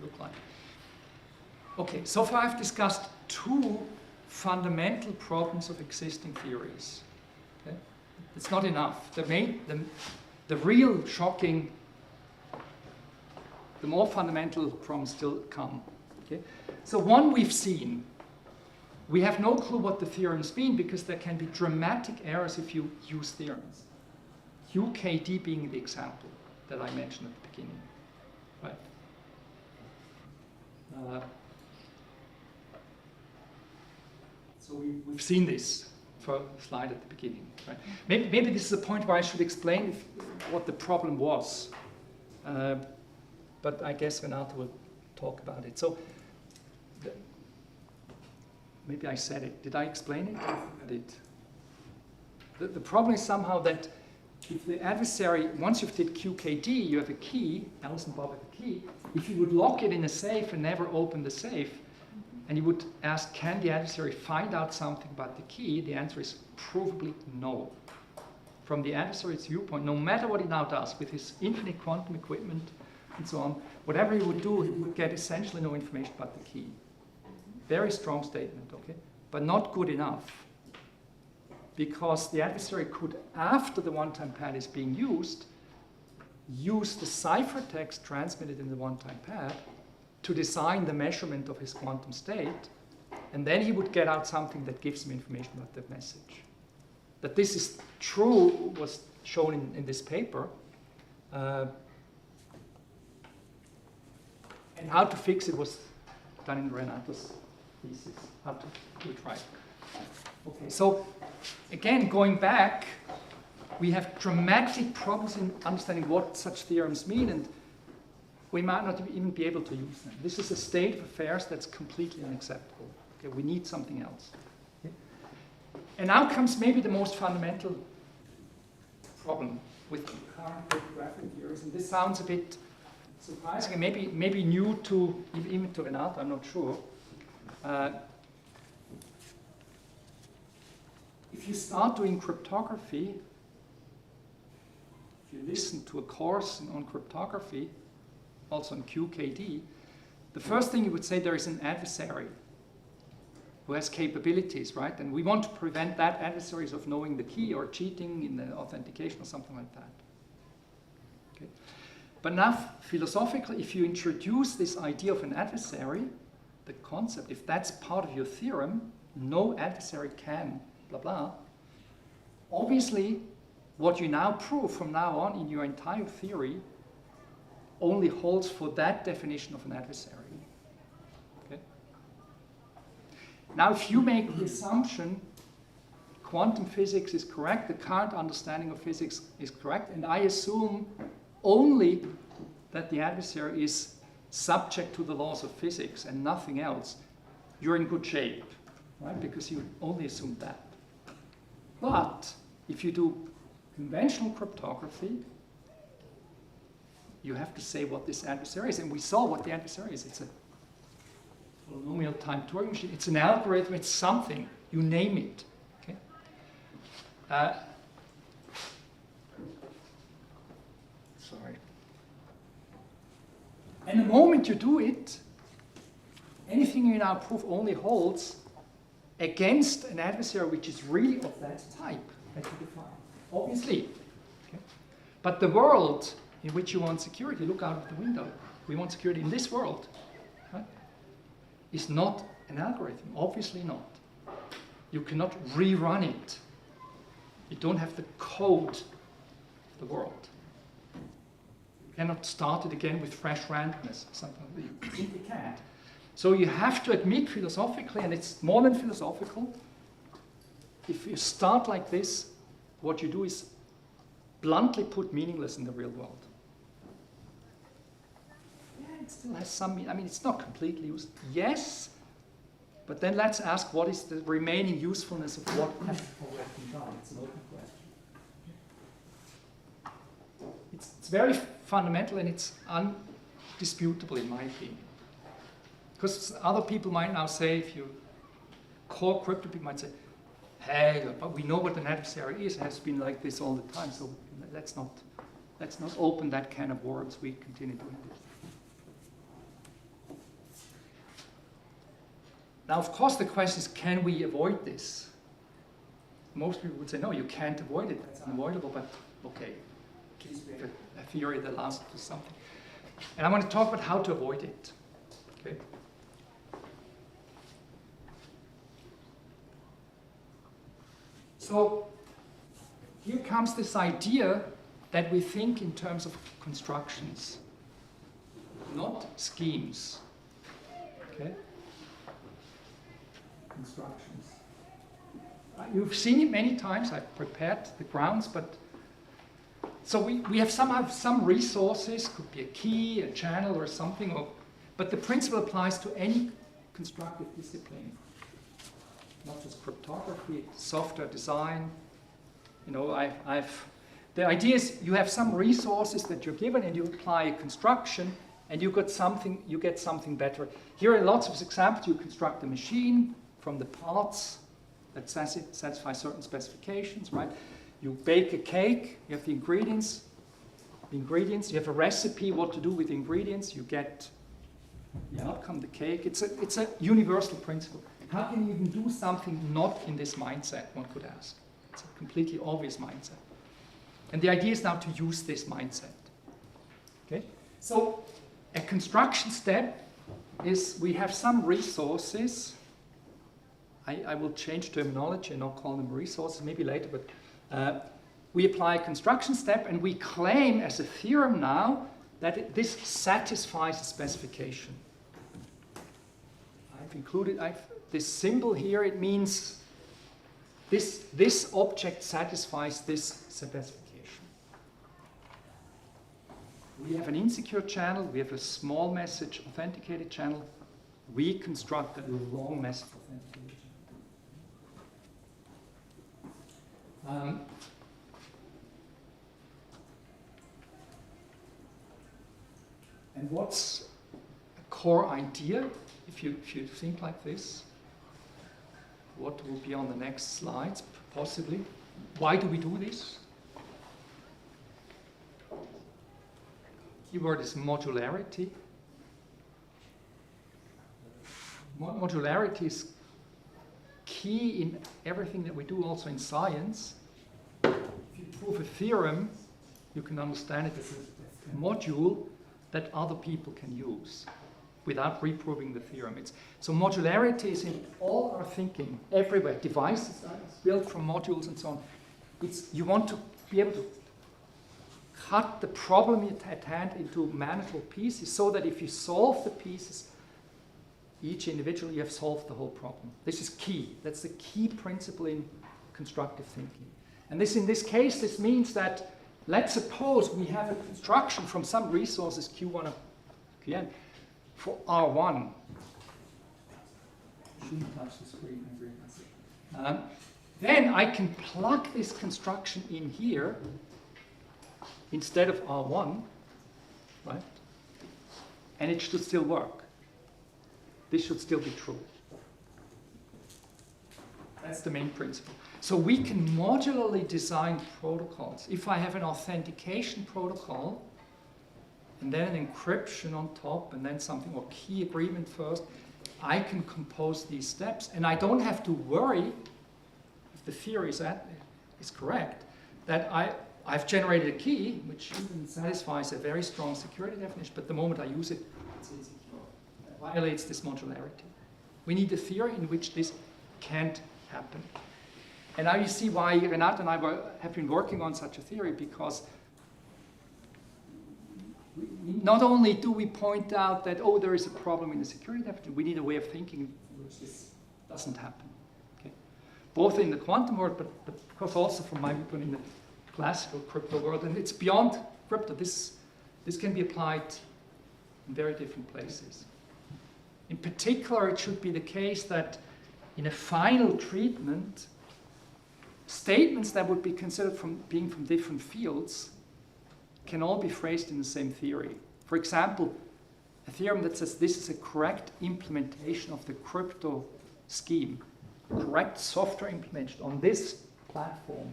look like. Okay, so far I've discussed two fundamental problems of existing theories. Okay? It's not enough. The real shocking, the more fundamental problems still come. Okay? So one we've seen. We have no clue what the theorems mean because there can be dramatic errors if you use theorems. UKD being the example that I mentioned at the beginning. Right? So we've seen this for a slide at the beginning. Right? Maybe this is a point where I should explain what the problem was. But I guess Renato will talk about it. So maybe I said it. Did I explain it? I did. The problem is somehow that if the adversary, once you've did QKD, you have a key, Alice and Bob have a key. If you would lock it in a safe and never open the safe, and you would ask, can the adversary find out something about the key? The answer is provably no. From the adversary's viewpoint, no matter what he now does with his infinite quantum equipment and so on, whatever he would do, he would get essentially no information about the key. Very strong statement, okay? But not good enough. Because the adversary could, after the one-time pad is being used, use the ciphertext transmitted in the one-time pad to design the measurement of his quantum state, and then he would get out something that gives him information about that message. That this is true was shown in this paper. And how to fix it was done in Renato's thesis. How to do it right. Okay, so again, going back, we have dramatic problems in understanding what such theorems mean, and we might not even be able to use them. This is a state of affairs that's completely unacceptable. Okay, we need something else. Okay? And now comes maybe the most fundamental problem with current cryptographic theories, and this sounds a bit surprising, and maybe new to even to Renato, I'm not sure. If you start doing cryptography, if you listen to a course on cryptography, also on QKD, the first thing you would say, there is an adversary who has capabilities, right? And we want to prevent that adversaries of knowing the key or cheating in the authentication or something like that. Okay. But now, philosophically, if you introduce this idea of an adversary, the concept, if that's part of your theorem, no adversary can blah, blah. Obviously, what you now prove from now on in your entire theory only holds for that definition of an adversary. Okay? Now, if you make the assumption quantum physics is correct, the current understanding of physics is correct, and I assume only that the adversary is subject to the laws of physics and nothing else, you're in good shape, right? Because you only assume that. But if you do conventional cryptography, you have to say what this adversary is. And we saw what the adversary is. It's a polynomial time Turing machine. It's an algorithm. It's something. You name it. Okay? Sorry. And the moment you do it, anything you now prove only holds against an adversary which is really of that type that you define. Obviously. Okay? But the world in which you want security, look out of the window. We want security in this world. Right? Is not an algorithm. Obviously not. You cannot rerun it. You don't have the code of the world. You cannot start it again with fresh randomness or something. You simply can't. So you have to admit philosophically, and it's more than philosophical, if you start like this, what you do is bluntly put meaningless in the real world. Yeah, it still has some meaning. I mean, it's not completely used. Yes, but then let's ask what is the remaining usefulness of what has already been done. It's an open question. It's It's very fundamental and it's undisputable in my opinion. Because other people might now say, if you call crypto, people might say, hey, but we know what an adversary is, it has been like this all the time, so let's not open that can of worms, we continue doing this. Now, of course, the question is, can we avoid this? Most people would say, no, you can't avoid it, that's unavoidable, but okay, at least we have a theory that allows us to do something. And I want to talk about how to avoid it. Okay? So here comes this idea that we think in terms of constructions, not schemes. Okay? Constructions. You've seen it many times. I've prepared the grounds, but so we have some resources, could be a key, a channel, or something, but the principle applies to any constructive discipline. Not just cryptography, software design. You know, the idea is you have some resources that you're given and you apply a construction and you get something better. Here are lots of examples. You construct a machine from the parts that satisfy certain specifications, right? You bake a cake, you have the ingredients, you have a recipe what to do with the ingredients, you get the outcome, the cake. It's a universal principle. How can you even do something not in this mindset, one could ask? It's a completely obvious mindset. And the idea is now to use this mindset. Okay? So a construction step is we have some resources. I will change terminology and not call them resources, maybe later, but we apply a construction step and we claim as a theorem now that this satisfies the specification. I've included this symbol here. It means this object satisfies this specification. We have an insecure channel, we have a small message authenticated channel, we construct a long message authenticated channel. And what's a core idea, if you think like this? What will be on the next slides, possibly? Why do we do this? Keyword is modularity. Modularity is key in everything that we do, also in science. If you prove a theorem, you can understand it as a module that other people can use without reproving the theorem. So modularity is in all our thinking, everywhere. Devices are built from modules and so on. You want to be able to cut the problem at hand into manageable pieces so that if you solve the pieces, each individual, you have solved the whole problem. This is key. That's the key principle in constructive thinking. And in this case, this means that, let's suppose we have a construction from some resources, Q1 or Qn, for R1. Shouldn't touch the screen. Then I can plug this construction in here instead of R1, right? And it should still work. This should still be true. That's the main principle. So we can modularly design protocols. If I have an authentication protocol, and then an encryption on top, and then something, or key agreement first, I can compose these steps, and I don't have to worry, if the theory is correct, that I've generated a key, which even satisfies a very strong security definition, but the moment I use it, it's insecure. It violates this modularity. We need a theory in which this can't happen. And now you see why Renato and I have been working on such a theory, because not only do we point out that, oh, there is a problem in the security definition, we need a way of thinking in which this doesn't happen. Okay? Both in the quantum world, but of course also from my viewpoint in the classical crypto world. And it's beyond crypto. This can be applied in very different places. In particular, it should be the case that in a final treatment, statements that would be considered being from different fields can all be phrased in the same theory. For example, a theorem that says this is a correct implementation of the crypto scheme, correct software implementation on this platform,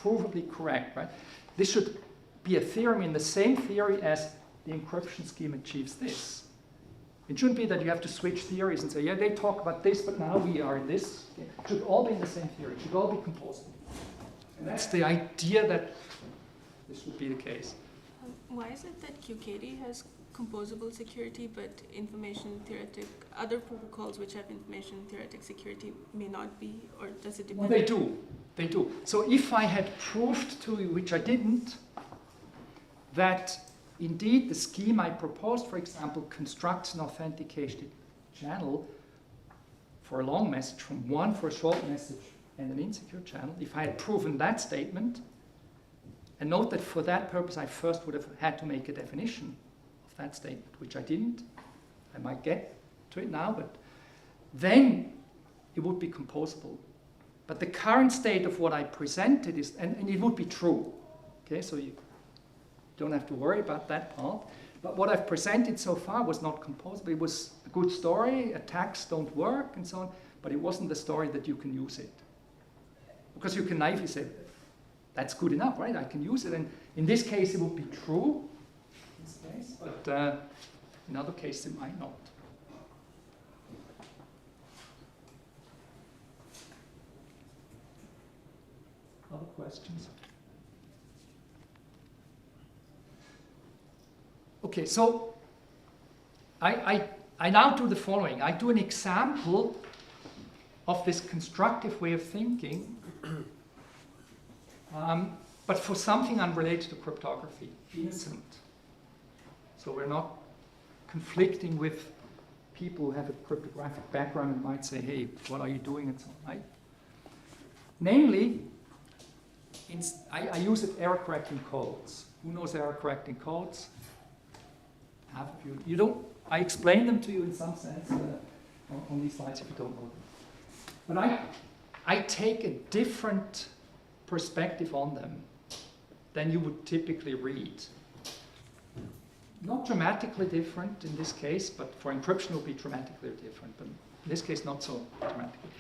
provably correct, right? This should be a theorem in the same theory as the encryption scheme achieves this. It shouldn't be that you have to switch theories and say, yeah, they talk about this, but now we are in this. It should all be in the same theory. It should all be composable. And that's the idea that this would be the case. Why is it that QKD has composable security, but information theoretic, other protocols which have information theoretic security may not be, or does it depend? Well, they do. They do. So if I had proved to you, which I didn't, that indeed the scheme I proposed, for example, constructs an authenticated channel for a long message from one for a short message and an insecure channel, if I had proven that statement, and note that for that purpose I first would have had to make a definition of that statement, which I didn't. I might get to it now, but then it would be composable. But the current state of what I presented is, and it would be true, okay, so you don't have to worry about that part. But what I've presented so far was not composable. It was a good story, attacks don't work, and so on, but it wasn't the story that you can use it. Because you can naively say, that's good enough, right? I can use it. And in this case, it would be true, in this case, but in other cases, it might not. Other questions? Okay, so I now do the following. I do an example of this constructive way of thinking, but for something unrelated to cryptography, innocent. So we're not conflicting with people who have a cryptographic background and might say, hey, what are you doing, and so on, right? Namely, I use it error correcting codes. Who knows error correcting codes? Half of you. You don't. I explain them to you in some sense on these slides if you don't know them. But I take a different perspective on them than you would typically read. Not dramatically different in this case, but for encryption it will be dramatically different. But in this case, not so dramatically.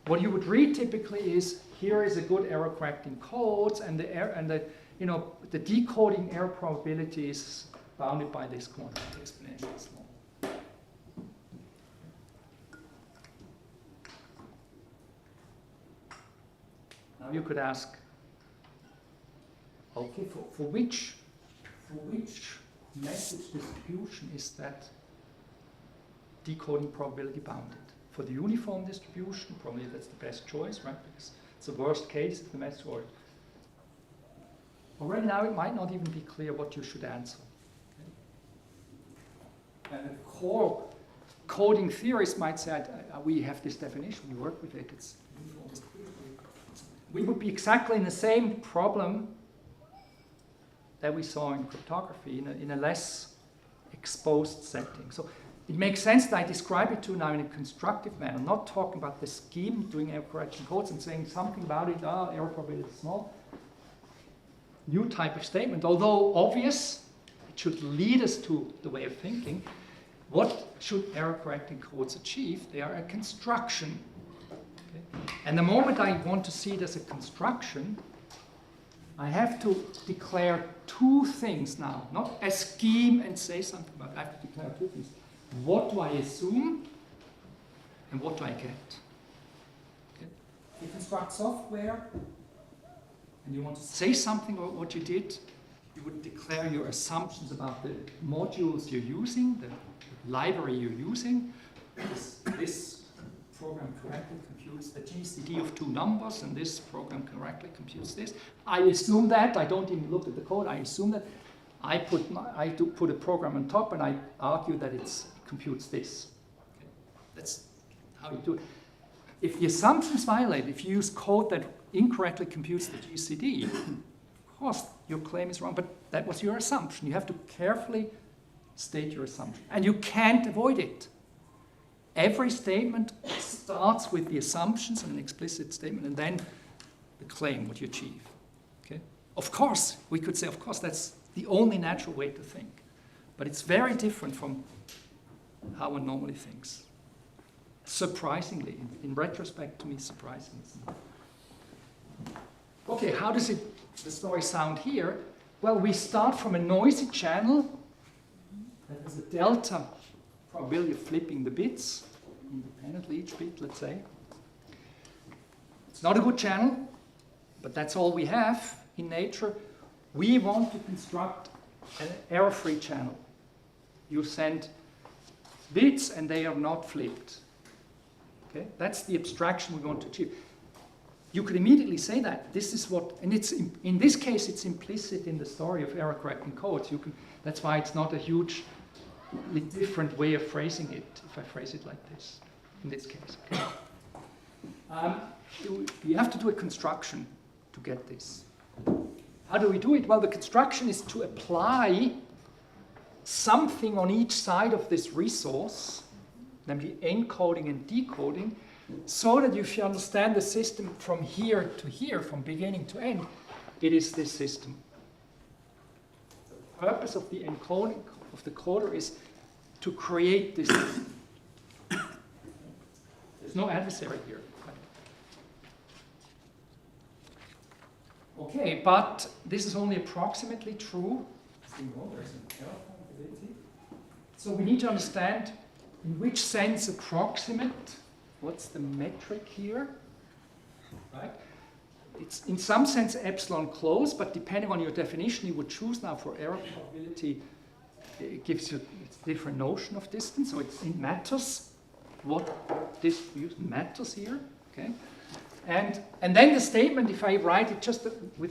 What you would read typically is, here is a good error correcting codes, and the decoding error probability is bounded by this quantity, exponentially small. Now you could ask, okay, for which message distribution is that decoding probability bounded? For the uniform distribution, probably that's the best choice, right? Because it's the worst case if the message order. Already now it might not even be clear what you should answer. And core coding theorists might say, we have this definition, we work with it, it's uniform distribution. We would be exactly in the same problem that we saw in cryptography in a less exposed setting. So it makes sense that I describe it to you now in a constructive manner, not talking about the scheme, doing error correction codes and saying something about it, error probability is small. New type of statement, although obvious, it should lead us to the way of thinking. What should error correcting codes achieve? They are a construction. Okay? And the moment I want to see it as a construction, I have to declare two things now, not a scheme and say something about it. I have to declare two things. What do I assume and what do I get? Okay? You construct software and you want to say something about what you did, you would declare your assumptions about the modules you're using, the library you're using. This program correctly computes the GCD of two numbers, and this program correctly computes this. I assume that. I don't even look at the code. I assume that. I put a program on top, and I argue that it computes this. Okay. That's how you do it. If the assumption is violated, if you use code that incorrectly computes the GCD, of course, your claim is wrong, but that was your assumption. You have to carefully state your assumption, and you can't avoid it. Every statement starts with the assumptions and an explicit statement, and then the claim, what you achieve. Okay? Of course, we could say, of course, that's the only natural way to think. But it's very different from how one normally thinks. Surprisingly, in retrospect to me, surprisingly. Okay, how does the story sound here? Well, we start from a noisy channel that has a delta probability of flipping the bits, independently each bit, let's say. It's not a good channel, but that's all we have in nature. We want to construct an error-free channel. You send bits and they are not flipped. Okay? That's the abstraction we want to achieve. You could immediately say that this is what, and it's in this case it's implicit in the story of error-correcting codes. That's why it's not a hugely different way of phrasing it, if I phrase it like this, in this case. Okay? You have to do a construction to get this. How do we do it? Well, the construction is to apply something on each side of this resource, namely encoding and decoding, so that if you understand the system from here to here, from beginning to end, it is this system. The purpose of the encoding of the coder is to create this system. There's no adversary here. Okay, but this is only approximately true. So we need to understand in which sense approximate. What's the metric here? Right? It's in some sense epsilon close, but depending on your definition, you would choose now for error probability. It gives you a different notion of distance, so it matters. What this use matters here, okay? And then the statement, if I write it just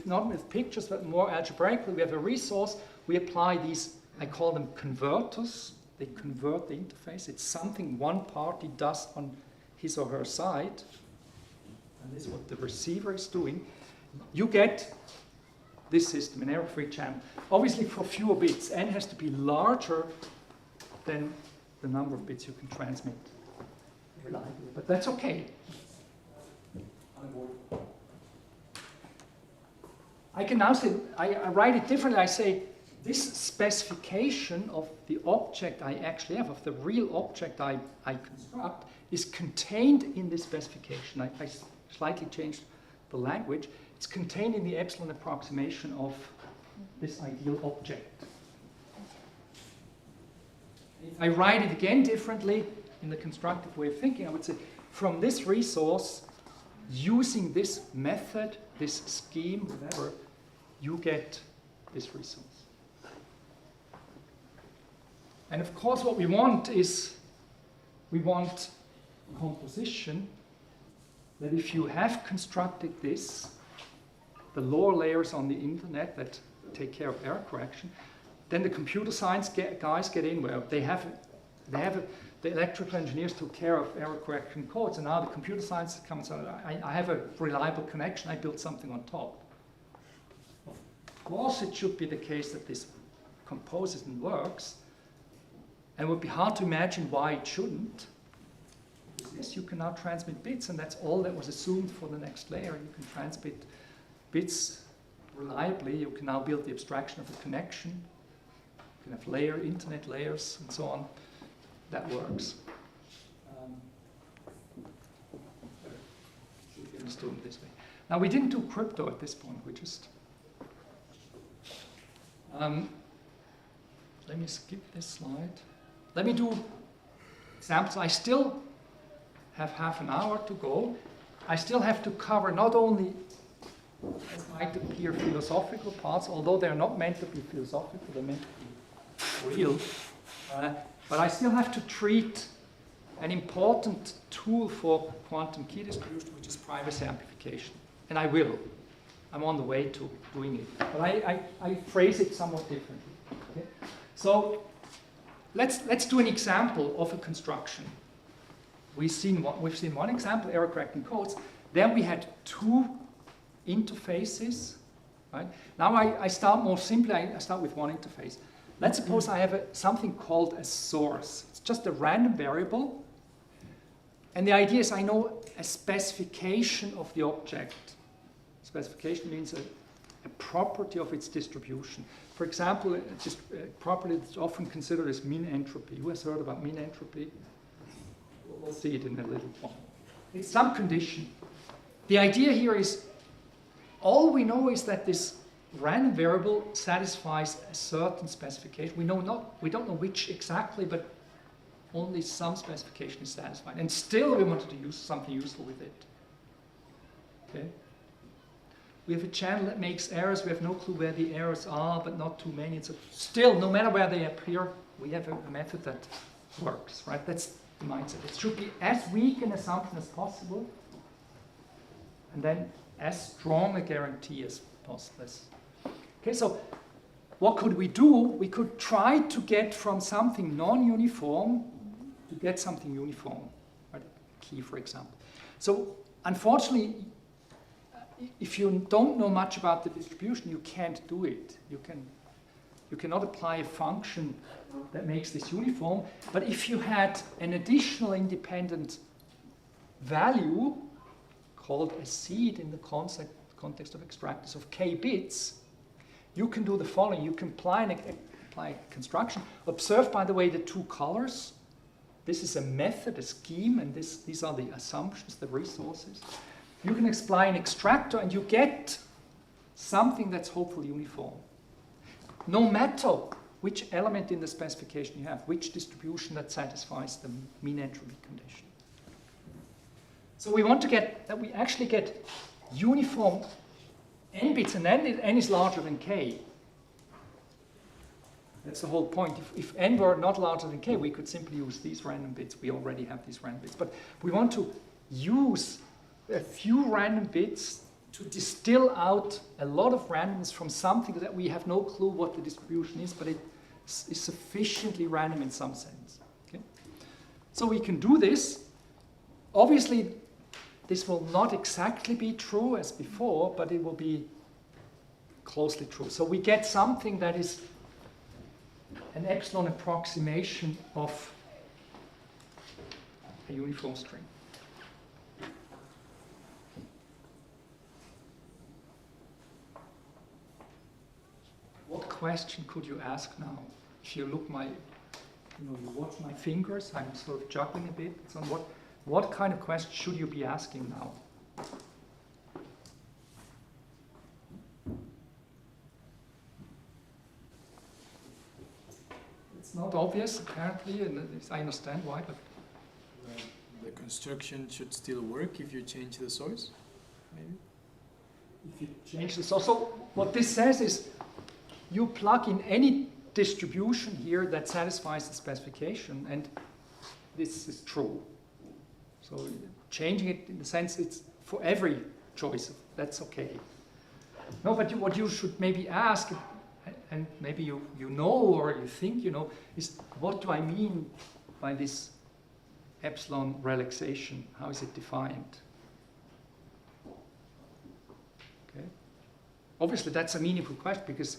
not with pictures, but more algebraically, we have a resource. We apply these, I call them converters. They convert the interface. It's something one party does on his or her side, and this is what the receiver is doing. You get this system, an error-free channel. Obviously, for fewer bits, n has to be larger than the number of bits you can transmit reliably, but that's okay. I can now say, I write it differently. I say, this specification of the object I actually have, of the real object I construct, is contained in this specification. I slightly changed the language. It's contained in the epsilon approximation of this ideal object. If I write it again differently, in the constructive way of thinking, I would say, from this resource, using this method, this scheme, whatever, you get this resource. And of course, what we want is, we want composition that if you have constructed this, the lower layers on the internet that take care of error correction, then the computer science guys get in where the electrical engineers took care of error correction codes, and now the computer science comes out, I have a reliable connection, I built something on top. Of course, it should be the case that this composes and works, and it would be hard to imagine why it shouldn't. Yes, you can now transmit bits, and that's all that was assumed for the next layer. You can transmit bits reliably. You can now build the abstraction of a connection. You can have internet layers, and so on. That works. Should be understood this way. Now, we didn't do crypto at this point. We just... let me skip this slide. Let me do examples. I still have half an hour to go. I still have to cover not only, as might appear, philosophical parts, although they're not meant to be philosophical, they're meant to be real. But I still have to treat an important tool for quantum key distribution, which is privacy amplification. And I will. I'm on the way to doing it. But I phrase it somewhat differently. Okay? So let's do an example of a construction. We've seen one example, error correcting codes. Then we had two interfaces. Right? Now I start more simply. I start with one interface. Let's suppose I have something called a source. It's just a random variable. And the idea is I know a specification of the object. Specification means a property of its distribution. For example, just a property that's often considered as mean entropy. Who has heard about mean entropy? We'll see it in a little while. It's some condition. The idea here is, all we know is that this random variable satisfies a certain specification. We don't know which exactly, but only some specification is satisfied. And still we wanted to use something useful with it. Okay? We have a channel that makes errors. We have no clue where the errors are, but not too many. So still, no matter where they appear, we have a method that works, right? That's the mindset. It should be as weak an assumption as possible, and then as strong a guarantee as possible. Okay, so what could we do? We could try to get from something non-uniform to get something uniform, right? Key, for example. So unfortunately, if you don't know much about the distribution, you can't do it. You cannot apply a function that makes this uniform. But if you had an additional independent value called a seed in the context of extractors of k bits, you can do the following. You can apply a construction. Observe, by the way, the two colors. This is a method, a scheme, and these are the assumptions, the resources. You can apply an extractor, and you get something that's hopefully uniform. No matter which element in the specification you have, which distribution that satisfies the mean entropy condition. So we want to get that we actually get uniform n bits, and n is larger than k. That's the whole point. If n were not larger than k, we could simply use these random bits. We already have these random bits. But we want to use a few random bits to distill out a lot of randomness from something that we have no clue what the distribution is, but it is sufficiently random in some sense. Okay? So we can do this. Obviously, this will not exactly be true as before, but it will be closely true. So we get something that is an epsilon approximation of a uniform string. What question could you ask now? If you look you watch my fingers, I'm sort of juggling a bit. So what kind of question should you be asking now? It's not obvious, apparently, and I understand why, but... The construction should still work if you change the source, maybe? If you change the source. So what this says is, you plug in any distribution here that satisfies the specification, and this is true. So changing it in the sense it's for every choice, that's okay. No, but what you should maybe ask, and maybe you know or you think you know, is what do I mean by this epsilon relaxation? How is it defined? Okay. Obviously that's a meaningful question, because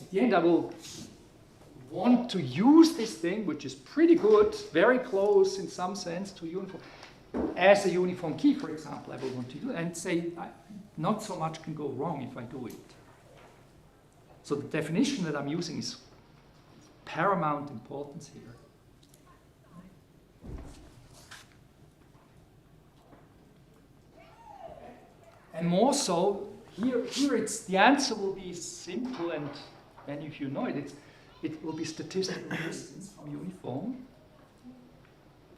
at the end I will want to use this thing, which is pretty good, very close in some sense to uniform, as a uniform key, for example. I will want to do it and say not so much can go wrong if I do it. So the definition that I'm using is paramount importance here. And more so, here it's the answer will be simple, and if you know it, it will be statistical distance from uniform.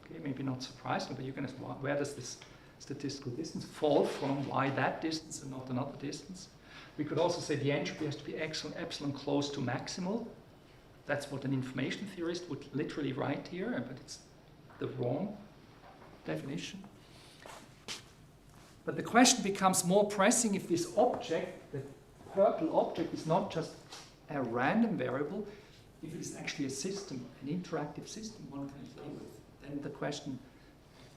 Okay, maybe not surprising, but you can ask, where does this statistical distance fall from? Why that distance and not another distance? We could also say the entropy has to be epsilon close to maximal. That's what an information theorist would literally write here, but it's the wrong definition. But the question becomes more pressing if this object, the purple object, is not just a random variable, if it is actually a system, an interactive system one can play with. Then the question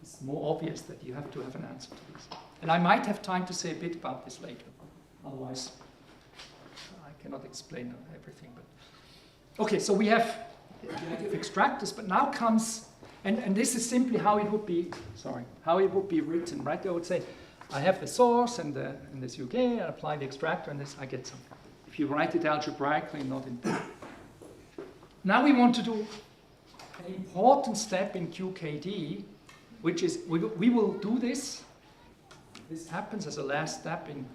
is more obvious that you have to have an answer to this. And I might have time to say a bit about this later. Otherwise, I cannot explain everything. But okay, so we have extractors, but now comes, and this is simply how it would be, how it would be written, right? I would say, I have the source and this UK, and apply the extractor, and this I get something. If you write it algebraically, not in. Now we want to do an important step in QKD, which is, we will do this. This happens as a last step in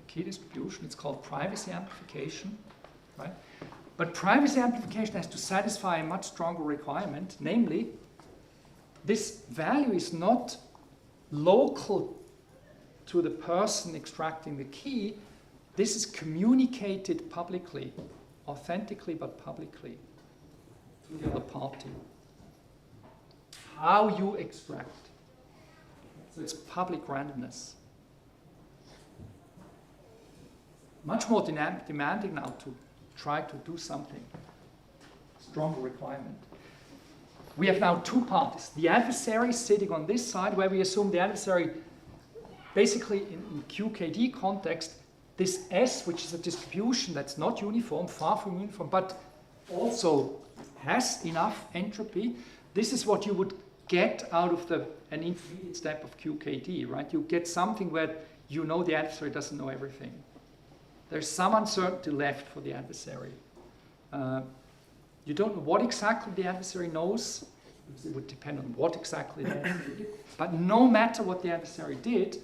key distribution. It's called privacy amplification, right? But privacy amplification has to satisfy a much stronger requirement, namely, this value is not local to the person extracting the key. This is communicated publicly, authentically but publicly, to the other party. How you extract. So it's public randomness. Much more demanding now to try to do something. Stronger requirement. We have now two parties. The adversary sitting on this side, where we assume the adversary, basically in QKD context, this S, which is a distribution that's not uniform, far from uniform, but also has enough entropy. This is what you would get out of an intermediate step of QKD, right? You get something where you know the adversary doesn't know everything. There's some uncertainty left for the adversary. You don't know what exactly the adversary knows, because it would depend on what exactly the adversary did. But no matter what the adversary did,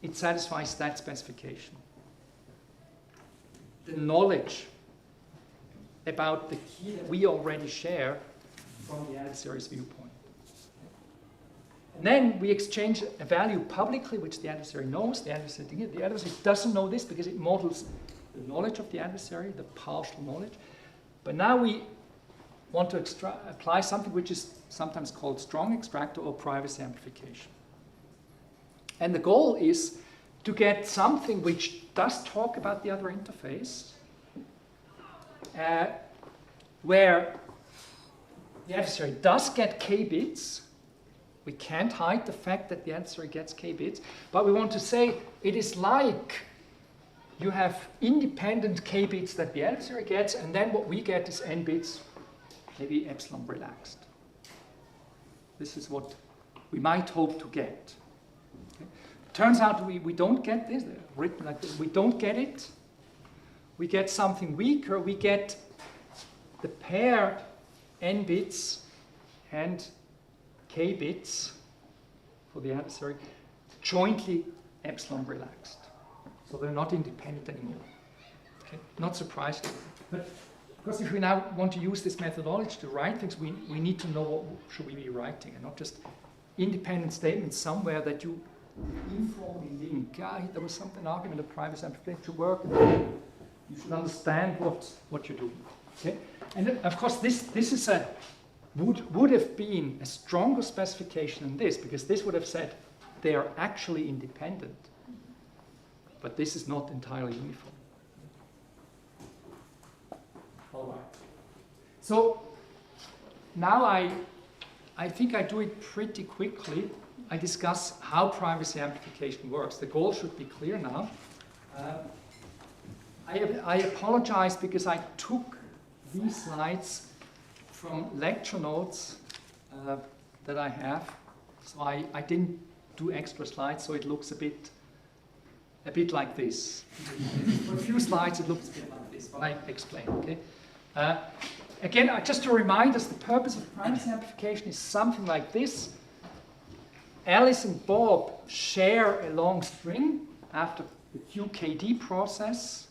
it satisfies that specification. The knowledge about the key that we already share from the adversary's viewpoint. And then we exchange a value publicly, which the adversary knows. The adversary doesn't know this because it models the knowledge of the adversary, the partial knowledge. But now we want to apply something which is sometimes called strong extractor or privacy amplification. And the goal is to get something which does talk about the other interface, where the adversary does get k bits. We can't hide the fact that the adversary gets k bits, but we want to say it is like you have independent k bits that the adversary gets, and then what we get is n bits, maybe epsilon relaxed. This is what we might hope to get. Okay. Turns out we don't get this, written like this. We don't get it. We get something weaker. We get the pair n bits and k bits for the adversary jointly epsilon relaxed. So they're not independent anymore. Okay? Not surprising. But of course, if we now want to use this methodology to write things, we need to know what should we be writing, and not just independent statements somewhere that you informally link. There was an argument of privacy amplification to work. You should understand what you're doing. Okay? And of course, this is would have been a stronger specification than this, because this would have said they are actually independent. But this is not entirely uniform. All right. So now I think I do it pretty quickly. I discuss how privacy amplification works. The goal should be clear now. I apologize because I took these slides from lecture notes that I have. So I didn't do extra slides, so it looks a bit like this. For a few slides it looks a bit like this, but I explain, okay? Again, just to remind us, the purpose of privacy amplification is something like this. Alice and Bob share a long string after the QKD process,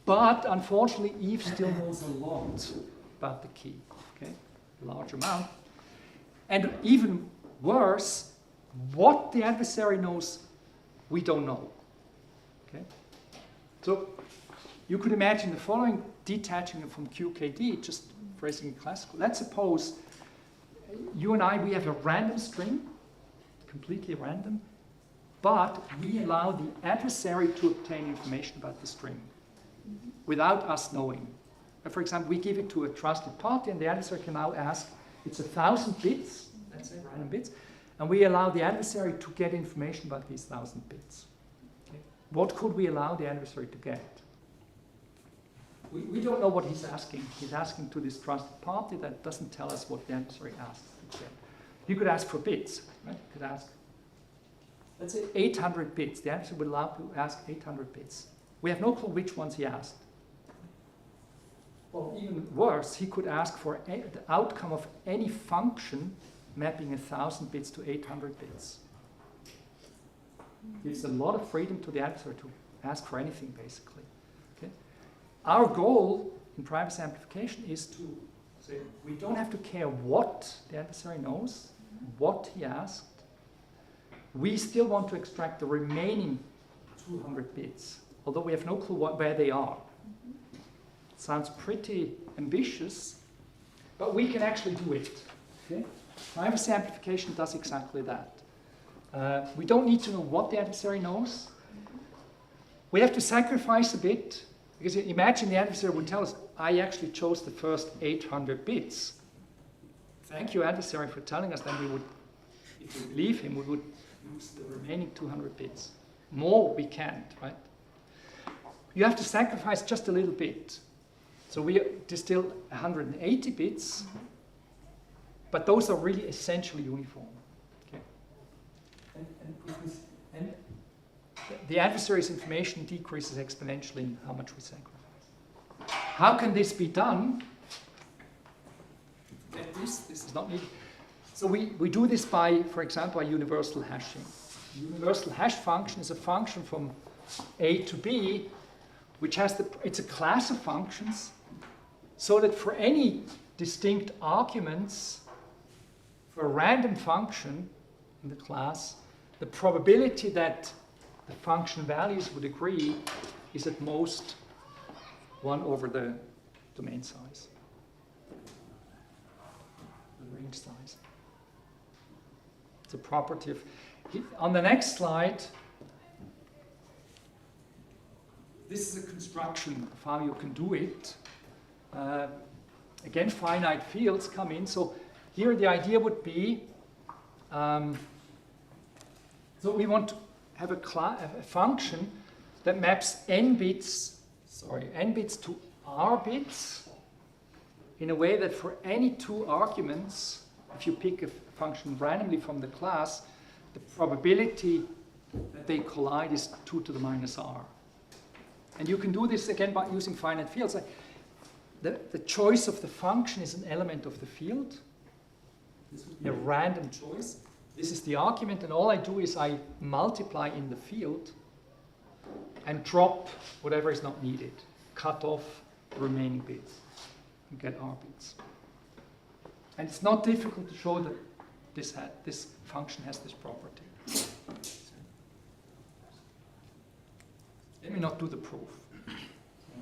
but unfortunately Eve still knows a lot about the key, okay? A large amount. And even worse, what the adversary knows, we don't know. Okay? So you could imagine the following, detaching it from QKD, just phrasing it classical. Let's suppose you and I, we have a random string, completely random, but we allow the adversary to obtain information about the string without us knowing. For example, we give it to a trusted party, and the adversary can now ask, it's 1,000 bits, let's say random bits, and we allow the adversary to get information about these 1,000 bits. Okay? What could we allow the adversary to get? We don't know what he's asking. He's asking to this trusted party that doesn't tell us what the adversary asks to get. You could ask for bits, right? You could ask let's say 800 bits. The adversary would allow to ask 800 bits. We have no clue which ones he asked. Or even worse, he could ask for the outcome of any function mapping 1,000 bits to 800 bits. Gives a lot of freedom to the adversary to ask for anything, basically. Okay? Our goal in privacy amplification is to say we don't have to care what the adversary knows, what he asked. We still want to extract the remaining 200 bits, although we have no clue where they are. Sounds pretty ambitious, but we can actually do it. Okay? Privacy amplification does exactly that. We don't need to know what the adversary knows. We have to sacrifice a bit, because imagine the adversary would tell us, I actually chose the first 800 bits. Thank you, adversary, for telling us. Then we would, if we believe him, we would use the remaining 200 bits. More we can't, right? You have to sacrifice just a little bit. So we distill 180 bits, but those are really essentially uniform. Okay? And the adversary's information decreases exponentially in how much we sacrifice. How can this be done? This is not needed. So we do this by, for example, by universal hashing. The universal hash function is a function from A to B, which has it's a class of functions, so that for any distinct arguments for a random function in the class, the probability that the function values would agree is at most 1 over the domain size, the range size. It's a property of... On the next slide, this is a construction of how you can do it. Again, finite fields come in. So here the idea would be, so we want to have a function that maps n bits to r bits in a way that for any 2 arguments, if you pick a function randomly from the class, the probability that they collide is 2 to the minus r. And you can do this again by using finite fields. The choice of the function is an element of the field. This would be a random choice. This is the argument, and all I do is I multiply in the field and drop whatever is not needed, cut off the remaining bits, and get r bits. And it's not difficult to show that this function has this property. Let me not do the proof.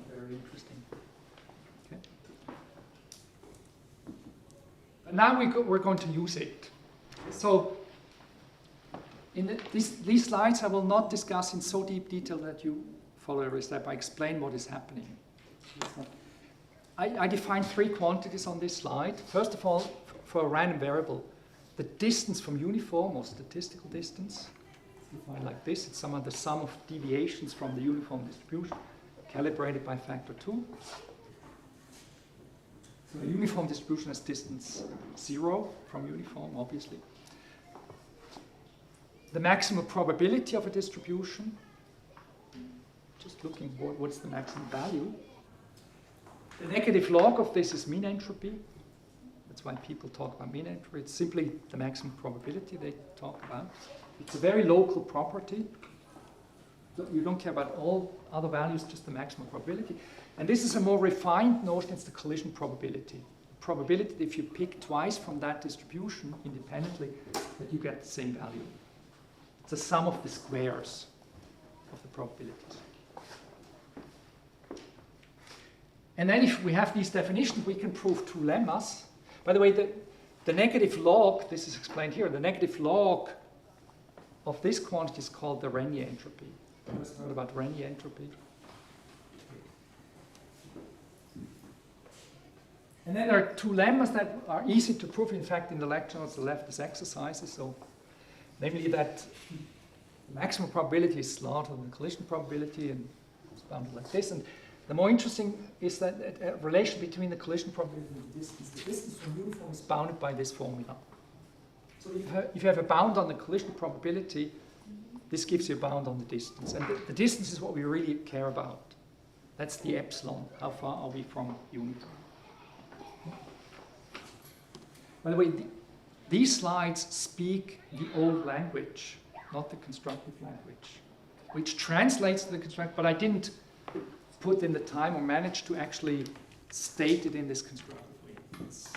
Very interesting. Okay. But now we're going to use it. So in these slides, I will not discuss in so deep detail that you follow every step. I explain what is happening. I define 3 quantities on this slide. First of all, for a random variable, the distance from uniform, or statistical distance, defined like this. It's the sum of deviations from the uniform distribution, calibrated by factor 2. So a uniform distribution has distance 0 from uniform, obviously. The maximum probability of a distribution, just looking what's the maximum value. The negative log of this is mean entropy. That's why people talk about mean entropy. It's simply the maximum probability they talk about. It's a very local property. So you don't care about all other values, just the maximum probability. And this is a more refined notion. It's the collision probability. The probability that if you pick twice from that distribution independently, that you get the same value. It's a sum of the squares of the probabilities. And then if we have these definitions, we can prove 2 lemmas. By the way, the negative log, this is explained here, the negative log of this quantity is called the Rényi entropy. You ever heard about Rényi entropy? And then there are 2 lemmas that are easy to prove. In fact, in the lecture notes, the left is exercises. So, namely that the maximum probability is larger than the collision probability, and it's bounded like this. And the more interesting is that a relation between the collision probability and the distance from uniform is bounded by this formula. So if you have a bound on the collision probability, this gives you a bound on the distance. And the distance is what we really care about. That's the epsilon. How far are we from unity? By the way, these slides speak the old language, not the constructive language, which translates to the constructive, but I didn't put in the time or manage to actually state it in this constructive way. It's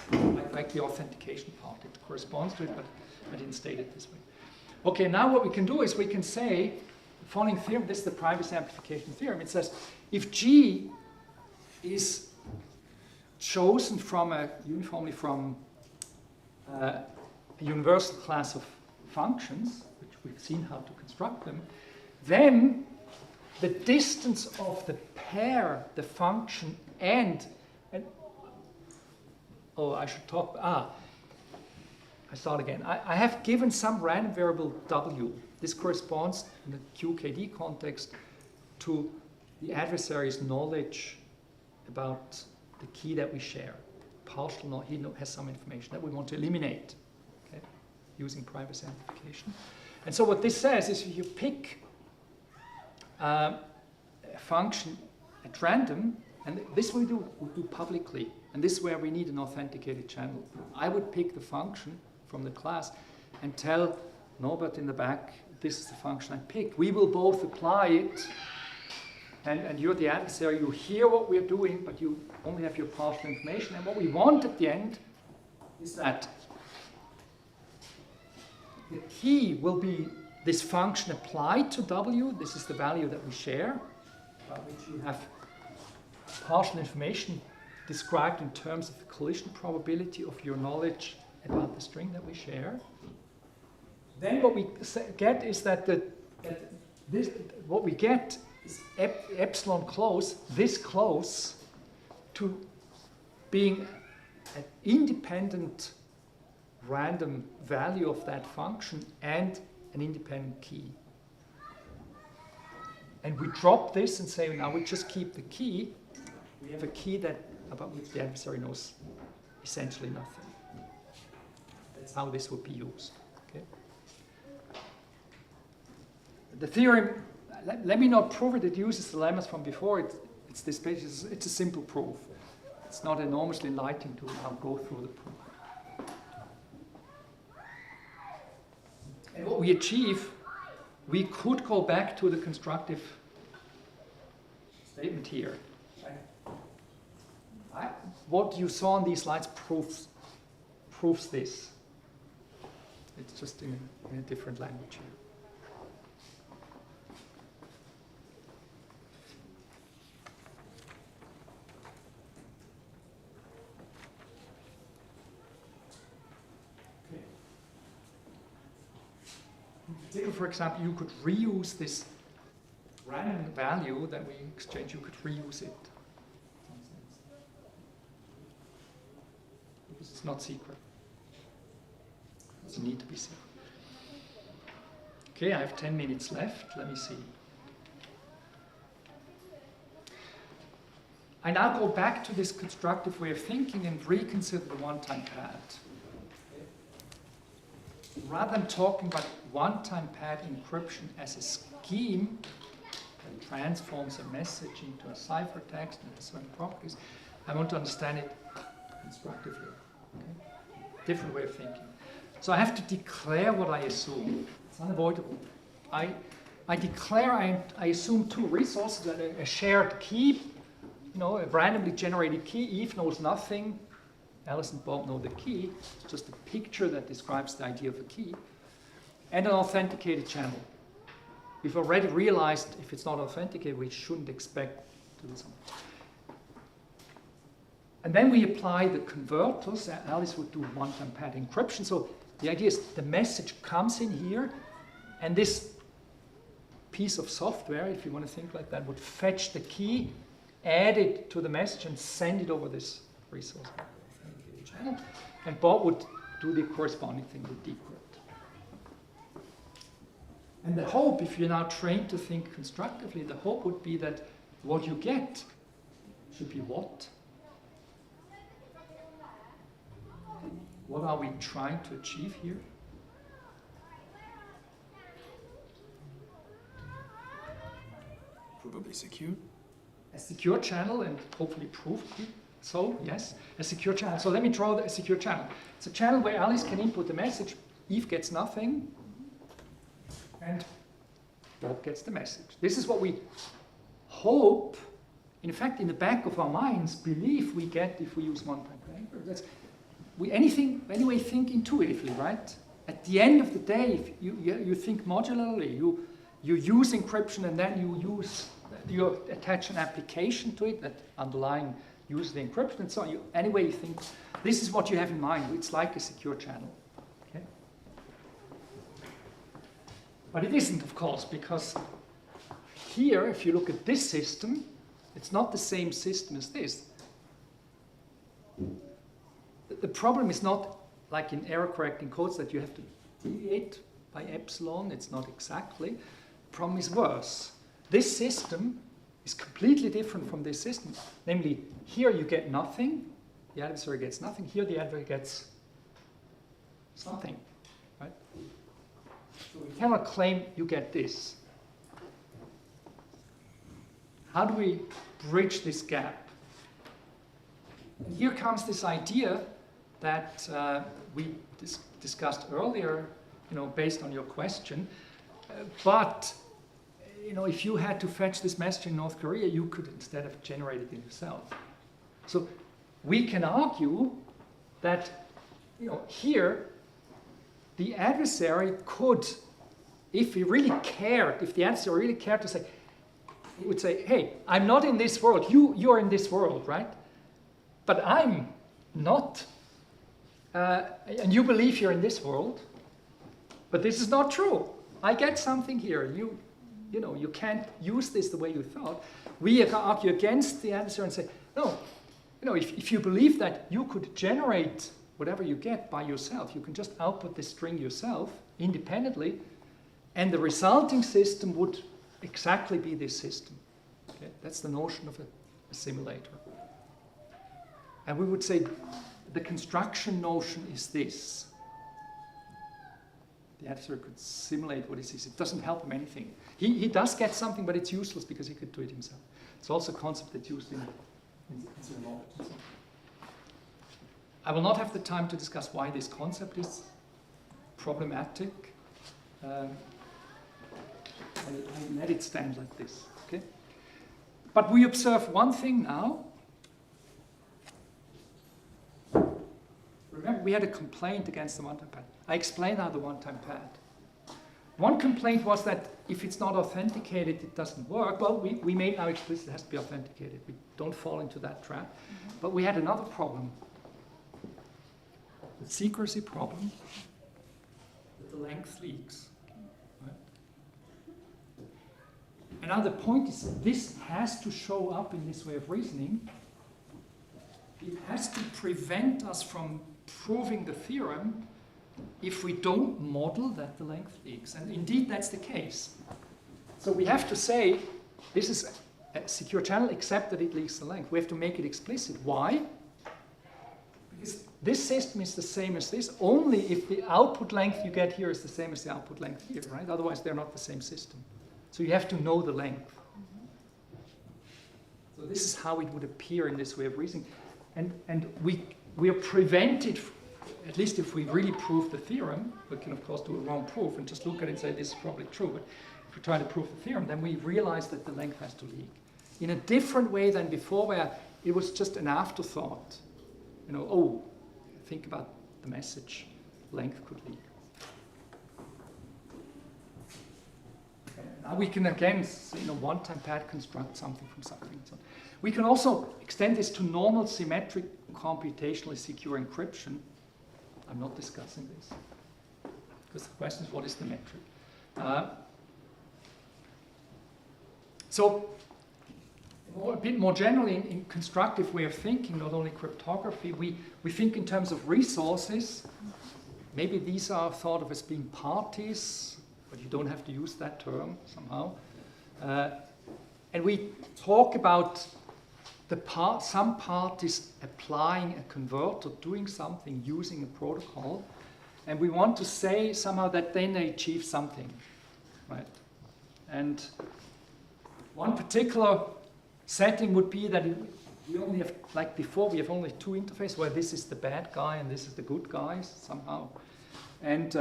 like the authentication part. It corresponds to it, but I didn't state it this way. Okay, now what we can do is we can say, the following theorem, this is the privacy amplification theorem. It says, if G is chosen from uniformly from a universal class of functions, which we've seen how to construct them, then the distance of the pair, the function, and oh, I should talk, I start again. I have given some random variable W. This corresponds in the QKD context to the adversary's knowledge about the key that we share. Partial knowledge, he has some information that we want to eliminate, okay, using privacy amplification. And so what this says is if you pick a function at random, and this we do publicly, and this is where we need an authenticated channel. I would pick the function from the class and tell Norbert in the back, this is the function I picked. We will both apply it, and you're the adversary, you hear what we're doing, but you only have your partial information. And what we want at the end is that the key will be this function applied to W. This is the value that we share, which you have partial information described in terms of the collision probability of your knowledge about the string that we share. Then what we get is that what we get is epsilon close, this close to being an independent random value of that function and an independent key. And we drop this and say, now we just keep the key. We have a key about which the adversary knows essentially nothing. That's how this would be used. Okay? The theorem, let me not prove it, it uses the lemmas from before. It's this page, it's a simple proof. It's not enormously enlightening to go through the proof. And what we achieve, we could go back to the constructive statement here. What you saw on these slides proves this. It's just in a different language here. For example, you could reuse this random value that we exchange, you could reuse it. Because it's not secret. It doesn't need to be secret. Okay, I have 10 minutes left. Let me see. I now go back to this constructive way of thinking and reconsider the one-time pad. Rather than talking about one-time pad encryption as a scheme that transforms a message into a ciphertext and has certain properties, I want to understand it constructively. Okay? Different way of thinking. So I have to declare what I assume. It's unavoidable. I declare I assume two resources, a shared key, a randomly generated key. Eve knows nothing. Alice and Bob know the key. It's just a picture that describes the idea of a key. And an authenticated channel. We've already realized if it's not authenticated, we shouldn't expect to do something. And then we apply the converters. Alice would do one-time pad encryption. So the idea is the message comes in here, and this piece of software, if you want to think like that, would fetch the key, add it to the message, and send it over this resource channel. And Bob would do the corresponding thing with decrypt. And the hope, if you're now trained to think constructively, the hope would be that what you get should be what? What are we trying to achieve here? probably secure. A secure channel, and hopefully proved so, yes, a secure channel. So let me draw a secure channel. It's a channel where Alice can input the message, Eve gets nothing, and Bob gets the message. This is what we hope, in fact, in the back of our minds, believe we get if we use one-time paper. We anyway think intuitively, right? At the end of the day, if you think modularly, you use encryption and then you attach an application to it that underlying uses the encryption and so on. Anyway, you think this is what you have in mind. It's like a secure channel. Okay? But it isn't, of course, because here, if you look at this system, it's not the same system as this. The problem is not like in error correcting codes that you have to deviate by epsilon. It's not exactly. The problem is worse. This system is completely different from this system. Namely, here you get nothing. The adversary gets nothing. Here the adversary gets something. Right? So we cannot claim you get this. How do we bridge this gap? And here comes this idea that we discussed earlier, based on your question. But if you had to fetch this message in North Korea, you could instead have generated it yourself. So we can argue that here the adversary could, if he really cared, if the adversary really cared to say, he would say, hey, I'm not in this world. You're in this world, right? But I'm not. And you believe you're in this world. But this is not true. I get something here. You can't use this the way you thought. We argue against the adversary and say, no, if you believe that you could generate whatever you get by yourself, you can just output this string yourself independently, and the resulting system would exactly be this system. Okay? That's the notion of a simulator. And we would say the construction notion is this. The adversary could simulate what it is. It doesn't help him anything. He does get something, but it's useless because he could do it himself. It's also a concept that's used in zoology. I will not have the time to discuss why this concept is problematic. I let it stand like this. Okay? But we observe one thing now. Remember, we had a complaint against the one-time pad. I explained how the one-time pad. One complaint was that if it's not authenticated, it doesn't work. Well, we made now explicit it has to be authenticated. We don't fall into that trap. Mm-hmm. But we had another problem. The secrecy problem, that the length leaks. Right? And now the point is, this has to show up in this way of reasoning. It has to prevent us from proving the theorem if we don't model that the length leaks. And indeed, that's the case. So we have to say, this is a secure channel, except that it leaks the length. We have to make it explicit. Why? Because this system is the same as this, only if the output length you get here is the same as the output length here, right? Otherwise, they're not the same system. So you have to know the length. So this is how it would appear in this way of reasoning. And we are prevented, at least if we really prove the theorem, we can of course do a wrong proof and just look at it and say this is probably true, but if we try to prove the theorem, then we realize that the length has to leak. In a different way than before, where it was just an afterthought. Think about the message, length could leak. Now we can again, one-time pad construct something from something. So we can also extend this to normal symmetric computationally secure encryption. I'm not discussing this because the question is, what is the metric? So a bit more generally, in constructive way of thinking, not only cryptography, we think in terms of resources. Maybe these are thought of as being parties, but you don't have to use that term somehow. And we talk about some parties applying a converter, doing something, using a protocol, and we want to say somehow that then they achieve something, right? And One particular setting would be that we only have, like before, we have only two interfaces where this is the bad guy and this is the good guy somehow. And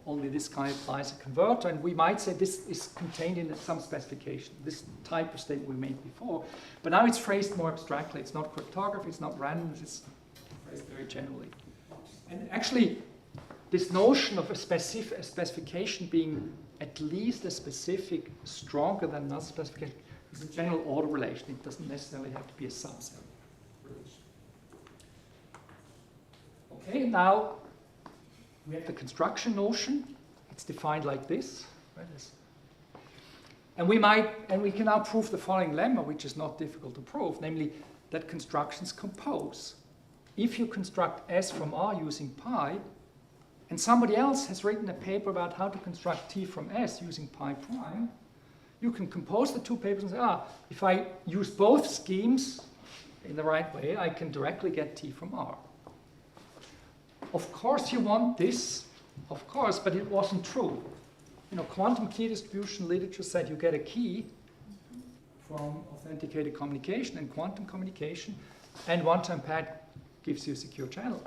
only this guy applies a converter, and we might say this is contained in some specification, this type of statement we made before. But now it's phrased more abstractly. It's not cryptography, it's not randomness, it's phrased very generally. And actually, this notion of a specification being at least a specific, stronger than another specification, is a general order relation. It doesn't necessarily have to be a subset relation. Okay, now we have the construction notion. It's defined like this. Right? And we can now prove the following lemma, which is not difficult to prove, namely that constructions compose. If you construct S from R using pi, and somebody else has written a paper about how to construct T from S using pi prime, you can compose the two papers and say, if I use both schemes in the right way, I can directly get T from R. Of course you want this, of course, but it wasn't true. You know, quantum key distribution literature said you get a key from authenticated communication and quantum communication, and one-time pad gives you a secure channel.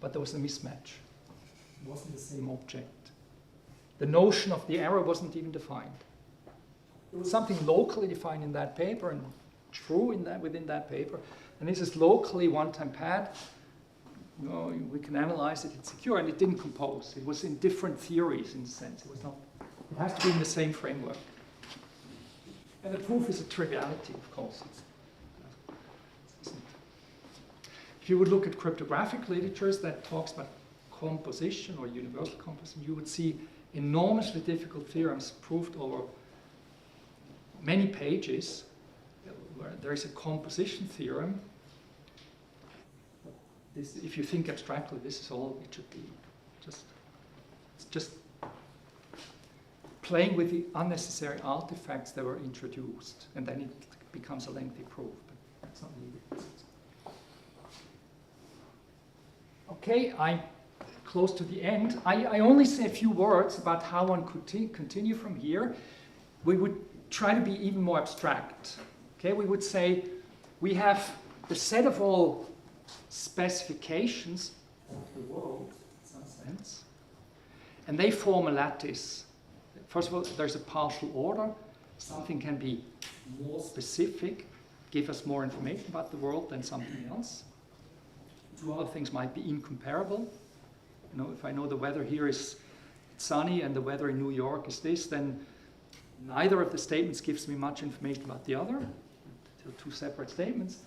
But there was a mismatch. It wasn't the same object. The notion of the error wasn't even defined. There was something locally defined in that paper and true within that paper, and this is locally one-time pad. You know, we can analyze it, it's secure, and it didn't compose. It was in different theories in a sense. It was not. It has to be in the same framework. And the proof is a triviality, of course. If you would look at cryptographic literatures that talks about composition or universal composition, you would see enormously difficult theorems proved over many pages where there is a composition theorem. This, if you think abstractly, this is all it should be. It's just playing with the unnecessary artifacts that were introduced, and then it becomes a lengthy proof, but that's not needed. Okay, I'm close to the end. I only say a few words about how one could continue from here. We would try to be even more abstract. Okay, we would say we have the set of all specifications of the world, in some sense, and they form a lattice. First of all, there's a partial order. Something can be more specific, give us more information about the world than something else. Two other things might be incomparable. You know, if I know the weather here is sunny and the weather in New York is this, then neither of the statements gives me much information about the other. They're two separate statements.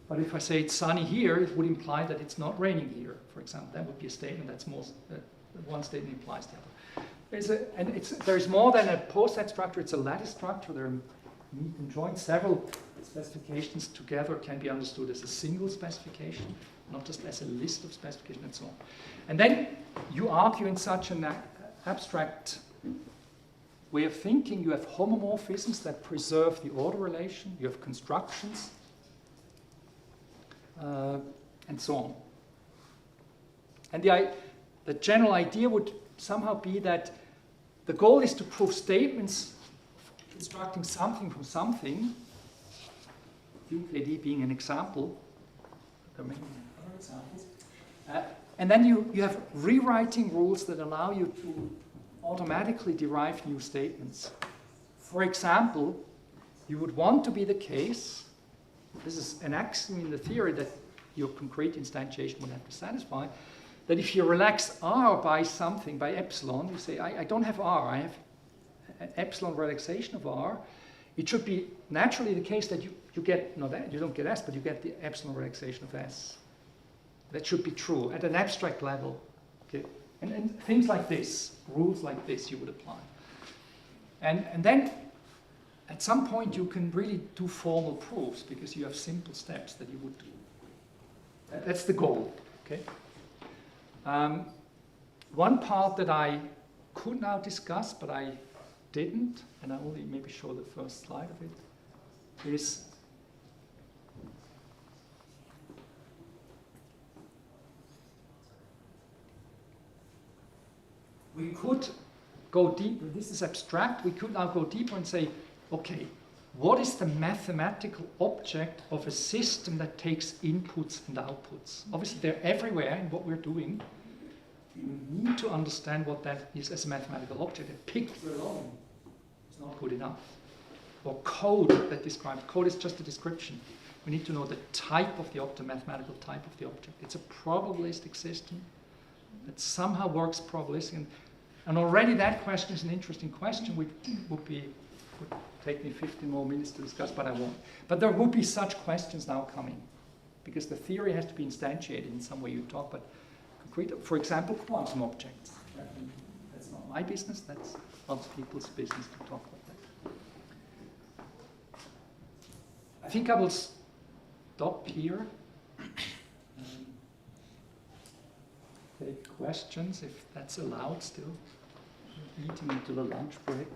But if I say it's sunny here, it would imply that it's not raining here, for example. That would be a statement that's more, one statement implies the other. There's more than a post-set structure, it's a lattice structure. There are neat and joint. Several specifications together can be understood as a single specification, not just as a list of specifications and so on. And then you argue in such an abstract way of thinking. You have homomorphisms that preserve the order relation. You have constructions, and so on. And the general idea would somehow be that the goal is to prove statements constructing something from something, QKD being an example. There are many other examples. And then you have rewriting rules that allow you to automatically derive new statements. For example, you would want to be the case, this is an axiom in the theory that your concrete instantiation would have to satisfy, that if you relax R by something, by epsilon, you say, I don't have R, I have an epsilon relaxation of R, it should be naturally the case that you get, no, that you don't get S, but you get the epsilon relaxation of S. That should be true at an abstract level. Okay? And things like this, rules like this you would apply. And then at some point you can really do formal proofs because you have simple steps that you would do. That's the goal. Okay? One part that I could now discuss, but I didn't, and I only maybe show the first slide of it, is we could go deeper. This is abstract. We could now go deeper and say, okay, what is the mathematical object of a system that takes inputs and outputs? Obviously, they're everywhere in what we're doing. We need to understand what that is as a mathematical object. A picture alone is not good enough. Or code that describes. Code is just a description. We need to know the type of the object, the mathematical type of the object. It's a probabilistic system that somehow works probabilistic. And already that question is an interesting question, which would take me 15 more minutes to discuss, but I won't. But there will be such questions now coming, because the theory has to be instantiated in some way. You talk about concrete, for example, quantum objects. That's not my business, that's other people's business to talk about that. I think I will stop here. Take questions, if that's allowed still. Eating into the lunch break.